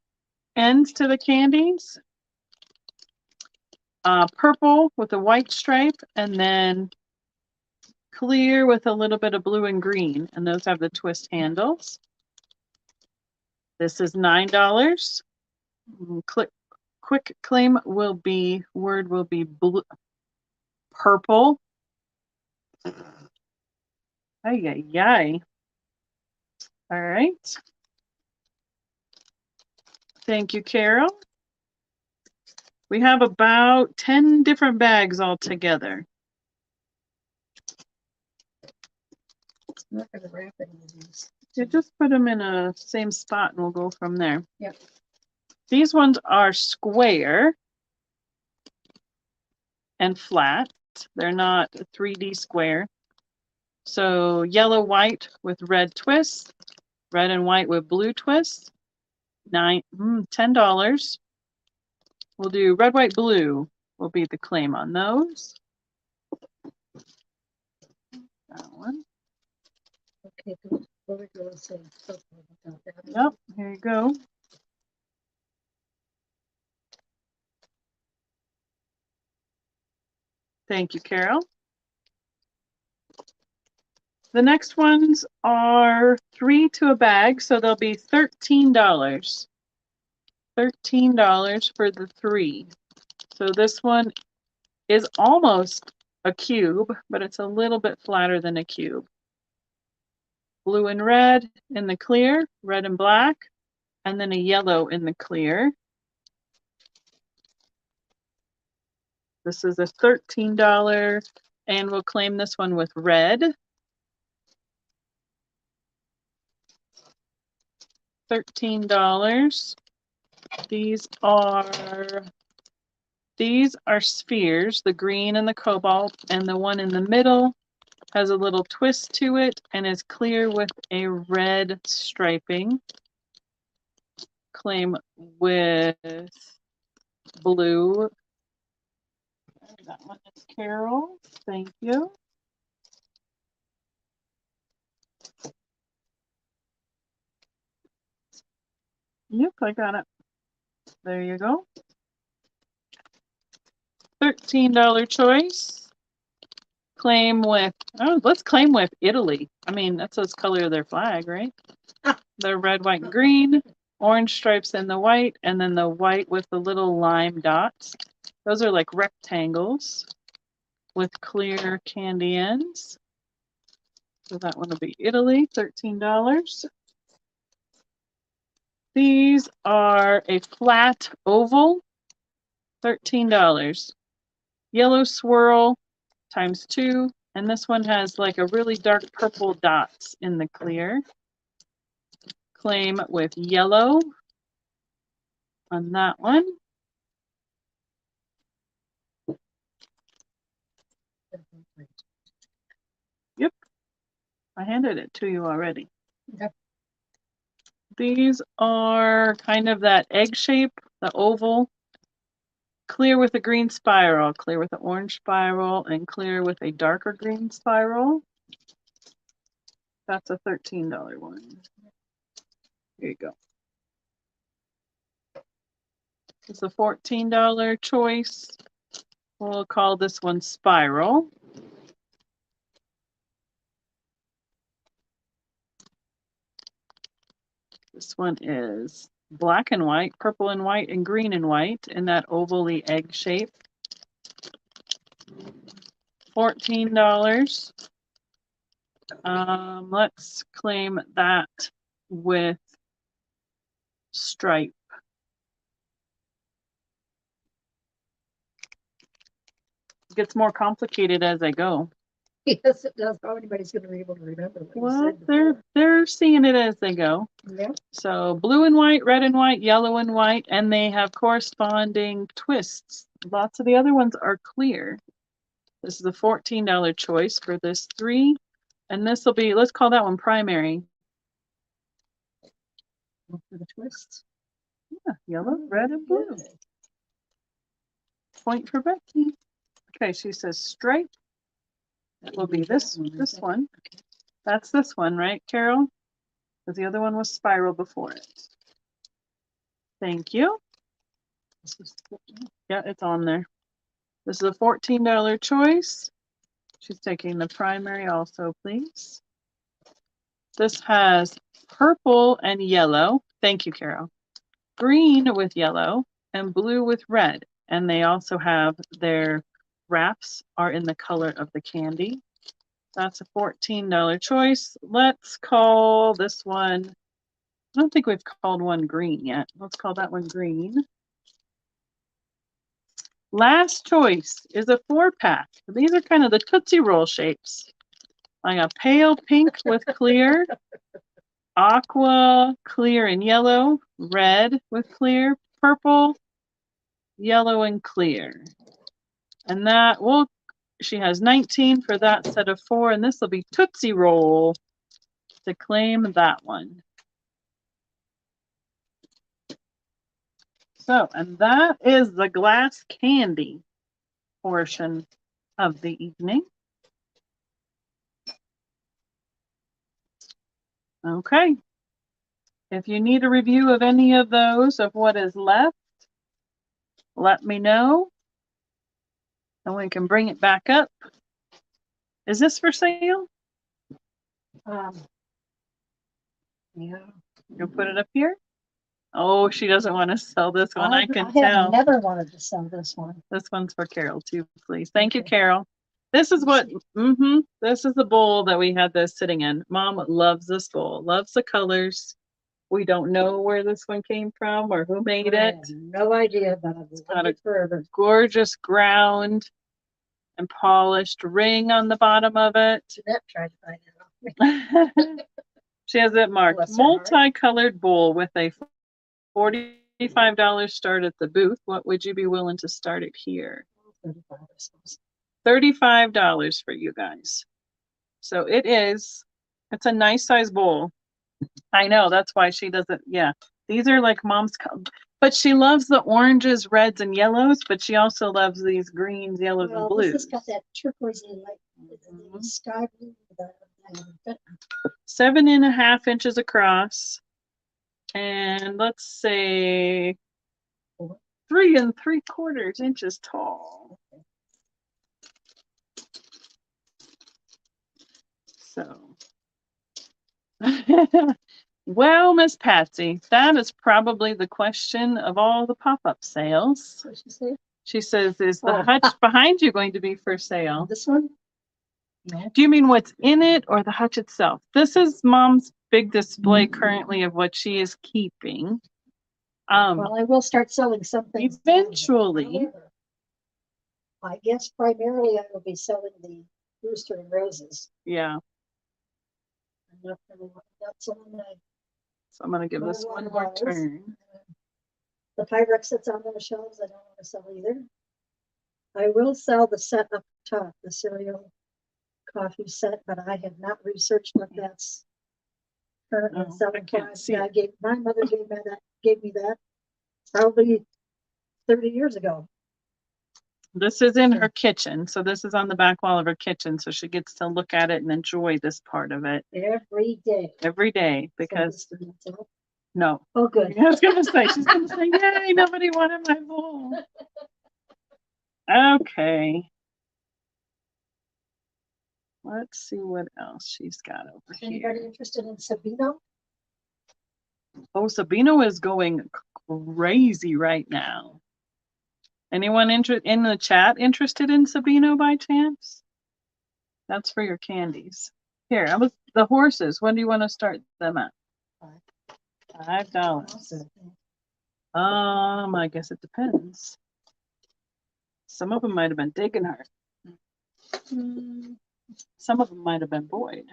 ends to the candies. Purple with a white stripe, and then clear with a little bit of blue and green, and those have the twist handles. This is $9. Quick claim will be, word will be blue, purple. Ay, ay, ay. All right. Thank you, Carol. We have about 10 different bags altogether. I'm not going to wrap any of these. You just put them in a same spot and we'll go from there. Yep. These ones are square and flat. They're not a 3D square. So yellow, white with red twists, red and white with blue twists. $10. We'll do red, white, blue will be the claim on those. That one. Okay, good. Yep, here you go. Thank you, Carol. The next ones are 3 to a bag, so they'll be $13. $13 for the 3. So this one is almost a cube, but it's a little bit flatter than a cube. Blue and red in the clear, red and black, and then a yellow in the clear. This is a $13, and we'll claim this one with red. $13. These are spheres, the green and the cobalt, and the one in the middle has a little twist to it and is clear with a red striping. Claim with blue. That one is Carol. Thank you. Yep, I got it. There you go. $13 choice. Claim with, oh, let's claim with Italy. I mean, that's the color of their flag, right? The red, white, and green, orange stripes in the white, and then the white with the little lime dots. Those are like rectangles with clear candy ends. So that one will be Italy, $13. These are a flat oval, $13. Yellow swirl times 2, and this one has like a really dark purple dots in the clear. Claim with yellow on that one. Yep, I handed it to you already. Yep. These are kind of that egg shape, the oval. Clear with a green spiral, clear with an orange spiral, and clear with a darker green spiral. That's a $13 one. Here you go. It's a $14 choice. We'll call this one Spiral. This one is black and white, purple and white, and green and white in that ovally egg shape. $14. Let's claim that with stripe. It gets more complicated as I go. Yes, it does. How anybody's going to be able to remember what you Well, said they're seeing it as they go. Yeah. So blue and white, red and white, yellow and white, and they have corresponding twists. Lots of the other ones are clear. This is a $14 choice for this 3. And this will be, let's call that one primary. For the twists. Yeah, yellow, red, and blue. Point for Becky. Okay, she says stripe. It will be this one. That's this one, right, Carol? Because the other one was spiral before it. Thank you. Yeah, it's on there. This is a $14 choice. She's taking the primary also, please. This has purple and yellow. Thank you, Carol. Green with yellow and blue with red. And they also have their wraps are in the color of the candy. That's a $14 choice. Let's call this one, I don't think we've called one green yet. Let's call that one green. Last choice is a 4-pack. These are kind of the Tootsie Roll shapes. I got pale pink with clear, aqua, clear and yellow, red with clear, purple, yellow and clear. And that will, she has 19 for that set of 4, and this will be Tootsie Roll to claim that one. So, and that is the glass candy portion of the evening. Okay. If you need a review of any of those, of what is left, let me know. And we can bring it back up. Is this for sale? Yeah. You'll put it up here? Oh, she doesn't want to sell this one. I can I tell. have never wanted to sell this one. This one's for Carol too, please. Thank you, Carol. This is what, this is the bowl that we had this sitting in. Mom loves this bowl, loves the colors. We don't know where this one came from or who made it. I have no idea, but I've got it forever. Gorgeous ground and polished ring on the bottom of it. Jeanette tried to find it out. She has it marked multicolored bowl with a $45 start at the booth. What would you be willing to start it here? $35 for you guys. So it is, it's a nice size bowl. I know, that's why she doesn't, yeah. These are like Mom's, but she loves the oranges, reds, and yellows, but she also loves these greens, yellows, and blues. This has got that turquoisey, like sky blue. 7.5 inches across. And let's say 3 3/4 inches tall. So, well, Miss Patsy, that is probably the question of all the pop-up sales. What did she say? She says, is the hutch behind you going to be for sale? This one? No. Do you mean what's in it or the hutch itself? This is Mom's big display currently of what she is keeping. Well, I will start selling something eventually. I guess primarily I will be selling the Rooster and Roses. Yeah. I'm not selling that. So I'm going to give this one more turn. The Pyrex that's on the shelves, I don't want to sell either. I will sell the set up top, the cereal coffee set, but I have not researched what that's currently selling for. My mother gave me that probably 30 years ago. This is in her kitchen, so this is on the back wall of her kitchen, so she gets to look at it and enjoy this part of it every day. Every day, because no. Oh, good. I was gonna say, she's gonna say, yay, nobody wanted my bowl. Okay. Let's see what else she's got over here. Anybody interested in Sabino? Oh, Sabino is going crazy right now. Anyone in the chat interested in Sabino by chance? That's for your candies. Here, the horses. When do you want to start them at? $5. I guess it depends. Some of them might have been Dagenhart. Some of them might have been Boyd.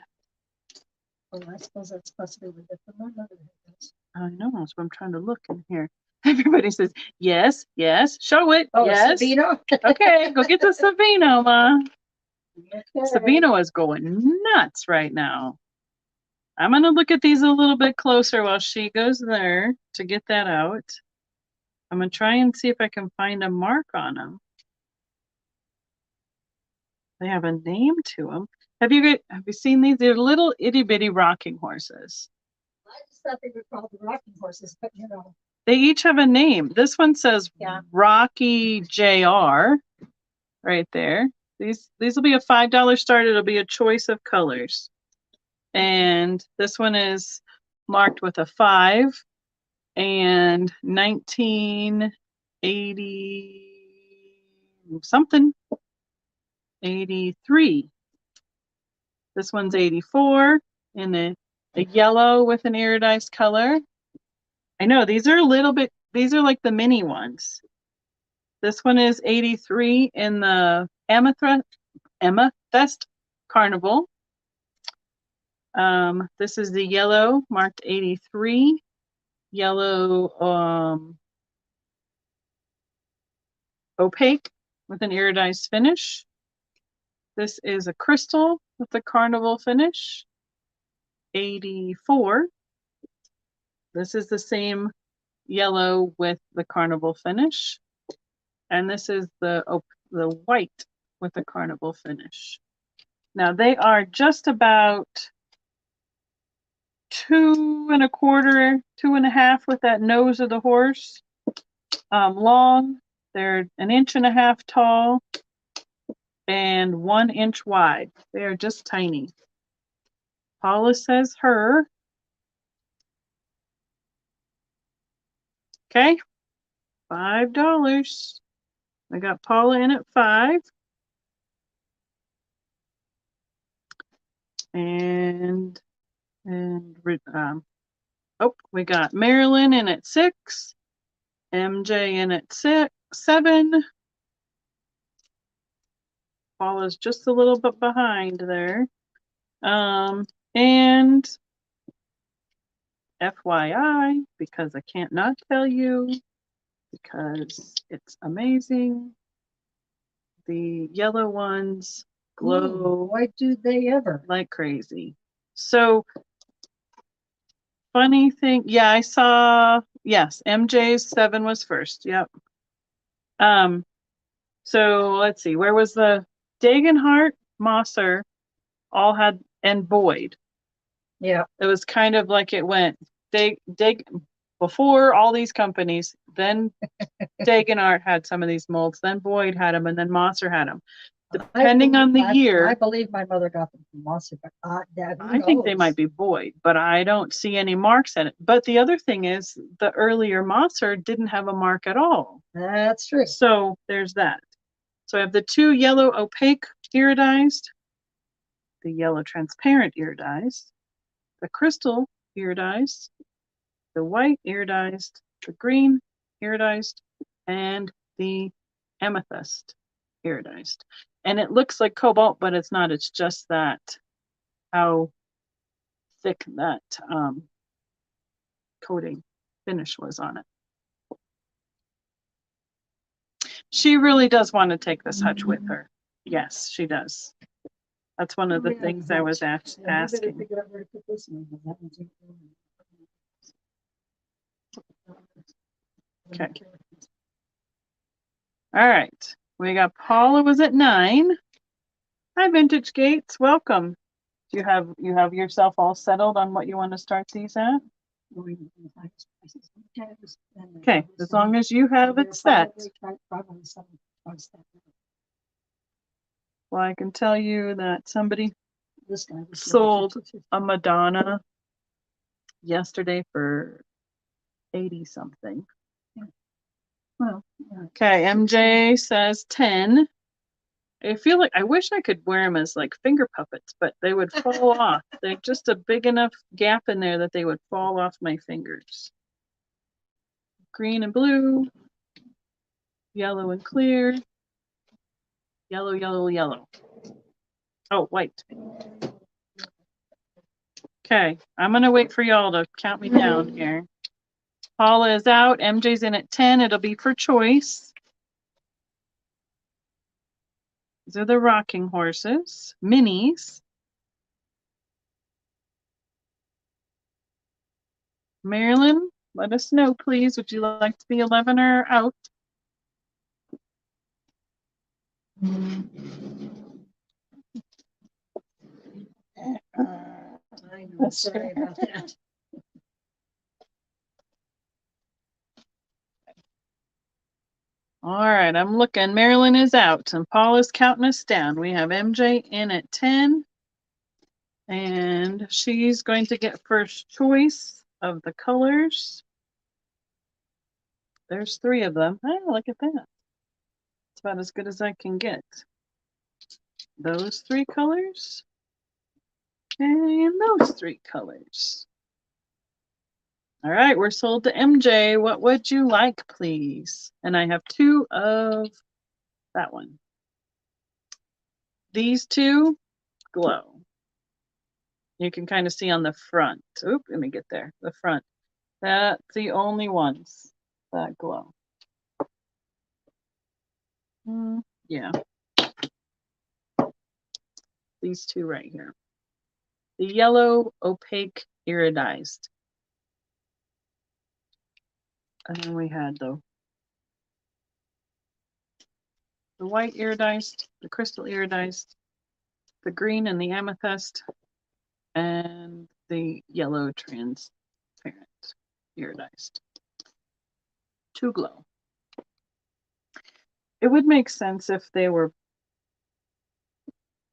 Oh, I suppose that's possibly different. My mother has. I know, so I'm trying to look in here. Everybody says, yes, yes, show it, oh, yes. Sabino? Okay, go get the Sabino, Ma. Okay. Sabino is going nuts right now. I'm going to look at these a little bit closer while she goes there to get that out. I'm going to try and see if I can find a mark on them. They have a name to them. Have you seen these? They're little itty bitty rocking horses. I just thought they were called the rocking horses, but you know. They each have a name. This one says Rocky JR right there. These will be a $5 start. It'll be a choice of colors. And this one is marked with a 5 and 1980 something. 83. This one's 84 in a yellow with an iridized color. I know these are a little bit, these are like the mini ones. This one is 83 in the amethyst carnival. This is the yellow marked 83. Yellow opaque with an iridized finish. This is a crystal with a carnival finish. 84. This is the same yellow with the carnival finish. And this is the white with the carnival finish. Now they are just about 2 1/4, 2 1/2 with that nose of the horse. Long. They're 1 1/2 inches tall and 1 inch wide. They are just tiny. Paula says her. Okay, $5. I got Paula in at 5. And we got Marilyn in at 6. MJ in at 7. Paula's just a little bit behind there. And FYI, because I can't not tell you, because it's amazing, the yellow ones glow. Why do they ever? Like crazy. So, funny thing, yeah, I saw, yes, MJ's 7 was first. Yep. So let's see, where was the Dagenhart, Mosser all had, and Boyd. Yeah. It was kind of like it went before all these companies, then Dagenhart had some of these molds, then Boyd had them, and then Mosser had them. Depending on the year. I believe my mother got them from Mosser, but I think they might be Boyd, but I don't see any marks in it. But the other thing is the earlier Mosser didn't have a mark at all. That's true. So there's that. So I have the 2 yellow opaque iridized, the yellow transparent iridized, the crystal iridized, the white iridized, the green iridized, and the amethyst iridized. And it looks like cobalt, but it's not. It's just that how thick that coating finish was on it. She really does want to take this hutch with her. Yes, she does. That's one of the things I was asking. Okay. All right. We got Paula was at 9. Hi, Vintage Gates. Welcome. Do you have yourself all settled on what you want to start these at? Okay, as long as you have it set. Well, I can tell you that somebody sold a Madonna yesterday for 80 something. Well, okay, MJ says 10. I feel like I wish I could wear them as like finger puppets, but they would fall off. They're just a big enough gap in there that they would fall off my fingers. Green and blue, yellow and clear, yellow, yellow, yellow. Oh, white. Okay, I'm gonna wait for y'all to count me down here. Paula is out, MJ's in at 10. It'll be for choice. These are the rocking horses, minis. Marilyn, let us know, please. Would you like to be 11 or out? I know, sorry about that. All right, I'm looking. Marilyn is out, and Paul is counting us down. We have MJ in at 10, and she's going to get first choice of the colors. There's 3 of them. Oh, look at that. It's about as good as I can get. Those 3 colors, and those 3 colors. All right, we're sold to MJ. What would you like, please? And I have 2 of that one. These 2 glow. You can kind of see on the front. Oop, let me get there. The front. That's the only ones that glow. Yeah. These 2 right here. The yellow opaque iridized. And then we had the white iridized, the crystal iridized, the green and the amethyst, and the yellow transparent iridized. 2 glow. It would make sense if they were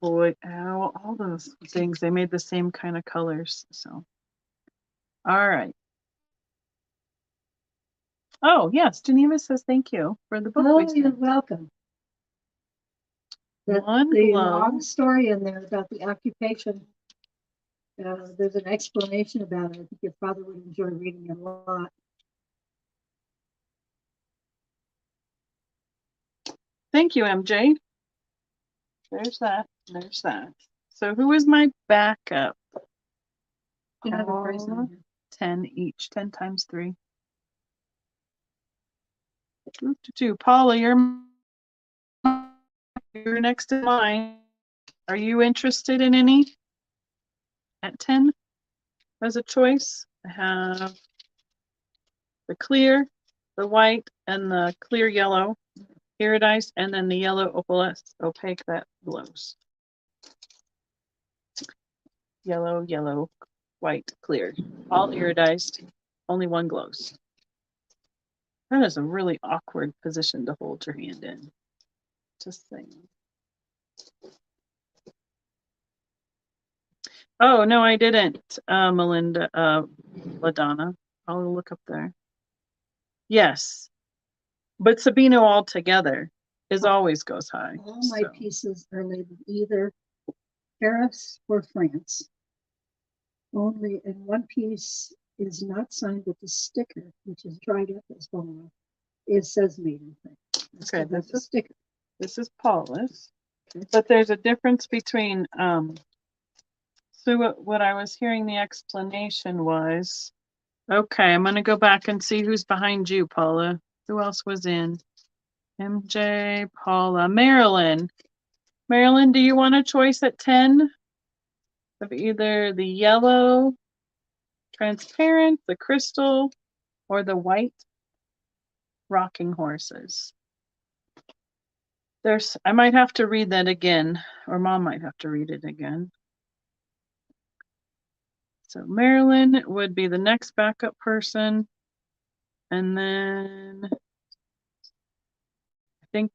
all those things, they made the same kind of colors. So, all right. Oh, yes, Geneva says thank you for the book. Oh, you're welcome. The long story in there about the occupation. There's an explanation about it. I think your father would enjoy reading it a lot. Thank you, MJ. There's that. There's that. So who is my backup? You have a price on here. 10 each. 10 times 3. 2. Paula, you're next in line. Are you interested in any? At 10 as a choice, I have the clear, the white, and the clear yellow iridized, and then the yellow opaque that glows. Yellow, yellow, white, clear. All iridized, only one glows. That is a really awkward position to hold your hand in. Just saying. Oh, no, I didn't, Melinda, LaDonna. I'll look up there. Yes. But Sabino altogether always goes high. All my pieces are labeled either Paris or France. Only in one piece is not signed with the sticker, which is dried up as well. It says made in France. Okay, that's a sticker. This is Paula's. But there's a difference between so what I was hearing the explanation was, okay, I'm gonna go back and see who's behind you, Paula. Who else was in? MJ, Paula, Marilyn. Marilyn, do you want a choice at 10 of either the yellow, transparent, the crystal, or the white rocking horses? I might have to read that again, or Mom might have to read it again. So Marilyn would be the next backup person. And then I think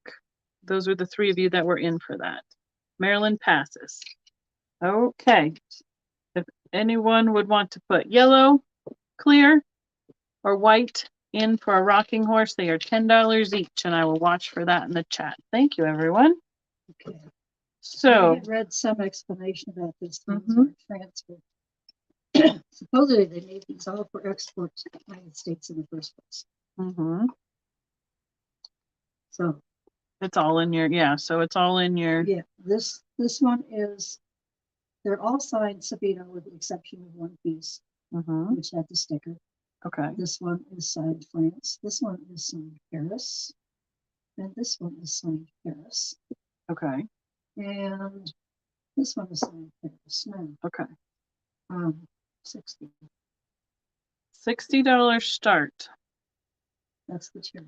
those are the 3 of you that were in for that. Marilyn passes. Okay. If anyone would want to put yellow, clear, or white in for a rocking horse, they are $10 each, and I will watch for that in the chat. Thank you, everyone. Okay. So I had read some explanation about this transfer. Supposedly they made these all for export to the United States in the first place. So it's all in your, so it's all in your. Yeah, this one is, they're all signed Sabino with the exception of one piece, which had the sticker. Okay. This one is signed France. This one is signed Paris. And this one is signed Paris. Okay. And this one is signed Paris. Now, okay. 60. $60 start. That's the cherub.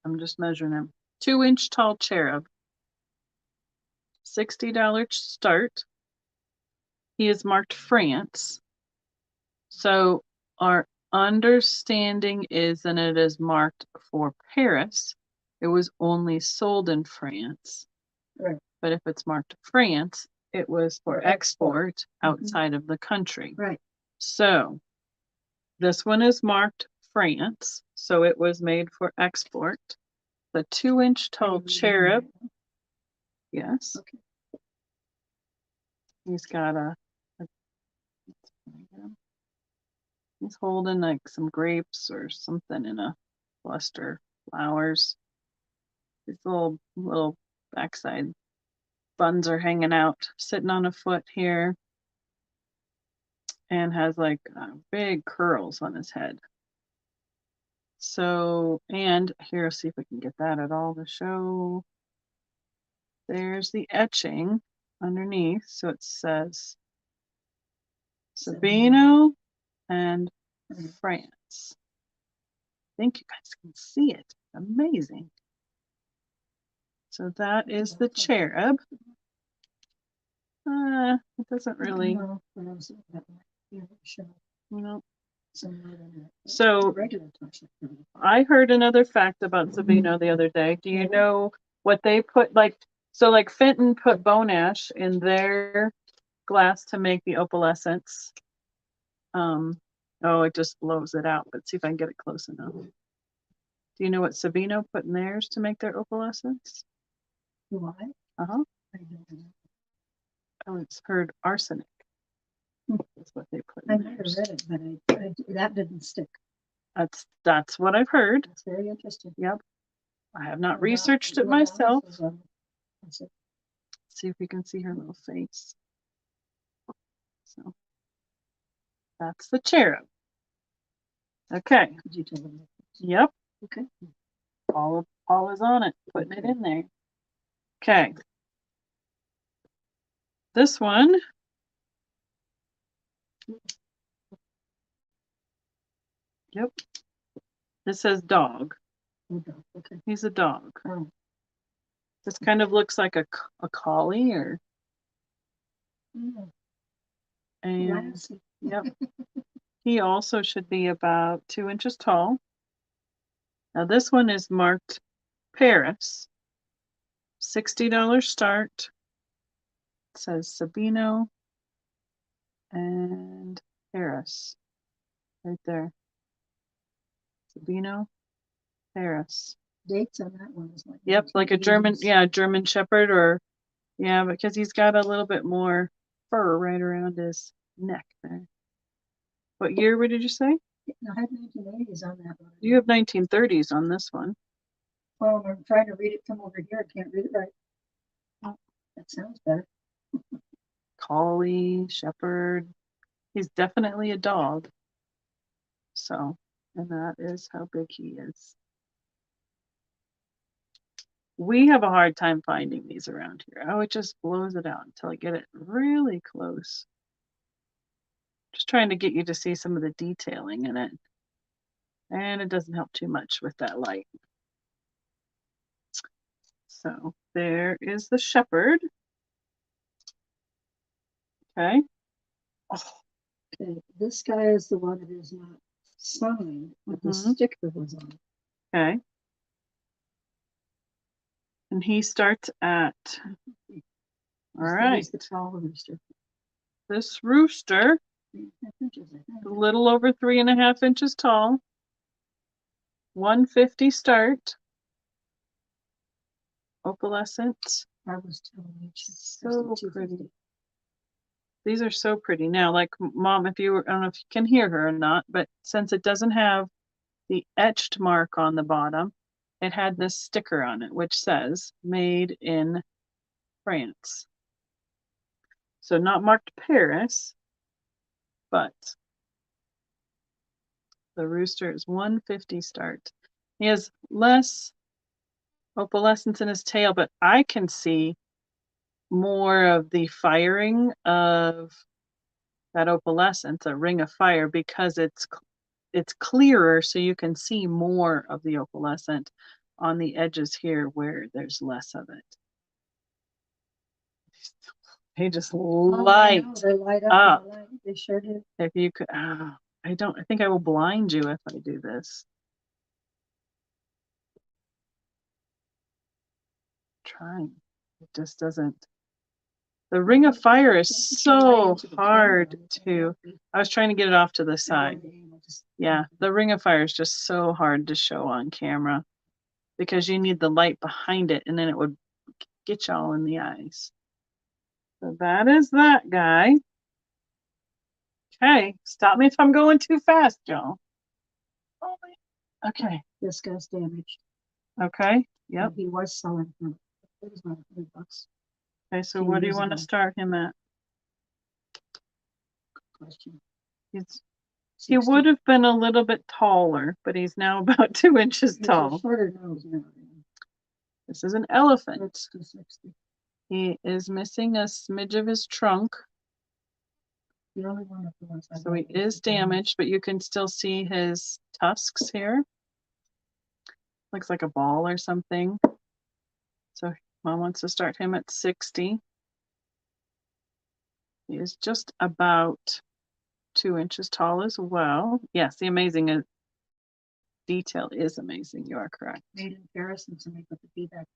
I'm just measuring them. 2-inch tall cherub. $60 start. he is marked France. So our understanding is that it is marked for Paris. It was only sold in France. Right. But if it's marked France, it was for export outside of the country. Right. So this one is marked France, so it was made for export. The 2-inch tall cherub. Yes. Okay. He's got he's holding like some grapes or something in a cluster, flowers. His little backside buns are hanging out, sitting on a foot here, and has like big curls on his head. So, and here, see if we can get that at all to show. There's the etching underneath. So it says Sabino and France. I think you guys can see it. Amazing. So that is the cherub. It doesn't really. No. So I heard another fact about Sabino the other day. Do you know what they put? Like Fenton put bone ash in their glass to make the opalescence. Oh, it just blows it out. But see if I can get it close enough. Do you know what Sabino put in theirs to make their opalescence? Why? Uh-huh. Oh, it's heard arsenic. That's what they put in I never read it, but that didn't stick. That's what I've heard. That's very interesting. Yep. I have not researched it myself. See if we can see her little face. So that's the cherub. Okay. Did you tell them? Yep. Okay. Paul is on it, putting it in there. Okay. This one. Yep. It says dog. Okay. He's a dog. Oh. This kind of looks like a collie or. And yep. He also should be about 2 inches tall. Now this one is marked Paris. $60 start. It says Sabino and Paris. Right there. Sabino, Paris. Dates on that one is like. Yep, like a German Shepherd or because he's got a little bit more fur right around his neck there. What year? What did you say? I had 1980s on that one. You have 1930s on this one. Well, I'm trying to read it from over here. I can't read it right. Oh, that sounds better. Collie, Shepherd. He's definitely a dog. So, and that is how big he is. We have a hard time finding these around here. Oh, it just blows it out until I get it really close. Just trying to get you to see some of the detailing in it. And it doesn't help too much with that light. So there is the shepherd. Okay. Oh, okay. This guy is the one that is not signed, but the sticker was on it. Okay. And he starts at. All right. The tall rooster. This rooster, a little over 3.5 inches tall. 150 start. Opalescent. I was telling you, so pretty. These are so pretty. Now, like Mom, I don't know if you can hear her or not, but since it doesn't have the etched mark on the bottom, it had this sticker on it, which says made in France. So not marked Paris, but the rooster is 150 start. He has less opalescence in his tail, but I can see more of the firing of that opalescence, a ring of fire, because it's clearer, so you can see more of the opalescent on the edges here where there's less of it. They just Oh, I know, light they light up. up. In the light. They sure do. If you could, I think I will blind you if I do this. Trying. It just doesn't. The Ring of Fire is so hard to. I was trying to get it off to the side. Yeah, the Ring of Fire is just so hard to show on camera because you need the light behind it and then it would get y'all in the eyes. So that is that guy. Okay, stop me if I'm going too fast, y'all. Okay. This guy's damaged. Okay. Yep. He was selling for $100. Okay, so what do you want to start him at? Question. He would have been a little bit taller, but he's now about 2 inches tall. Shorter nose now. This is an elephant. That's 260. He is missing a smidge of his trunk. The only one of the ones So he is damaged, but you can still see his tusks here. Looks like a ball or something. So Mom wants to start him at 60. He is just about 2 inches tall as well. Yes, the amazing detail is amazing. You are correct. Made in Paris, and somebody put the feedback.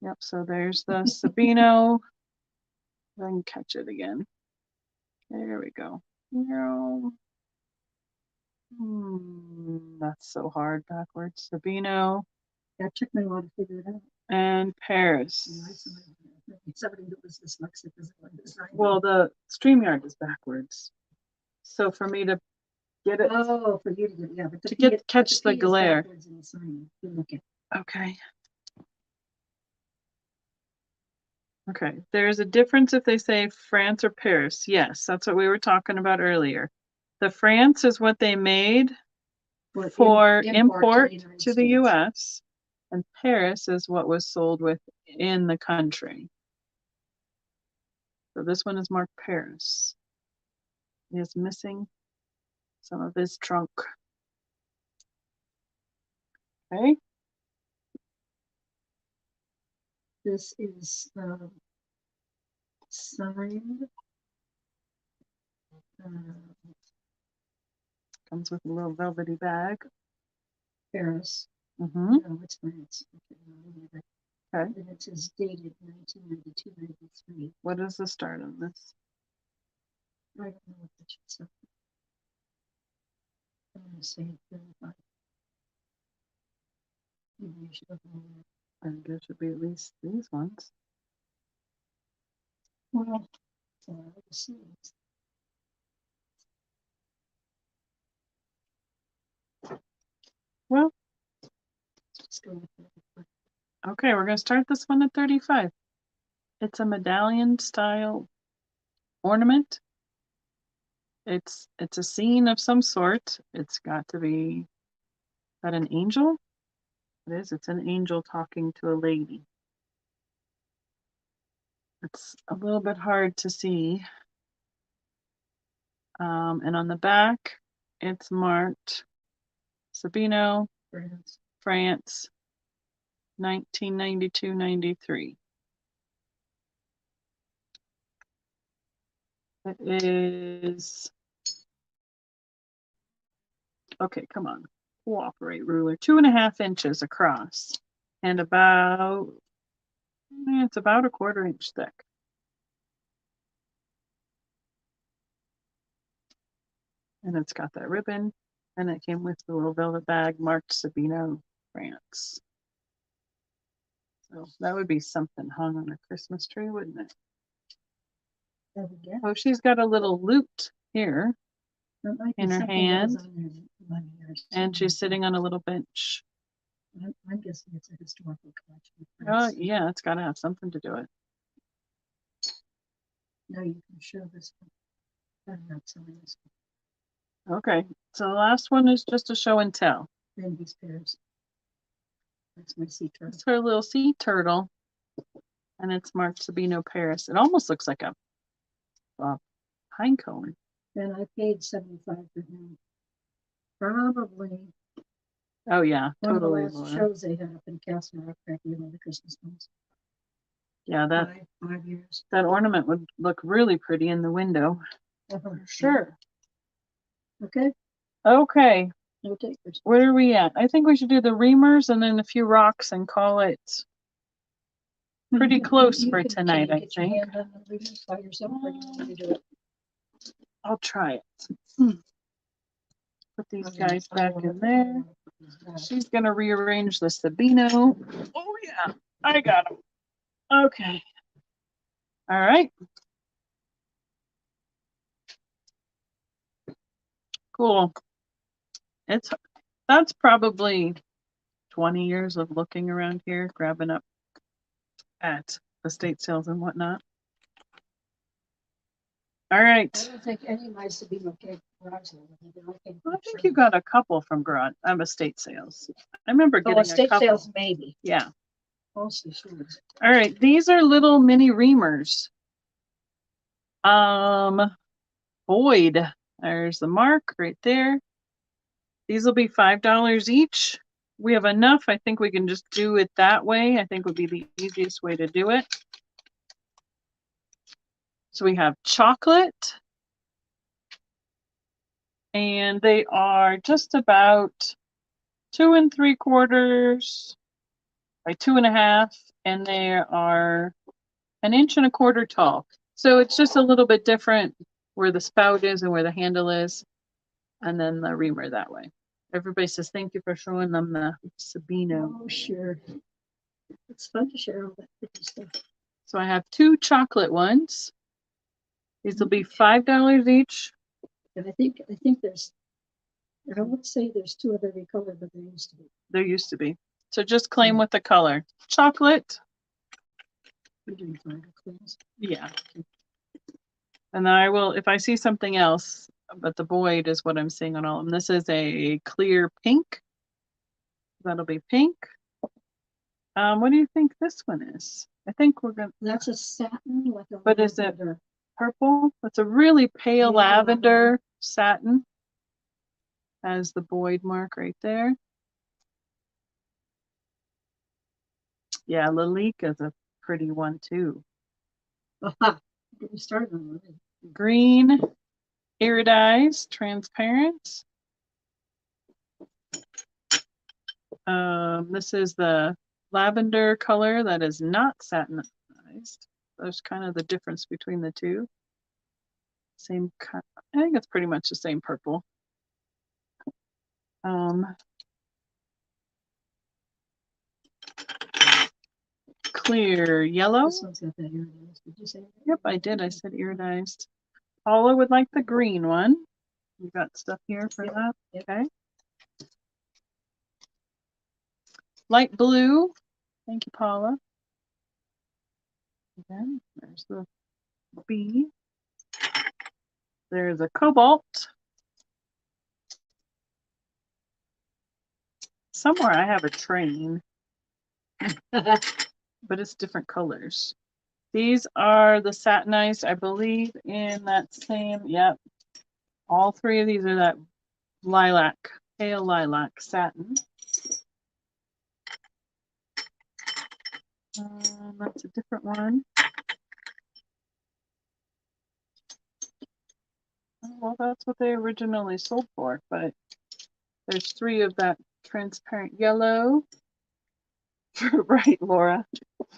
Yep, so there's the Sabino. I can catch it again. There we go. No. That's so hard backwards. Sabino. That took me a while to figure it out. And Paris. Somebody who was dyslexic is well, the StreamYard is backwards. So for me to get it. Oh, for you to get, yeah, but to catch the glare. Okay. Okay, there's a difference if they say France or Paris. Yes, that's what we were talking about earlier. The France is what they made for import to the US, and Paris is what was sold within the country. So this one is marked Paris. He is missing some of his trunk. Okay. This is signed. Comes with a little velvety bag. Paris. Mm-hmm. No, it's France. Okay. And it says dated 1992-93. What is the start on this? I don't know what that should say. I'm going to say 35. Maybe you should open it. I think there should be at least these ones. Well, let's see. Well, Let's go with 35. Okay, we're going to start this one at 35. It's a medallion style ornament. It's a scene of some sort. It's got to be that an angel? It is. It's an angel talking to a lady. It's a little bit hard to see. And on the back, it's marked Sabino, France, 1992-93. It is, okay, come on, cooperate ruler, 2.5 inches across and about, it's about 1/4 inch thick. And it's got that ribbon, and it came with the little velvet bag marked Sabino, France. So that would be something hung on a Christmas tree, wouldn't it? Oh, she's got a little lute here in her hand, and she's sitting on a little bench. I'm guessing it's a historical collection. Oh, yeah, it's got to have something to do it. Now you can show this one. I'm not selling this one. Okay, so the last one is just a show and tell. Then these pairs. That's my sea turtle. It's her little sea turtle, and it's marked Sabino, Paris. It almost looks like a pine cone. And I paid $75 for him. Probably. Oh yeah, one totally. One of the last shows they had up in Castle Rock back in the Christmas ones. Yeah, that 5 years. that ornament would look really pretty in the window. For sure. Okay, Okay, no takers. where are we at? I think we should do the reamers and then a few rocks and call it pretty close for tonight, I think. By yourself, or do you want me to do it? I'll try it. Put these guys back in there. She's gonna rearrange the Sabino. Oh yeah, I got them. Okay. All right. Cool. That's probably 20 years of looking around here, grabbing up at estate sales and whatnot. All right. I don't think any of my Sabino came from garage sale. I think you got a couple from garage. estate sales. I remember getting estate a couple. sales, maybe. Yeah. Mostly sure. All right. These are little mini reamers. Boyd. There's the mark right there. These will be $5 each. We have enough. I think we can just do it that way. I think would be the easiest way to do it. So we have chocolate. And they are just about 2 3/4 by 2.5, and they are 1 1/4 inch tall. So it's just a little bit different where the spout is and where the handle is, and then the reamer that way. Everybody says thank you for showing them the Sabino. Oh, sure. It's fun to share all that pretty stuff. So I have 2 chocolate ones. These will be $5 each. And I think there's, I don't want to say there's 2 of every color, but there used to be. There used to be. So just claim with the color. Chocolate. You're doing fine, please. Yeah. And I will, if I see something else, but the Boyd is what I'm seeing on all of them. This is a clear pink. That'll be pink. What do you think this one is? I think we're gonna. That's a satin, like a. But is it purple? It's a really pale lavender satin. Has the Boyd mark right there. Yeah, Lalique is a pretty one too. We started on Green, iridized, transparent. This is the lavender color that is not satinized. There's kind of the difference between the two. Same, I think it's pretty much the same purple. Clear yellow. This one's got that iridized. Did you say that? Yep, I did. I said iridized. Paula would like the green one. You got stuff here for that? Yep. Okay. Light blue. Thank you, Paula. Again, there's the B. There's a cobalt. Somewhere I have a train, but it's different colors. These are the satinized, I believe, in that same, yep. All 3 of these are that lilac, pale lilac satin. That's a different one. Well, that's what they originally sold for, but there's 3 of that transparent yellow. Right, Laura,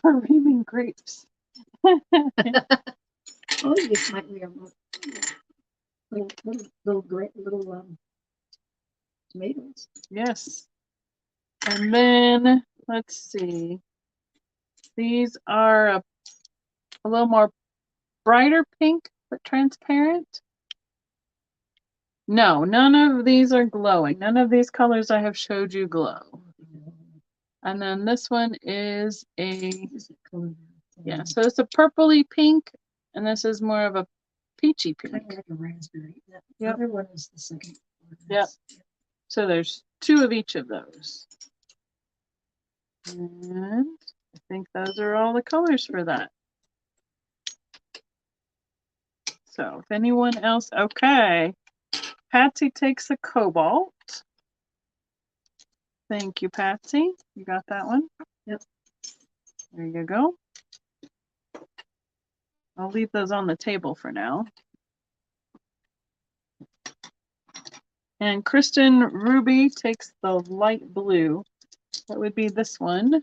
for reaming grapes. Oh, you might be a little great little tomatoes. Yes. And then let's see. These are a little more brighter pink, but transparent. No, none of these are glowing. None of these colors I have showed you glow. And then this one is a, yeah, so it's a purpley pink, and this is more of a peachy pink. Kind of like a raspberry. The Yep. other one is the second one. Yep. So there's 2 of each of those. And I think those are all the colors for that. So if anyone else, okay. Patsy takes a cobalt. Thank you, Patsy. You got that one? Yep. There you go. I'll leave those on the table for now. And Kristen Ruby takes the light blue. That would be this one.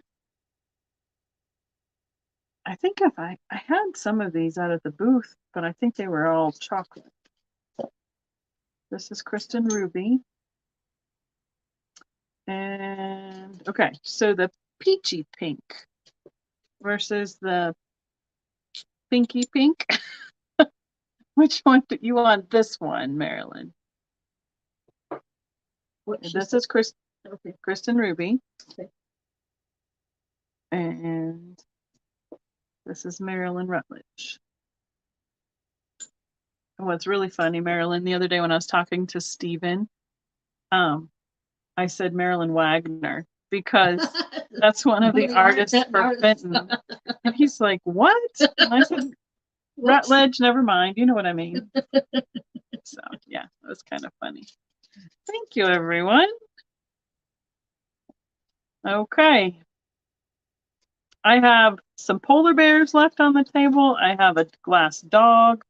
I think if I had some of these out at the booth, but I think they were all chocolate. This is Kristen Ruby. And okay, so the peachy pink versus the pinky pink. Which one do you want? This one, Marilyn. This is Kristen Ruby. Okay. And this is Marilyn Rutledge. And what's really funny, Marilyn, the other day when I was talking to Stephen, I said Marilyn Wagner because that's one of the artists for Fenton. And he's like, what? And I said, Rutledge, never mind. You know what I mean. So, yeah, that was kind of funny. Thank you, everyone. Okay. I have some polar bears left on the table. I have a glass dog.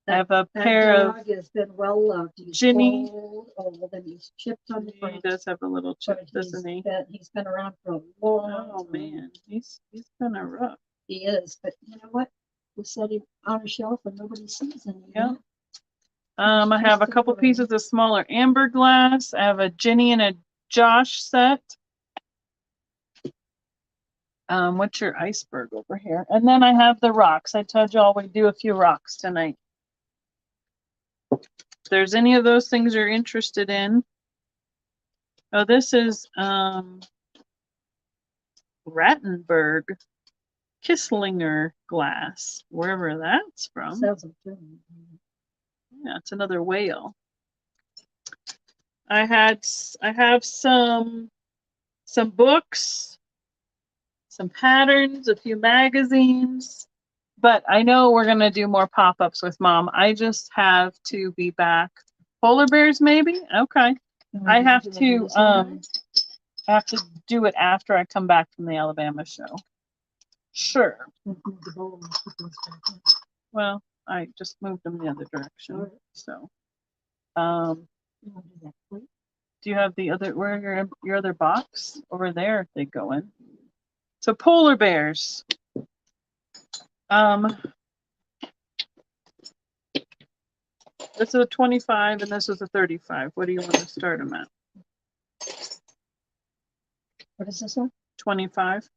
I have a pair of. That dog has been well loved. He's Ginny. old, and he's chipped on the front. He does have a little chip, doesn't he? He's been around for a long time. Oh man, he's kind of rough. He is, but you know what? We set him on a shelf and nobody sees him. Yeah. I have a couple pieces of smaller amber glass. I have a Ginny and a Josh set. What's your iceberg over here? And then I have the rocks. I told y'all we do a few rocks tonight. If there's any of those things you're interested in. Oh, this is Rattenberg Kisslinger glass, wherever that's from. Yeah, it's another whale. I have some books, some patterns, a few magazines, but I know we're gonna do more pop-ups with Mom. I just have to be back. Polar bears, maybe? Okay. I have to do it after I come back from the Alabama show. Sure. Well, I just moved them the other direction. So, do you have the other, where your other box? Over there, if they go in. So polar bears. This is a 25 and this is a 35. What do you want to start them at? What is this one? 25.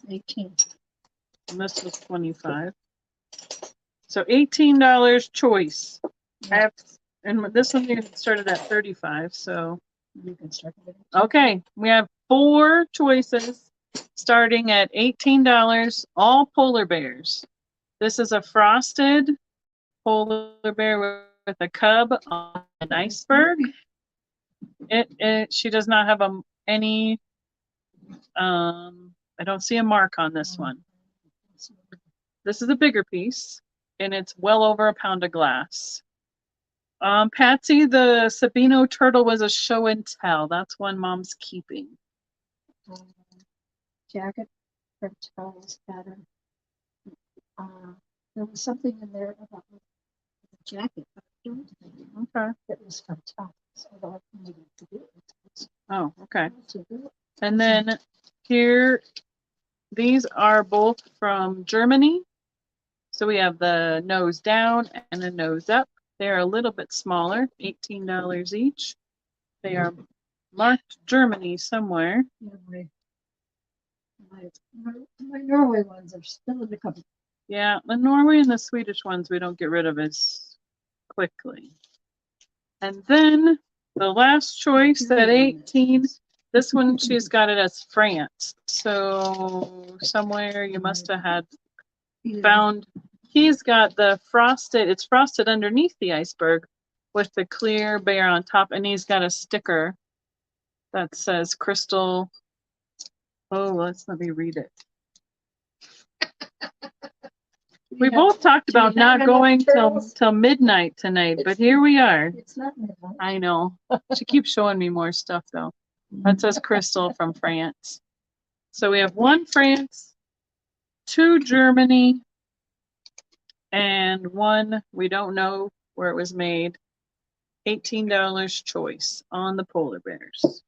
18. And this was 25. So $18 choice. Yeah. I have, and this one started at 35. So you can start with it. Okay, we have 4 choices starting at $18. All polar bears. This is a frosted polar bear with a cub on an iceberg. She does not have any. I don't see a mark on this one. This is a bigger piece, and it's well over a pound of glass. Patsy, the Sabino turtle was a show and tell. That's one Mom's keeping. Jacket for towels pattern. There was something in there about the jacket. Okay. It was from towels. Oh, okay. And then here, these are both from Germany. So we have the nose down and a nose up. They're a little bit smaller, $18 each. They are marked Germany somewhere. Yeah, my Norway ones are still in the cupboard. Yeah, the Norway and the Swedish ones we don't get rid of as quickly. And then the last choice at 18, this one she's got it as France. So somewhere you must have had found. He's got the frosted, it's frosted underneath the iceberg with the clear bear on top, and he's got a sticker that says crystal. Oh, let me read it. We both talked about not going till midnight tonight, but here we are. It's not midnight. I know. She keeps showing me more stuff though. That says crystal from France. So we have 1 France, 2 Germany, and one we don't know where it was made. $18 choice on the polar bears.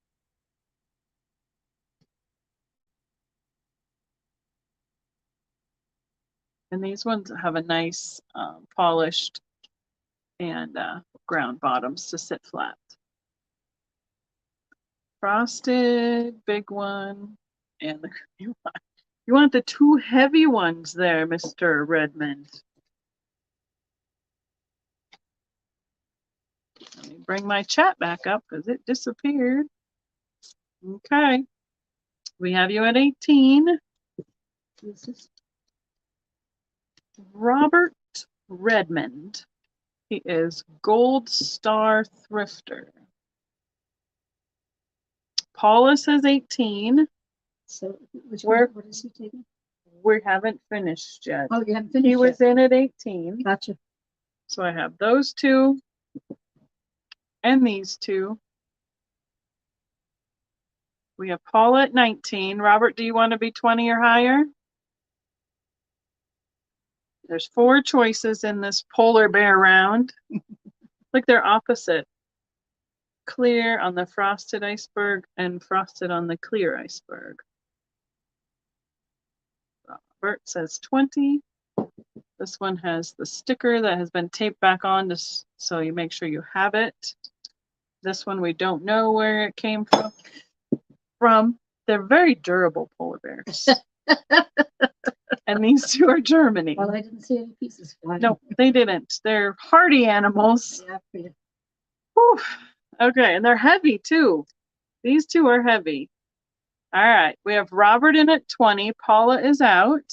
And these ones have a nice polished and ground bottoms to sit flat. Frosted, big one, and the creamy one. You want the two heavy ones there, Mr. Redmond. Let me bring my chat back up because it disappeared. Okay. We have you at 18. Robert Redmond. He is Gold Star Thrifter. Paula says 18. So which Where- one, what is he taking? We haven't finished yet. Oh, you haven't finished He was yet. in at 18. Gotcha. So I have those two and these two. We have Paula at 19. Robert, do you want to be 20 or higher? There's 4 choices in this polar bear round. Like they're opposite. Clear on the frosted iceberg and frosted on the clear iceberg. Robert says 20. This one has the sticker that has been taped back on so you make sure you have it. This one we don't know where it came from. They're very durable polar bears. And these two are Germany. Well, I didn't see any pieces flying. No, they didn't. They're hardy animals. Yeah, for you. Whew. Okay, and they're heavy too. These two are heavy. All right, we have Robert in at 20. Paula is out.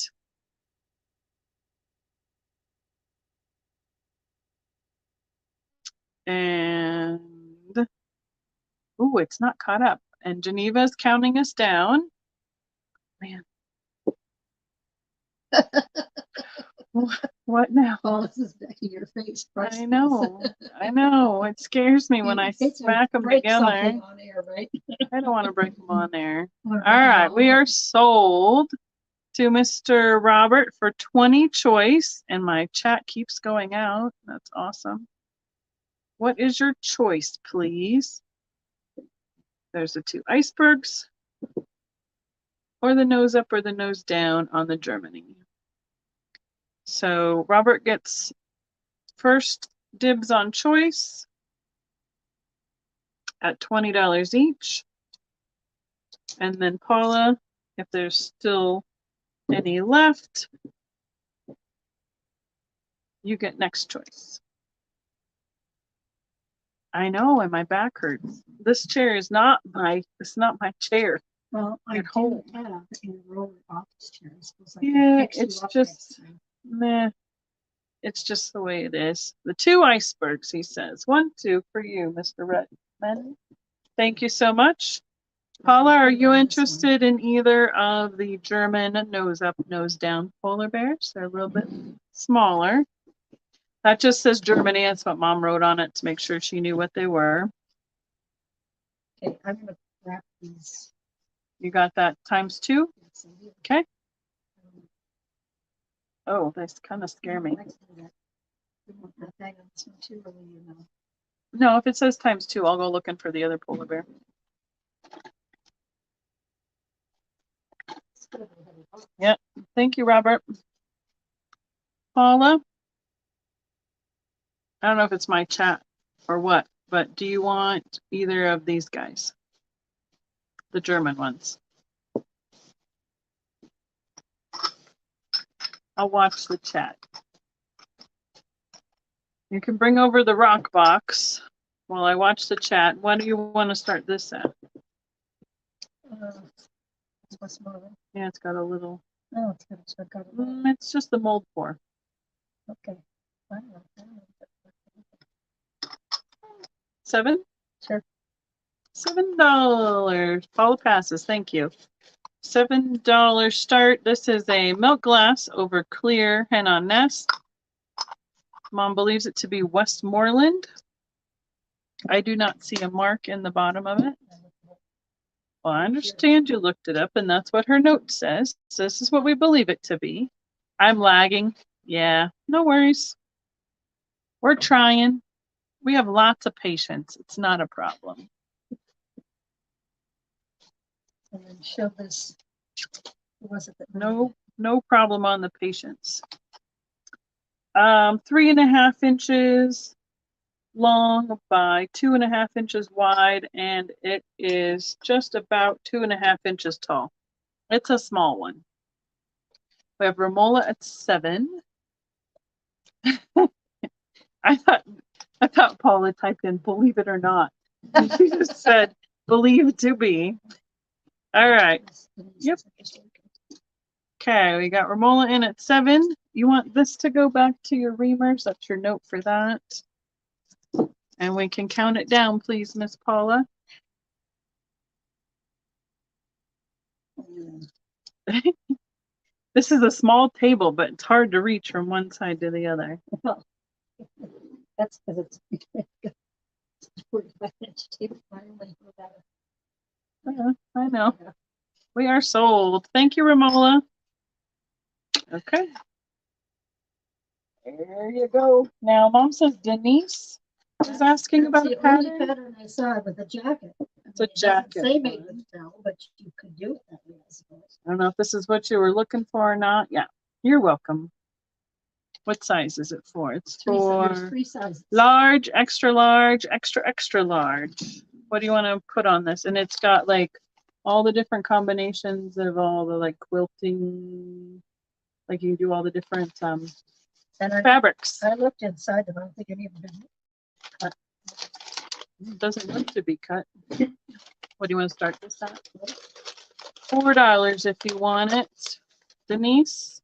And, ooh, it's not caught up. And Geneva is counting us down. Man. What now? Oh, this is back in your face. I know. I know. It scares me when I smack them together. On air, right? I don't want to break them on there. All All right, we are sold to Mr. Robert for 20 choice, and my chat keeps going out. That's awesome. What is your choice, please? There's the 2 icebergs, or the nose up or the nose down on the Germany. So Robert gets first dibs on choice at $20 each. And then Paula, if there's still any left, you get next choice. I know, and my back hurts. This chair is not it's not my chair. Well, I At home. do have a roller office chair. Yeah, it's just, meh. It's just the way it is. The 2 icebergs, he says. 1, 2 for you, Mr. Redmond. Thank you so much. Paula, are you interested in either of the German nose up, nose down polar bears? They're a little bit smaller. That just says Germany. That's what Mom wrote on it to make sure she knew what they were. Okay, I'm going to wrap these. You got that *2? Okay. Oh, they kind of scare me. No, if it says *2, I'll go looking for the other polar bear. Yeah, thank you, Robert. Paula, I don't know if it's my chat or what, but do you want either of these guys? The German ones. I'll watch the chat. You can bring over the rock box while I watch the chat. What do you want to start this at? Yeah, it's got a little. Oh, it's got a It's just the mold pour. Okay. 7? Sure. $7. Paula passes. Thank you. $7 start. This is a milk glass over clear hen on nest. Mom believes it to be Westmoreland. I do not see a mark in the bottom of it. Well, I understand you looked it up, and that's what her note says. So this is what we believe it to be. I'm lagging. Yeah, no worries. We're trying. We have lots of patience. It's not a problem. And then show this. Who was it that No problem on the patience. 3.5 inches long by 2.5 inches wide, and it is just about 2.5 inches tall. It's a small one. We have Romola at 7. I thought Paula typed in "believe it or not." She just said "believe to be." All right. Yep. Okay, we got Romola in at 7. You want this to go back to your reamers? That's your note for that. And we can count it down, please, Miss Paula. This is a small table, but it's hard to reach from one side to the other. That's because it's 45-inch table. I know. We are sold. Thank you, Romola. Okay. There you go. Now, Mom says Denise is asking about the pattern. only pattern I saw with a jacket. It's a jacket. Say made with fell, but you could do it that way, I suppose. I don't know if this is what you were looking for or not. Yeah, you're welcome. What size is it for? It's for 3 sizes. Large, extra large, extra, extra large. What do you want to put on this? And it's got like all the different combinations of all the like quilting. Like you can do all the different fabrics. I looked inside them. I don't think any of them been cut. It doesn't look to be cut. What do you want to start this at? $4 if you want it. Denise?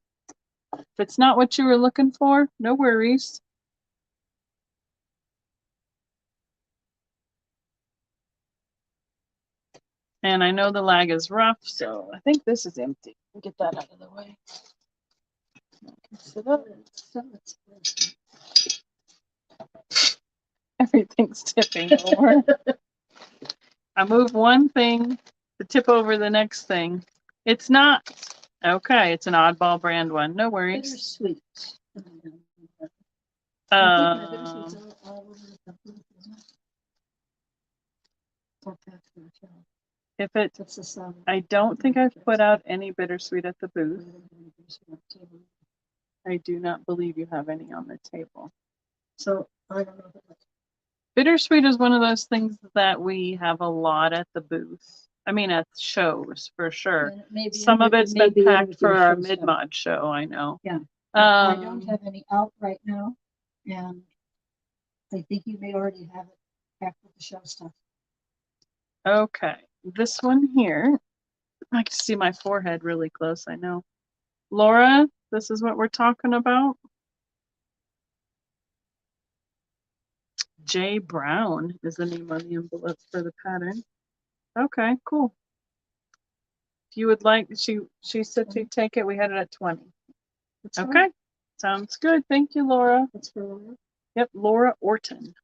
If it's not what you were looking for, no worries. And I know the lag is rough, so I think this is empty. We'll get that out of the way. Everything's tipping over. I move one thing to tip over the next thing. It's not. Okay, it's an oddball brand one. No worries. Bittersweet. If it, I don't think I've put out any bittersweet at the booth. I do not believe you have any on the table. So I don't know. Bittersweet is one of those things that we have a lot at the booth. I mean, at shows for sure. Some of it's been packed for our mid-mod show. I know. Yeah. I don't have any out right now, and I think you may already have it packed with the show stuff. Okay, this one here. I can see my forehead really close. I know. Laura, this is what we're talking about. J. Brown is the name on the envelope for the pattern. Okay, cool. If you would like, she said to take it. We had it at 20. That's okay, fine. Sounds good. Thank you, Laura. That's for Laura. Yep, Laura Orton.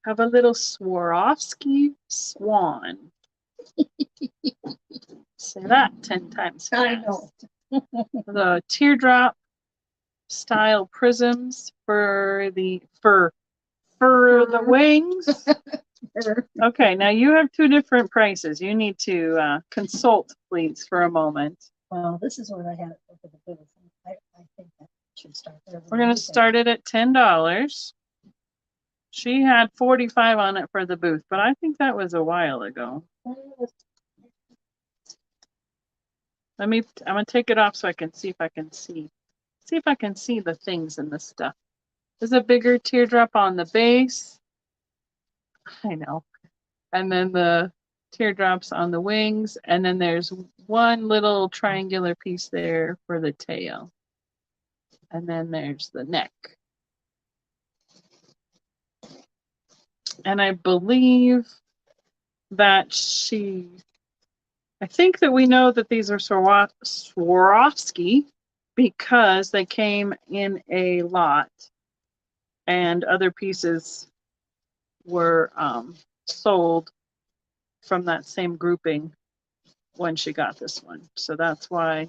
Have a little Swarovski swan. Say that 10 times fast. I know. The teardrop style prisms for the wings. Okay, now you have 2 different prices. You need to consult, please, for a moment. Well, this is what I had for the booth. I think that should start there. We're going to start it at $10. She had 45 on it for the booth, but I think that was a while ago. I'm going to take it off so I can see if I can see. See if I can see the things in the stuff. There's a bigger teardrop on the base. I know. And then the teardrops on the wings. And then there's one little triangular piece there for the tail. And then there's the neck. And I believe that I think that we know that these are Swarovski because they came in a lot and other pieces were sold from that same grouping when she got this one. So that's why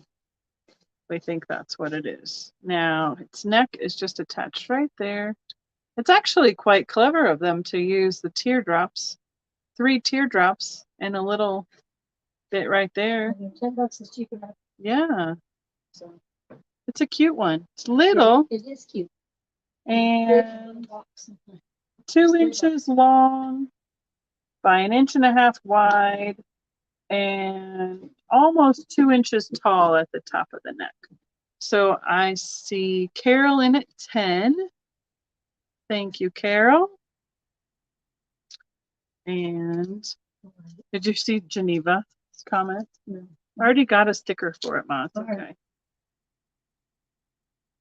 We think that's what it is. Now, its neck is just attached right there. It's actually quite clever of them to use the teardrops, 3 teardrops and a little bit right there. $10 is cheap enough. Yeah. So it's a cute one. It's little. It is cute. And 2 inches long by 1.5 inches wide and almost 2 inches tall at the top of the neck. So I see Carol in at 10. Thank you, Carol. And did you see Geneva's comment? No. I already got a sticker for it, Ma. It's okay. Right.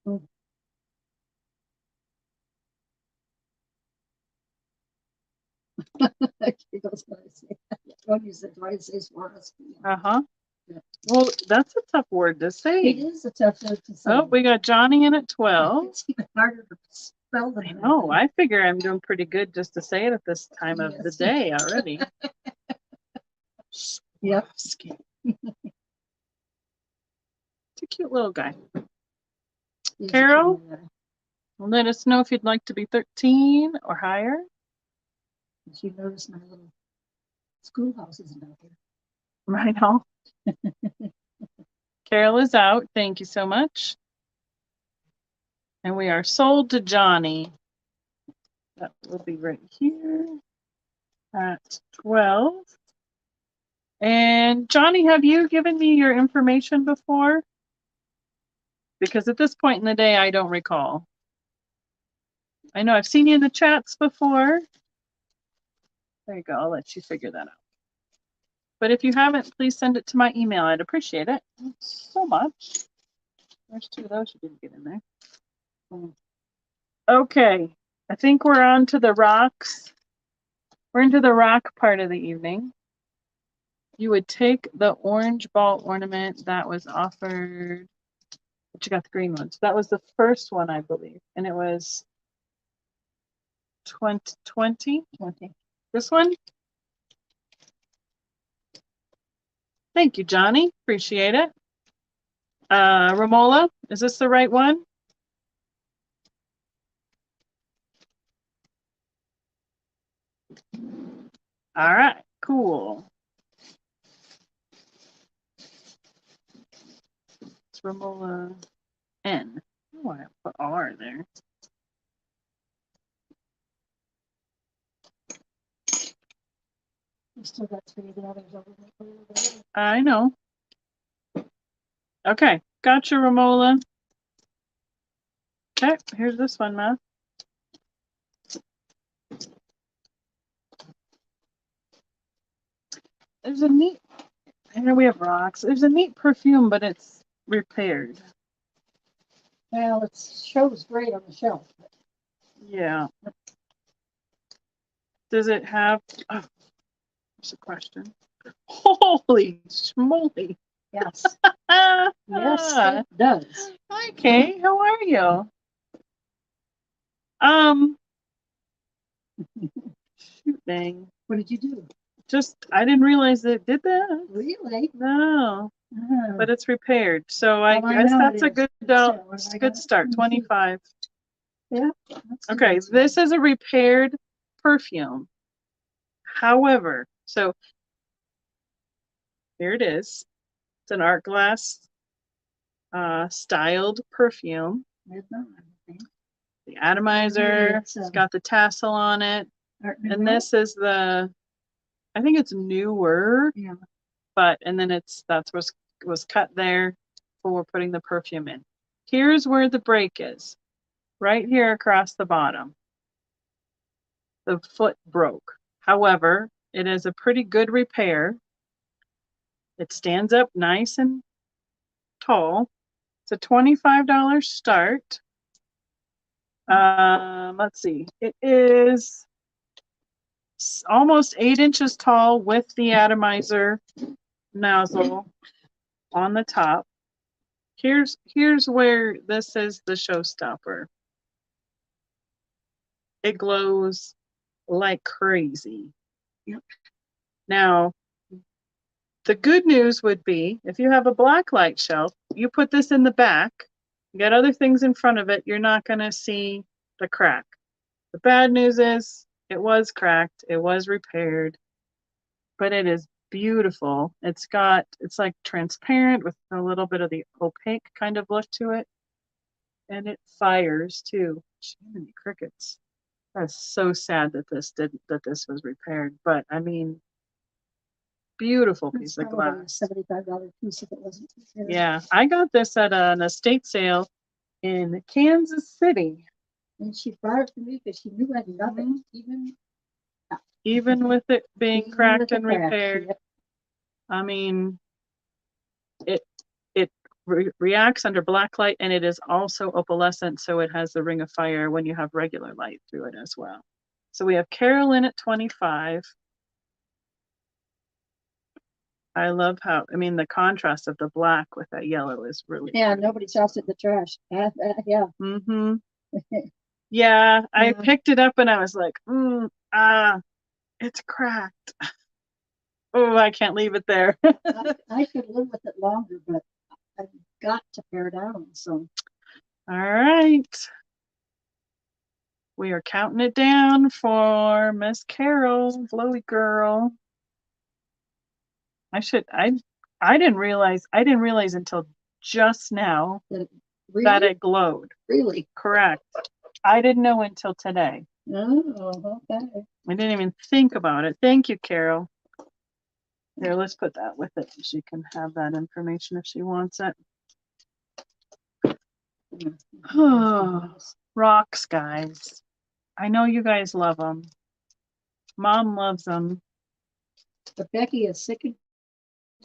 Oh. Uh-huh. Yeah. Well, that's a tough word to say. It is a tough word to say. Oh, we got Johnny in at 12. It's even harder to spell than I know. I figure I'm doing pretty good just to say it at this time of the day already. Yep. It's a cute little guy. Carol, let us know if you'd like to be 13 or higher. Did you notice my little schoolhouse isn't out here? Right on. Carol is out. Thank you so much. And we are sold to Johnny. That will be right here at 12. And Johnny, have you given me your information before? Because at this point in the day, I don't recall. I know I've seen you in the chats before. There you go. I'll let you figure that out. But if you haven't, please send it to my email. I'd appreciate it. Thanks so much. There's 2 of those you didn't get in there. Okay. I think we're on to the rocks. We're into the rock part of the evening. You would take the orange ball ornament that was offered, but you got the green one. So that was the first one, I believe. And it was 20. This one? Thank you, Johnny. Appreciate it. Romola, is this the right one? All right, cool. It's Romola N. Oh, I put R there. We still got 3 of the others over there. I know. Okay, gotcha, Romola. Okay, here's this one, Ma. There's a neat, I know we have rocks. There's a neat perfume, but it's repaired. Well, it shows great on the shelf. Yeah. Does it have, oh, there's a question. Holy schmoly. Yes. Yes, it does. Hi, Kay. How are you? Shoot, dang. What did you do? Just, I didn't realize it did that. Really? No. But it's repaired. So I guess that's a good start. 25. Yeah. Okay, this is a repaired perfume. However, so here it is. It's an art glass styled perfume. The atomizer, it's got the tassel on it. And this is the, I think it's newer. Yeah. But, and then that's what was cut there for putting the perfume in. Here's where the break is. Right here across the bottom. The foot broke. However, it is a pretty good repair. It stands up nice and tall. It's a $25 start. Let's see. It is almost 8 inches tall with the atomizer nozzle on the top. Here's where this is the showstopper. It glows like crazy. Yep. Now, The good news would be if you have a black light shelf, you put this in the back, you got other things in front of it, you're not going to see the crack. The bad news is it was cracked, it was repaired, but it is beautiful. It's like transparent with a little bit of the opaque kind of look to it. And it fires too. Jiminy crickets. That's so sad that this was repaired. But I mean, beautiful piece of glass. $75 piece if it wasn't. Yeah, I got this at an estate sale in Kansas City. And she bought it for me because she knew I loved it, even with it being Even cracked with the and crack, repaired. yep. I mean, it reacts under black light, and it is also opalescent, so it has the ring of fire when you have regular light through it as well. So we have Carol in at 25. I love how, I mean, the contrast of the black with that yellow is really Yeah, pretty. nobody tossed it in the trash. Yeah. Mm-hmm. Yeah, I picked it up and I was like, it's cracked. Oh, I can't leave it there. I could live with it longer, but I've got to tear down. So, all right. We are counting it down for Miss Carol, Glowy Girl. I didn't realize until just now really? that it glowed. Really? Correct. I didn't know until today. Oh, okay. I didn't even think about it. Thank you, Carol. Here, let's put that with it. She can have that information if she wants it. Oh, rocks, guys. I know you guys love them. Mom loves them. But Becky is sick and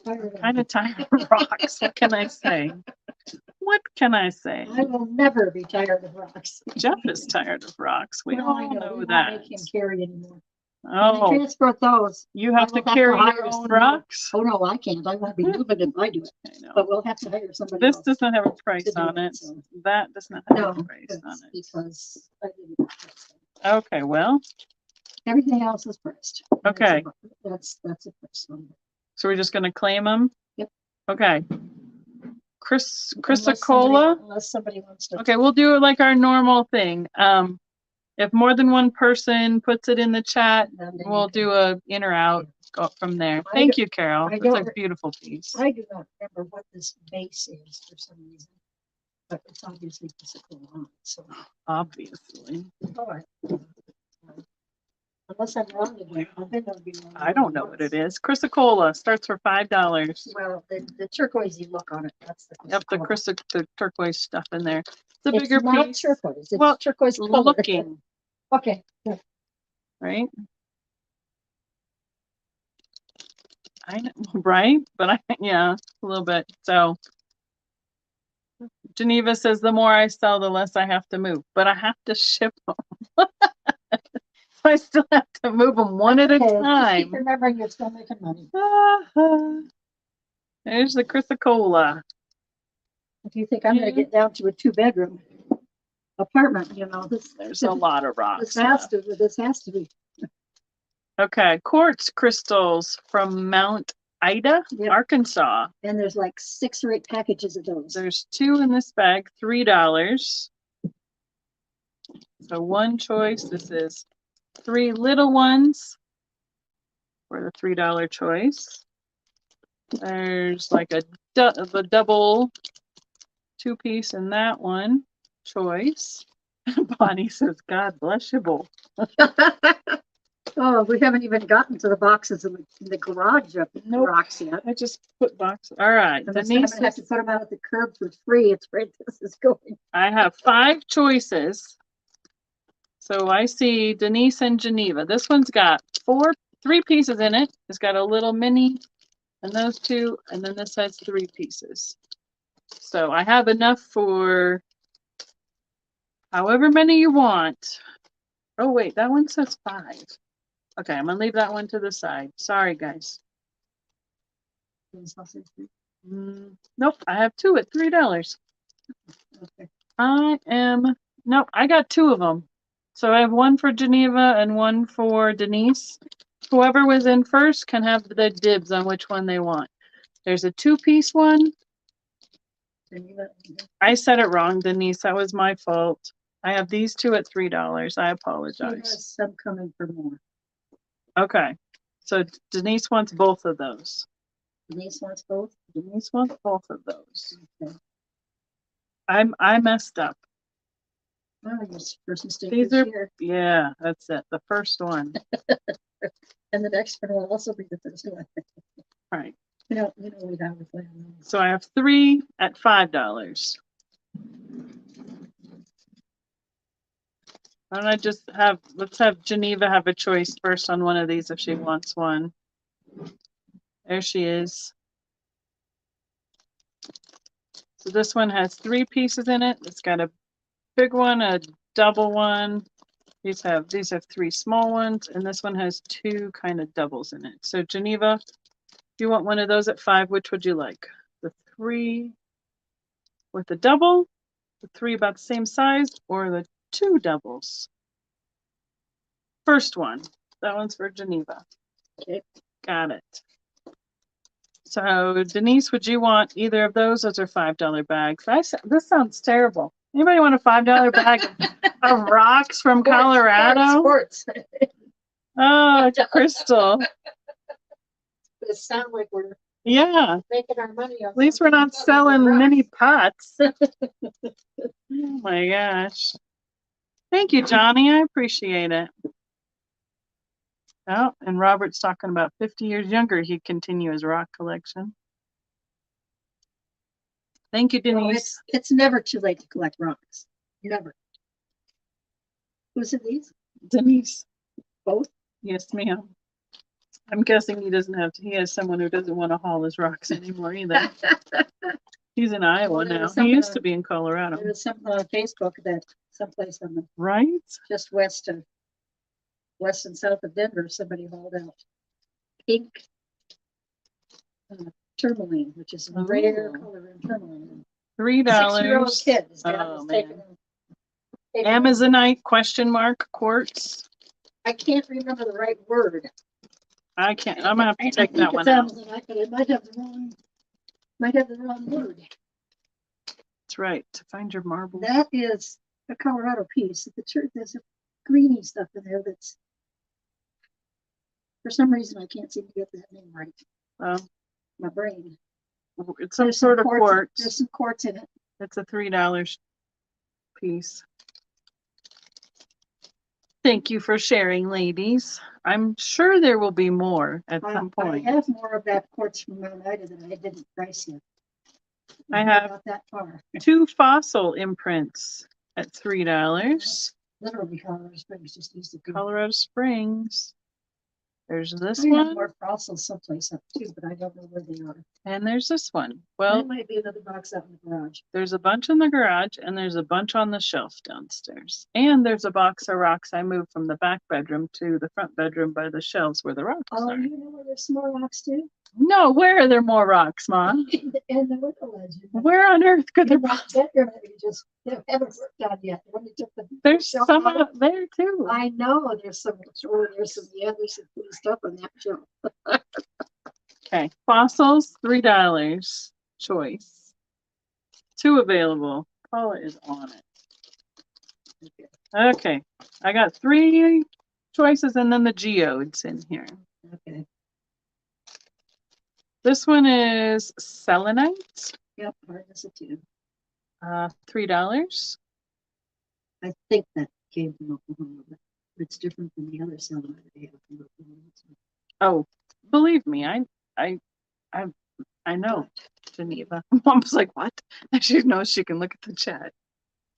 tired of Kind of tired of rocks. What can I say? What can I say? I will never be tired of rocks. Jeff is tired of rocks. We Well, all know we that. won't make him carry anymore. Oh, transport those. you have to carry your own rocks? Oh, no, I can't. I won't be moving if I do it. I know. But we'll have to hire somebody This else. does not have a price on it. So. That does not have a price on it. Because I didn't. Okay, well. Everything else is priced. Okay. That's a price one. So we're just going to claim them? Yep. Okay. Chrysocolla? Unless somebody wants to. Okay, we'll do it like our normal thing. If more than one person puts it in the chat, we'll do a in or out, go up from there. Thank you, Carol. It's a beautiful piece. I do not remember what this base is for some reason, but it's obviously Chrysocolla. So obviously. All right. Unless I'm wrong again. I don't know what it is. Chrysocolla starts for $5. Well, the turquoisey look on it. That's the yep, the turquoise stuff in there. It's a it's bigger not piece. Turquoise. It's turquoise color. Looking. Okay. Yeah. Right? I know, right? But yeah, a little bit. So Geneva says the more I sell, the less I have to move, but I have to ship them. So I still have to move them one at a time. Keep remembering you're still making money. There's the Chrysocolla. If you think I'm going to get down to a 2-bedroom apartment, there's a lot of rocks. This has to be. Okay, quartz crystals from Mount Ida, Arkansas. And there's like 6 or 8 packages of those. There's 2 in this bag, $3. So one choice. This is 3 little ones for the $3 choice. There's like the double 2-piece in that one choice. Bonnie says, God bless you both. Oh, we haven't even gotten to the boxes in the garage of rocks yet. I just put boxes. All right. Denise have to put them out at the curb for free. It's where this is going. I have 5 choices. So I see Denise and Geneva. This one's got 3 pieces in it. It's got a little mini and those 2, and then this has 3 pieces. So I have enough for however many you want. Oh, wait, that one says 5. Okay, I'm going to leave that one to the side. Sorry, guys. Nope, I have 2 at $3. Okay. Nope, I got 2 of them. So I have one for Geneva and one for Denise. Whoever was in first can have the dibs on which one they want. There's a 2-piece one. I said it wrong, Denise. That was my fault. I have these two at $3. I apologize. Some coming for more. Okay. So Denise wants both of those. Denise wants both? Denise wants both of those. Okay. I messed up. Oh, your first mistake These this are, year. yeah, that's it. The first one. And the next one will also be the first one. Right. We have a plan. So I have 3 at $5. Why don't I just let's have Geneva have a choice first on one of these if she wants one. There she is. So this one has 3 pieces in it. It's got a big one, a double one. These have 3 small ones, and this one has 2 kind of doubles in it. So Geneva, if you want one of those at 5, which would you like? The 3 with the double, the 3 about the same size, or the 2 doubles? First one. That one's for Geneva. Okay. Got it. So Denise, would you want either of those? Those are $5 bags. This sounds terrible. Anybody want a $5 bag of rocks from Colorado? Sports. Oh, Crystal. It sounds like we're making our money on. At least we're not selling mini pots. Oh my gosh. Thank you, Johnny. I appreciate it. Oh, and Robert's talking about 50 years younger, he'd continue his rock collection. Thank you, Denise. Well, it's never too late to collect rocks. Never. Who's in these? Denise. Both? Yes, ma'am. I'm guessing he has someone who doesn't want to haul his rocks anymore either. He's in Iowa now. He used to be in Colorado. There was something on Facebook that someplace on the right just west and south of Denver, somebody hauled out pink tourmaline, which is a rare color in tourmaline. $3. 6-year-old kid. Oh, man. Amazonite ? Quartz. I can't remember the right word. I can't. I'm gonna have to take that one out. But it might have the wrong word. That's right. To find your marble. That is a Colorado piece. The church, there's a greeny stuff in there that's, for some reason, I can't seem to get that name right. Oh. My brain. It's some sort of quartz. There's some quartz in it. It's a $3 piece. Thank you for sharing, ladies. I'm sure there will be more at some point. I have more of that quartz from Mount Ida that I didn't price yet. I have not that far. 2 fossil imprints at $3. Literally Colorado Springs, just east of Colorado Springs. There's this I one. have more fossils someplace up too, but I don't know where they are. And there's this one. Well, there might be another box out in the garage. There's a bunch in the garage, and there's a bunch on the shelf downstairs. And there's a box of rocks I moved from the back bedroom to the front bedroom by the shelves where the rocks are. You know where there's more rocks too? No, where are there more rocks, Mom? And the window ledge. Where on earth could the rocks? Bedroom that you just haven't worked on yet. When you took there's some out there too. I know there's some. There's some cool stuff on that shelf. Okay, fossils, $3 choice. 2 available. Paula is on it. Okay, I got 3 choices and then the geodes in here. Okay. This one is selenite. Yep, hardness of 2. $3. I think that came from Oklahoma, but it's different than the other selenite they have from Oklahoma. Oh, believe me, I know, Geneva. Mom's like, what? She knows she can look at the chat.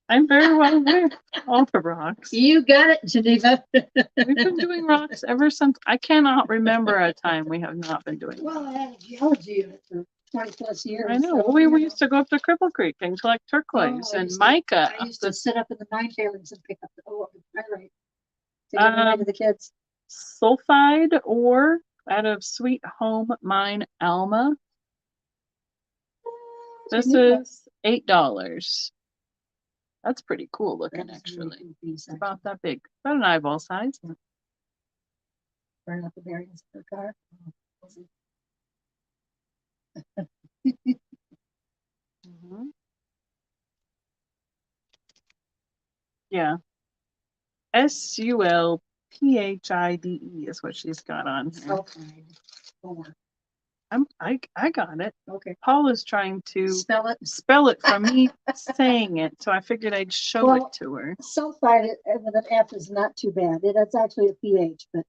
I'm very well aware of all the rocks. You got it, Geneva. We've been doing rocks ever since. I cannot remember a time we have not been doing. Well, I had a geology unit for 20 plus years. I know. So, we used to go up to Cripple Creek and collect turquoise and mica. I used to sit up in the mine tailings and pick up the pyrite to give away to the kids. Sulfide ore out of Sweet Home Mine, Alma. This is $8. That's pretty cool looking, actually. It's about that big. About an eyeball size. burn out the bearings of her car. Mhm. Yeah. SULPHIDE is what she's got on here. Sulfide. I got it. Okay. Paul is trying to Spell it. from me saying it, so I figured I'd show Well, it to her. Sulfide with an F is not too bad. That's actually a pH, but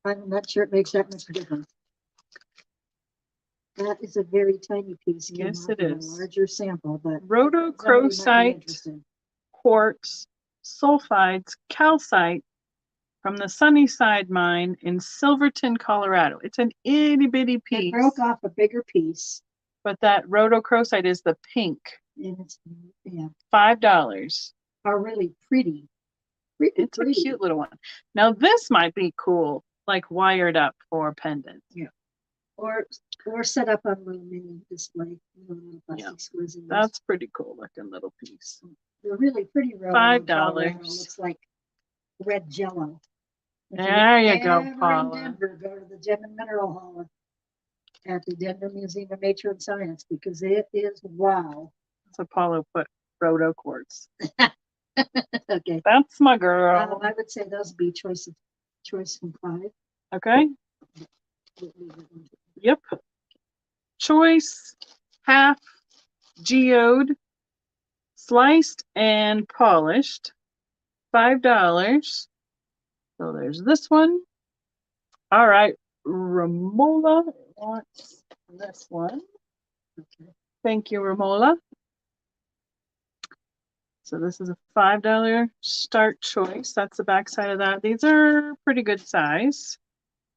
I'm not sure it makes that much difference. That is a very tiny piece. Yes, it is. A larger sample, but Rhodochrosite, quartz, sulfides, calcite from the Sunnyside mine in Silverton, Colorado. It's an itty bitty piece. It broke off a bigger piece. But that rhodochrosite is the pink. And it's, yeah. $5. Are really pretty. It's a cute little one. Now this might be cool, like wired up for a pendant. Yeah. Or set up on a little mini display. Yeah. That's pretty cool looking little piece. They're really pretty. $5. Looks like red jello. There you go, Paula. Denver, go to the Gem and Mineral Hall at the Denver Museum of Nature and Science because it is wow. So Paula put rhodo quartz. Okay. That's my girl. I would say those be choice from 5. Okay. Yep. Choice, half geode, sliced and polished, $5. So there's this one. All right, Romola wants this one. Okay. Thank you, Romola. So this is a $5 start choice. That's the back side of that. These are pretty good size.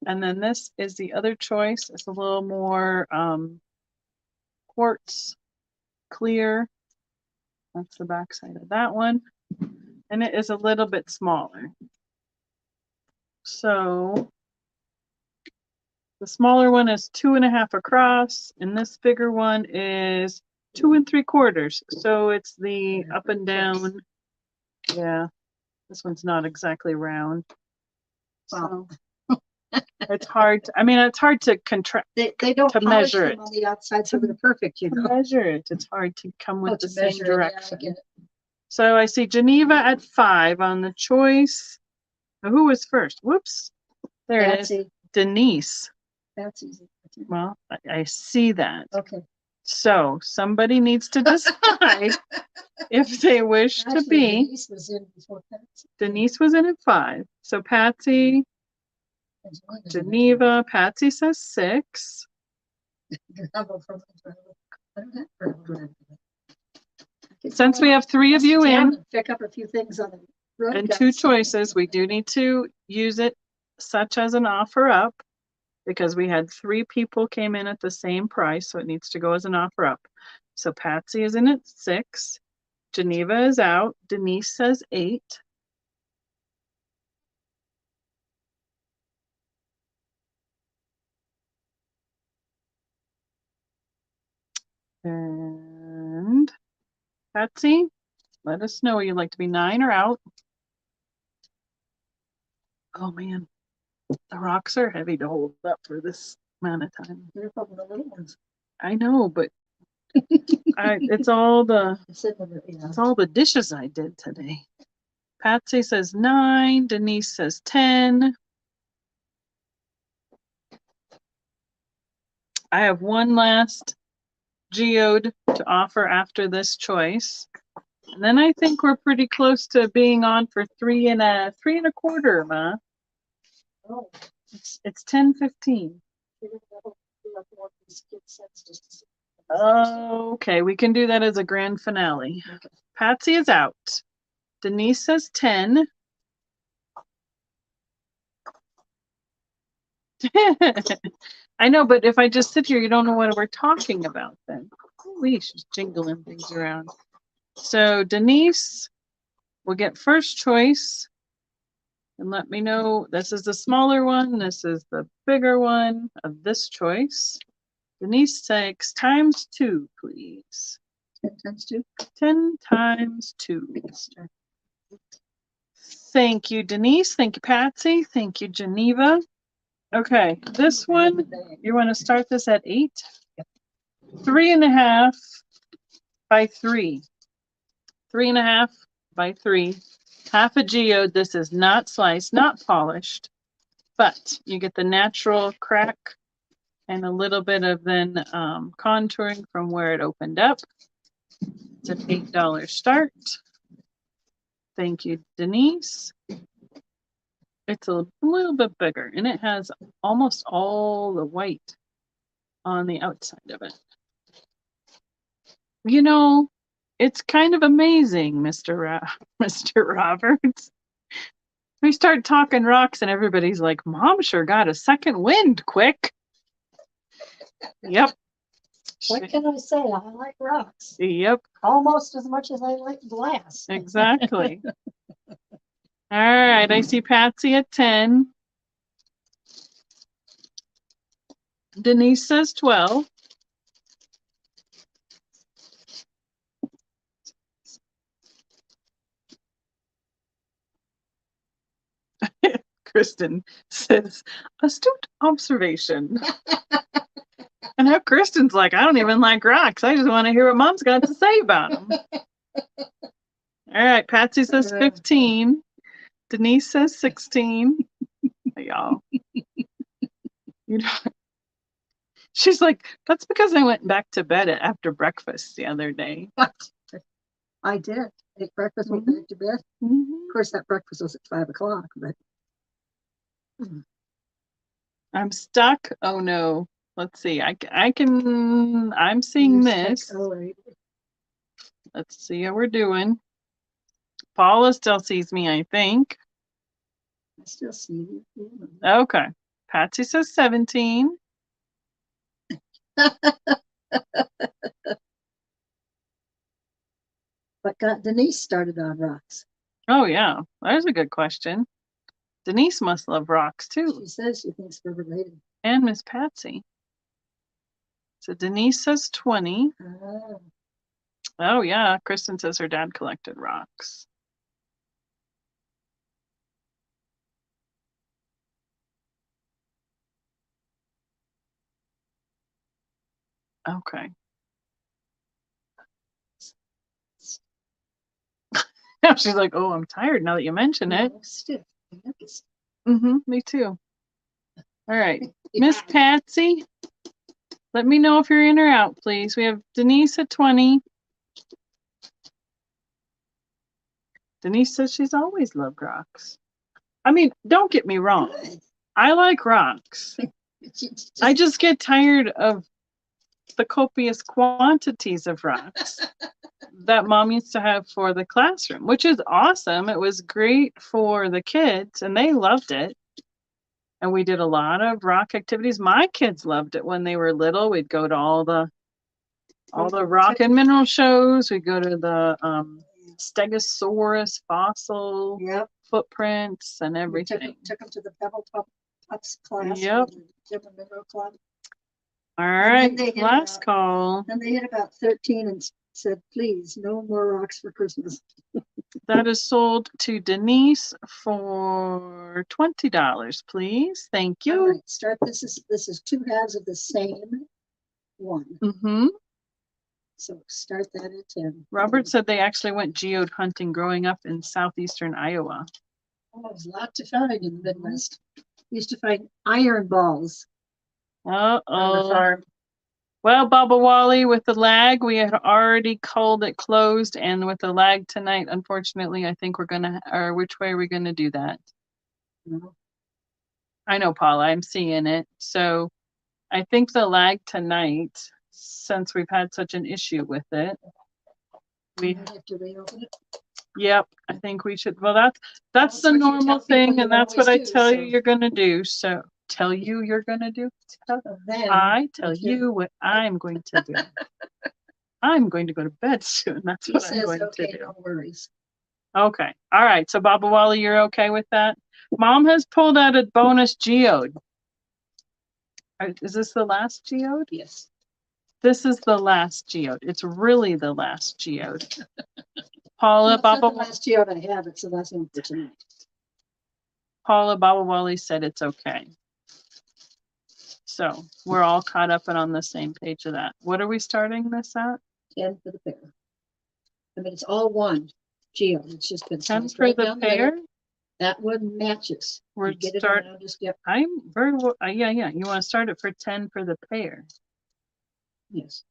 And then this is the other choice. It's a little more quartz clear. That's the back side of that one. And it is a little bit smaller. So the smaller one is 2.5 across, and this bigger one is 2 3/4. So it's the up and down. Yeah, this one's not exactly round. So it's hard. It's hard to contract. They don't to measure it on the outside, so they're perfect. To measure it, it's hard to come with the same direction. Yeah, so I see Geneva at 5 on the choice. Who was first? Whoops. There Patsy. it is. Denise. That's easy. Well, I see that. Okay. So somebody needs to decide if they wish to be. Denise was in before Patsy. Denise was in at 5. So Patsy, Geneva, Patsy says 6. Since we have 3 of you in, pick up a few things on the road and 2 choices, we do need to use it such as an offer up because we had 3 people came in at the same price, so it needs to go as an offer up. So Patsy is in at 6. Geneva is out. Denise says 8. And Patsy, let us know. You'd like to be 9 or out. Oh man, the rocks are heavy to hold up for this amount of time. They're a couple of little ones. I know, but it's all the dishes I did today. Patsy says 9. Denise says 10. I have one last geode to offer after this choice. And then I think we're pretty close to being on for 3 3/4, Ma. Oh, it's 10:15. Okay, we can do that as a grand finale. Okay. Patsy is out. Denise says 10. I know, but if I just sit here, you don't know what we're talking about then. Holy, she's jingling things around. So Denise will get first choice. And let me know, this is the smaller one, this is the bigger one of this choice. Denise 6 times 2, please. 10 times 2? 10 times 2. Thank you, Denise. Thank you, Patsy. Thank you, Geneva. Okay, this one, you want to start this at 8? 3.5 by 3. 3.5 by 3. Half a geode. This is not sliced, not polished, but you get the natural crack and a little bit of then contouring from where it opened up. It's an $8 start. Thank you, Denise. It's a little bit bigger, and it has almost all the white on the outside of it. You know, it's kind of amazing, Mr. Roberts. We start talking rocks, and everybody's like, Mom sure got a second wind quick. Yep. What can I say? I like rocks Yep. almost as much as I like glass. Exactly. All right, I see Patsy at 10. Denise says 12. Kristen says, astute observation. And now Kristen's like, I don't even like rocks. I just want to hear what Mom's got to say about them. All right, Patsy says 15. Denise says 16. Y'all. You know, she's like, that's because I went back to bed after breakfast the other day. I did. Ate breakfast, went back to bed. Of course, that breakfast was at 5 o'clock, but I'm stuck. Oh no. Let's see. I'm seeing this. Let's see how we're doing. Paula still sees me, I think. I still see you. Okay. Patsy says 17. What got Denise started on rocks? Oh yeah, there's a good question. Denise must love rocks too. She says she thinks we're related. And Miss Patsy. So Denise says 20. Oh yeah, Kristen says her dad collected rocks. Okay. Now she's like, oh, I'm tired now that you mention it. Stiff. Me too. All right. Miss Patsy, let me know if you're in or out, please. We have Denise at 20. Denise says she's always loved rocks. I mean, don't get me wrong. I like rocks. I just get tired of the copious quantities of rocks that Mom used to have for the classroom, which is awesome. It was great for the kids, and they loved it. And we did a lot of rock activities. My kids loved it when they were little. We'd go to all the rock and mineral shows. We'd go to the Stegosaurus fossil footprints and everything. Took them to the Pebble Pups class. Yep. Mineral club. All right, last call. Then they hit about 13 and said, please, no more rocks for Christmas. That is sold to Denise for $20, please. Thank you. All right, start. This is 2 halves of the same one. So start that at 10. Robert said they actually went geode hunting growing up in southeastern Iowa. Oh, there's a lot to find in the Midwest. We used to find iron balls. On the farm. Well, Baba Wally, with the lag, we had already called it closed, and with the lag tonight, unfortunately, I think we're gonna, or which way are we gonna do that? No. I know, Paula, I'm seeing it. So I think the lag tonight, since we've had such an issue with it, we have to reopen it. Yep, I think we should. Well, that's the normal thing, and that's what I tell you you're gonna do. So tell you you're gonna do. I tell you what I'm going to do. I'm going to go to bed soon. That's what I'm going to do. No worries. Okay. All right. So Baba Wally, you're okay with that? Mom has pulled out a bonus geode. Is this the last geode? Yes. This is the last geode. It's really the last geode. Paula, Baba. The last geode I have. It's the last one for tonight. Paula Baba Wally said it's okay. So we're all caught up and on the same page of that. What are we starting this at? 10 for the pair. I mean, it's all one geo. It's just been 10 sliced for right the down the middle. pair? That one matches. We're You get it start. around, just yep. I'm very well. Yeah. You want to start it for 10 for the pair? Yes.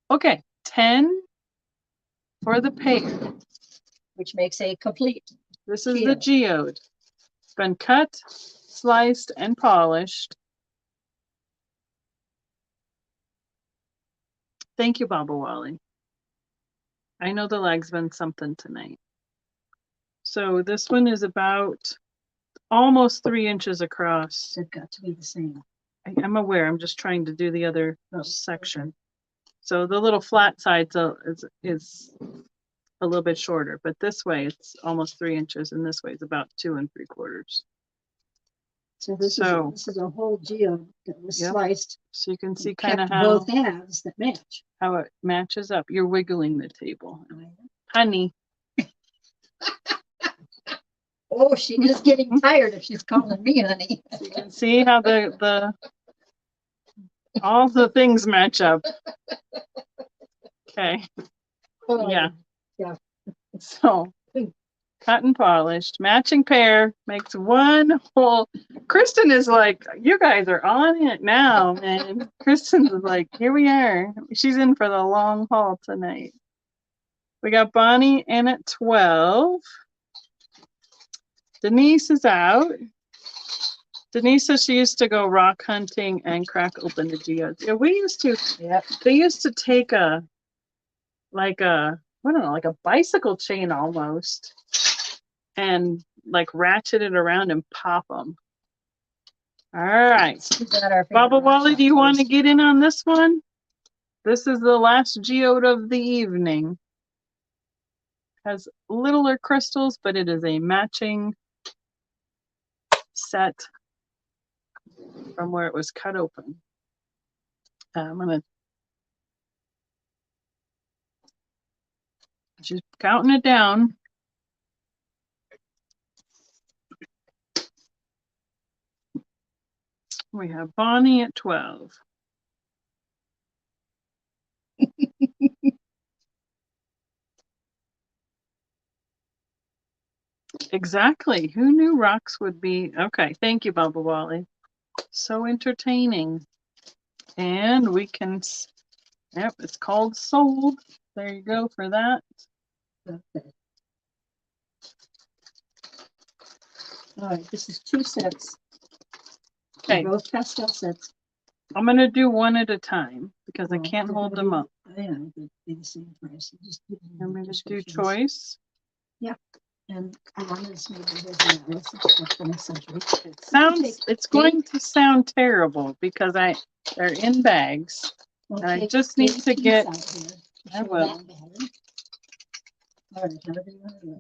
Okay, 10 for the pair. Which makes a complete. This is the geode. It's been cut, sliced, and polished. Thank you, Baba Wally. I know the leg's been something tonight. So this one is about almost 3 inches across. They've got to be the same. I'm aware. I'm just trying to do the other section. Okay. So the little flat side is a little bit shorter, but this way it's almost 3 inches, and this way is about 2 3/4. So this is a whole geo that was sliced. So you can see kind of how both halves that match. How it matches up. You're wiggling the table, honey. Oh, she is getting tired if she's calling me honey. So you can see how all the things match up. Okay. Oh, yeah. Yeah. So cut and polished, matching pair makes one whole. Kristen is like, you guys are on it now, man. Kristen's like, here we are. She's in for the long haul tonight. We got Bonnie in at 12. Denise is out. Denise says she used to go rock hunting and crack open the geodes. Yeah, we used to. Yeah. They used to take I don't know, like a bicycle chain almost, and like ratchet it around and pop them. All right. Baba Wally, do you want to get in on this one? This is the last geode of the evening. Has littler crystals, but it is a matching set from where it was cut open. I'm gonna just counting it down. We have Bonnie at 12. Exactly. Who knew rocks would be? Okay. Thank you, Baba Wally. So entertaining. And we can, yep, it's called sold. There you go for that. Okay. All right, this is 2 sets. Okay. Both pastel sets. I'm going to do one at a time because I can't hold them up. Yeah, they'd be the same price. Just I'm going to do choice. Yeah. And one is maybe the 20th century. It's going to sound terrible because they're in bags. And I just need to get. I will.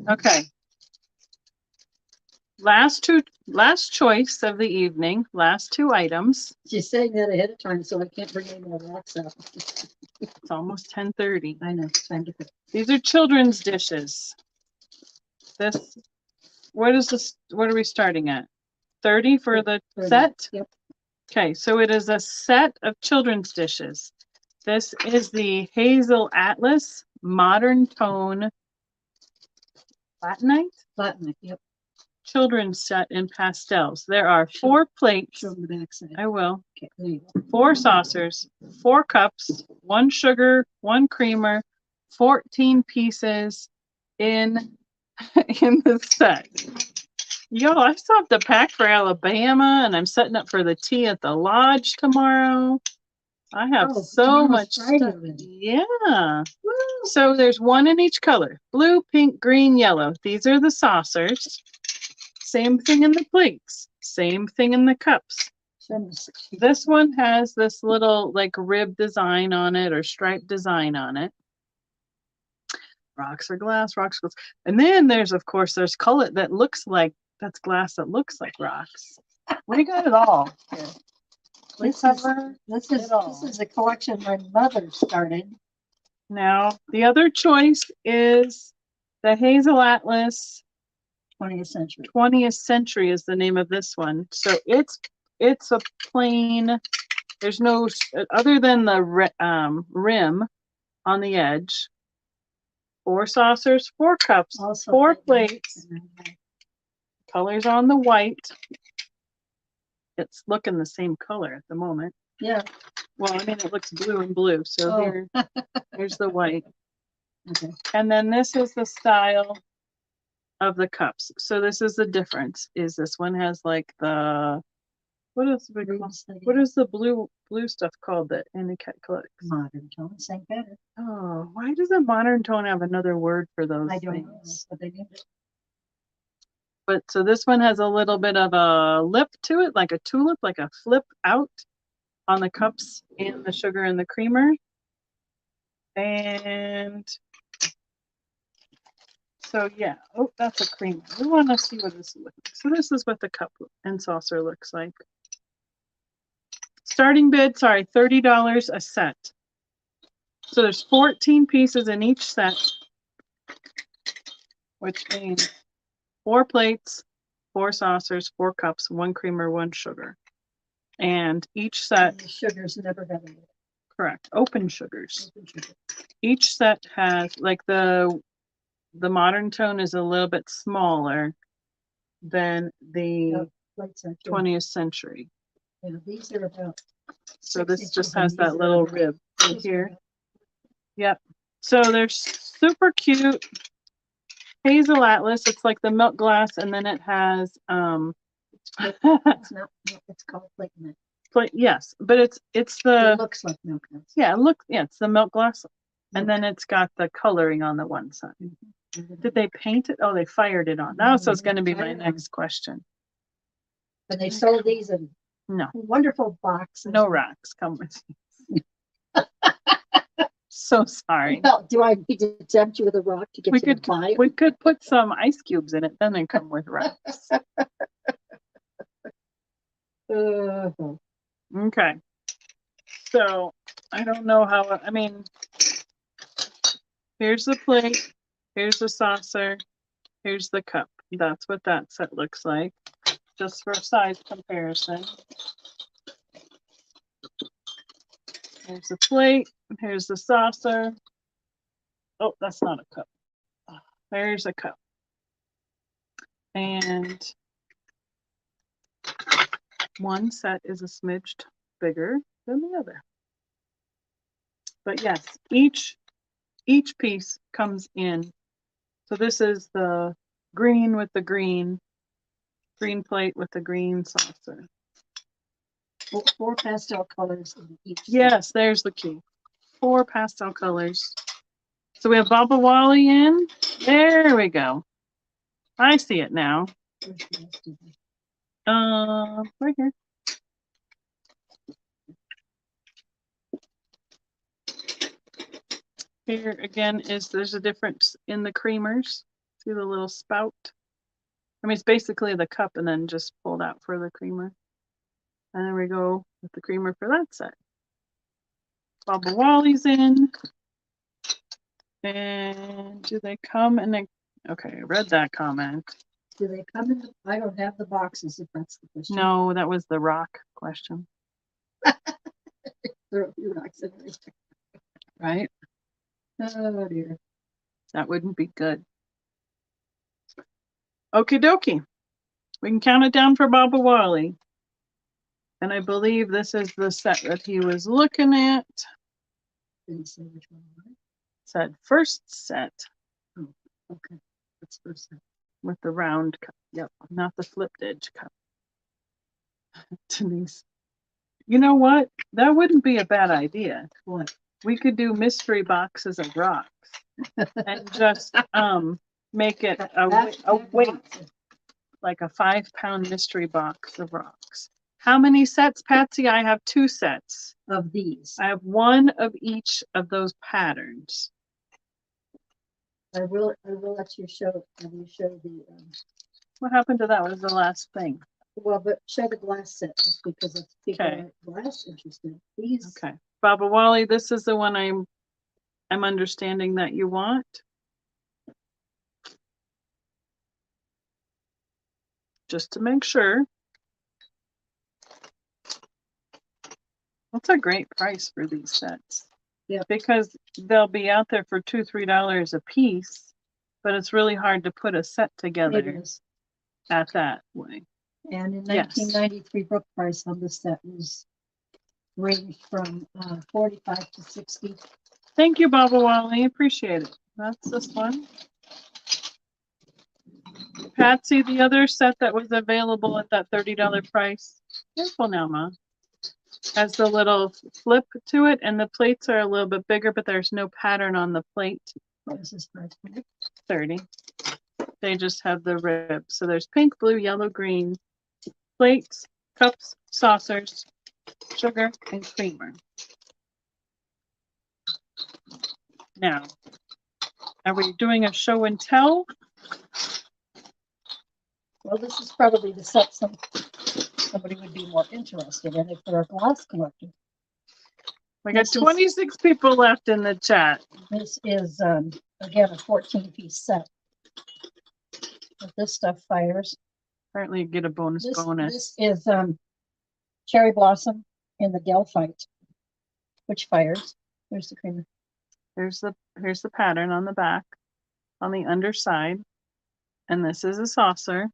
Okay. Last choice of the evening. Last 2 items. She's saying that ahead of time, so I can't bring any more rocks up. It's almost 10:30. I know. Time to pick. These are children's dishes. What are we starting at? 30 for the 30. Set? Yep. Okay, so it is a set of children's dishes. This is the Hazel Atlas Modern Tone Platinite? Yep. Children's set in pastels. There are 4 plates. Show them the back side. I will. Okay, there you go. 4 saucers, 4 cups, 1 sugar, 1 creamer, 14 pieces in the set. Yo, I still have to pack for Alabama, and I'm setting up for the tea at the lodge tomorrow. I have so much stuff. Yeah. Woo. So there's 1 in each color: blue, pink, green, yellow. These are the saucers. Same thing in the plates. Same thing in the cups. This one has this little like rib design on it or stripe design on it. Rocks are glass, rocks are glass. And then there's color that looks like, that's glass that looks like rocks. We got it all here. This is a collection my mother started. Now, the other choice is the Hazel Atlas 20th century. 20th Century is the name of this one. So it's a plain, there's no, other than the rim on the edge. 4 saucers, 4 cups, Also 4 plates. Colors on the white. It's looking the same color at the moment. Yeah. Well, I mean, it looks blue and blue. So here's the white. Okay. And then this is the style of the cups. So this is the difference. Is this one has like the, what is the blue stuff called that Indicat collects? Modern tone, St. Peter. Oh, why does a modern tone have another word for those I don't things? know, but they named it. But so this one has a little bit of a lip to it, like a tulip, like a flip out on the cups and the sugar and the creamer. And so yeah, oh, that's a creamer. We want to see what this looks like. So this is what the cup and saucer looks like. Starting bid, sorry, $30 a set. So there's 14 pieces in each set, which means 4 plates, 4 saucers, 4 cups, 1 creamer, 1 sugar. And each set, the sugar's never been in it. Correct, open sugars. Each set has, like, the modern tone is a little bit smaller than the 20th century. Yeah, these are about, so this just has that little rib right here. Yep. So they're super cute. Hazel Atlas. It's like the milk glass, and then it has it's not, it's called plate mint. Yes, but it's the, it looks like milk glass. Yeah, it's the milk glass, and then it's got the coloring on the one side. Did they paint it? Oh, they fired it on. Now, so it's going to be my next question. And they sold these in wonderful boxes. No racks come with these. So sorry. Well, do I need to tempt you with a rock to get you to buy it? We could put some ice cubes in it, then they come with racks. Okay. So I don't know how, I mean, here's the plate, here's the saucer, here's the cup. That's what that set looks like, just for size comparison. Here's the plate, here's the saucer. Oh, that's not a cup. There's a cup. And one set is a smidged bigger than the other. But yes, each piece comes in. So this is the green with the green plate with the green saucer. 4 pastel colors in each. Yes, there's the key. 4 pastel colors. So we have Baba Wally in. There we go. I see it now. Right here. Here again there's a difference in the creamers. See the little spout? I mean, it's basically the cup and then just pulled out for the creamer. And then we go with the creamer for that set. Baba Wally's in. And do they come in a, okay, I read that comment. Do they come in I don't have the boxes, if that's the question. No, that was the rock question. There are a few rocks in there. Right? Oh dear. That wouldn't be good. Okie dokie. We can count it down for Baba Wally. And I believe this is the set that he was looking at. Didn't say which one. Said first set. Oh, okay. That's first set. With the round cup. Yep, not the flipped edge cup. Denise. You know what? That wouldn't be a bad idea. What? We could do mystery boxes of rocks and just make it a weight, like a 5-pound mystery box of rocks. How many sets, Patsy? I have 2 sets of these. I have 1 of each of those patterns. I will let you show. Have you show the? What happened to that? What was the last thing? Well, but show the glass set just because it's people are glass interested. These. Okay, Baba Wally, this is the one I'm understanding that you want. just to make sure. That's a great price for these sets. Yeah. Because they'll be out there for $2, $3 a piece, but it's really hard to put a set together at that way. And in Yes. 1993, book price on this set was ranged from 45 to 60. Thank you, Baba Wally. Appreciate it. That's this one. Patsy, the other set that was available at that $30 price. Careful now, Ma. Has the little flip to it, and the plates are a little bit bigger, but there's no pattern on the plate. What is this price? 30. They just have the rib. So there's pink, blue, yellow, green, plates, cups, saucers, sugar, and creamer. Now, are we doing a show and tell? Well, this is probably the set somebody would be more interested in if they're a glass collector. We got 26 people left in the chat. This is, again, a 14-piece set. If this stuff fires. Apparently you get a bonus. This is Cherry Blossom in the Delphite, which fires. There's the creamer. Here's the pattern on the back, on the underside. And this is a saucer.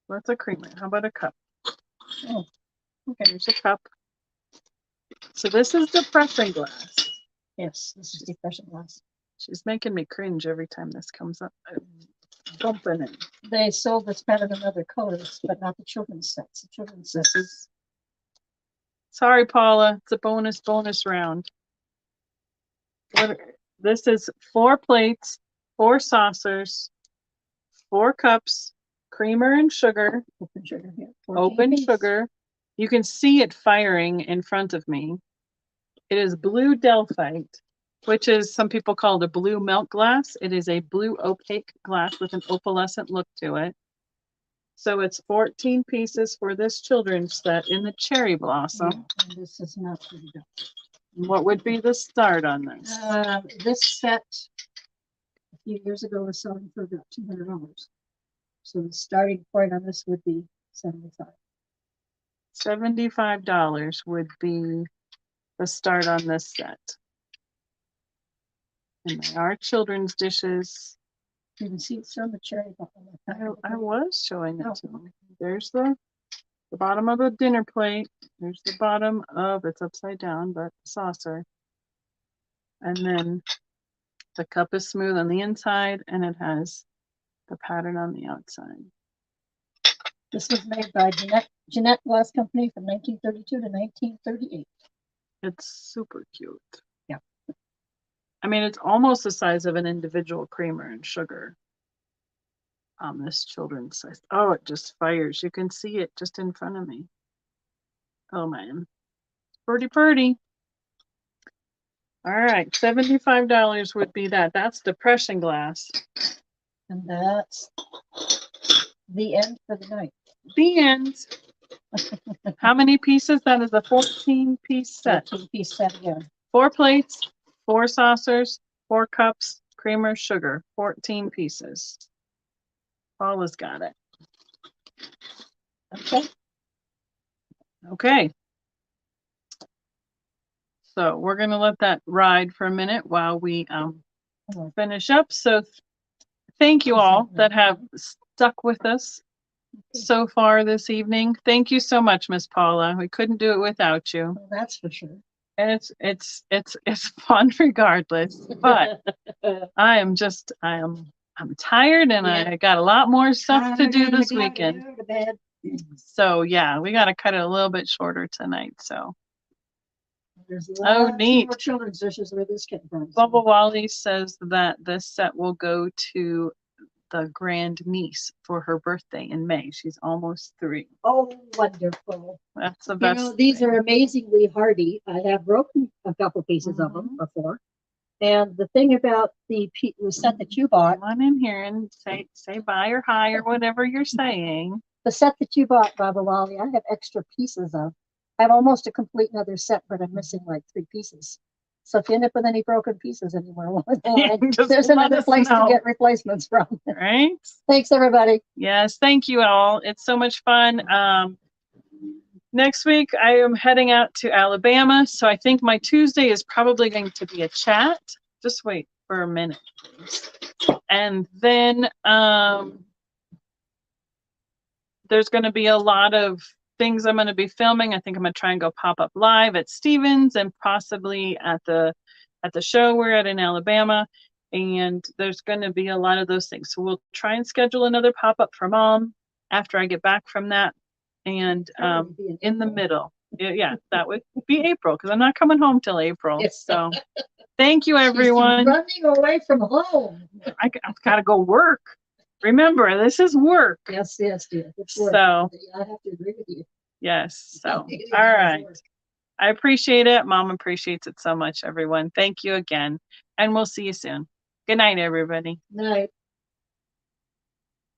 What's a creamer? How about a cup? Oh, okay, here's a cup. So this is depression glass. Yes, this is depression glass. She's making me cringe every time this comes up. I'm bumping it. They sold this pattern in other colors, but not the children's sets. The children's sets. Sorry, Paula. It's a bonus round. This is 4 plates, 4 saucers, 4 cups, creamer and sugar. Open sugar here. Open sugar. You can see it firing in front of me. It is blue Delphite, which is some people call it a blue milk glass. It is a blue opaque glass with an opalescent look to it. So it's 14 pieces for this children's set in the Cherry Blossom. Yeah, and this is not pretty good. What would be the start on this? This set a few years ago was selling for about $200. So the starting point on this would be $75. $75 would be the start on this set. And they are children's dishes. You can see it's on the cherry bottom. I was showing it to them. There's the bottom of the dinner plate. There's the bottom of, it's upside down, but saucer. And then the cup is smooth on the inside and it has the pattern on the outside. This was made by Jeanette Glass Company from 1932 to 1938. It's super cute. Yeah. I mean, it's almost the size of an individual creamer and sugar on this children's size. Oh, it just fires. You can see it just in front of me. Oh, man. Pretty. All right. $75 would be that. That's depression glass. And that's the end for the night. The end. How many pieces? That is a 14-piece set. 14-piece set again. 4 plates, 4 saucers, 4 cups, creamer, sugar. 14 pieces. Paula's got it. Okay. So we're going to let that ride for a minute while we finish up. So thank you all that have stuck with us so far this evening. Thank you so much, Miss Paula. We couldn't do it without you. Well, that's for sure. And it's fun regardless. But I'm tired and I got a lot more stuff to do this weekend. So yeah, we got to cut it a little bit shorter tonight. So there's neat. More children's dishes where this came from. Bubba Wally says that this set will go to the grand niece for her birthday in May. She's almost 3. Oh, wonderful. That's the best. These are amazingly hardy. I have broken a couple pieces of them before. And the thing about the set that you bought. Come on in here and say bye or hi or whatever you're saying. The set that you bought, Baba Wally, I have extra pieces of. I have almost a complete another set, but I'm missing like 3 pieces. So if you end up with any broken pieces anywhere, Just there's let another us place to know. get replacements from. Right? Thanks, everybody. Yes, thank you all. It's so much fun. Next week, I am heading out to Alabama, so I think my Tuesday is probably going to be a chat. Just wait for a minute, please. And then there's going to be a lot of things I'm going to be filming. I think I'm going to try and go pop up live at Stevens and possibly at the show we're at in Alabama. And there's going to be a lot of those things. So we'll try and schedule another pop up for Mom after I get back from that. And in the middle. Yeah, that would be April because I'm not coming home till April. Yes. So thank you, everyone. She's running away from home. I've got to go work. Remember, this is work. Yes, dear. It's work. So I have to agree with you. yes. So all right. I appreciate it. Mom appreciates it so much, everyone. Thank you again. And we'll see you soon. Good night, everybody. Night.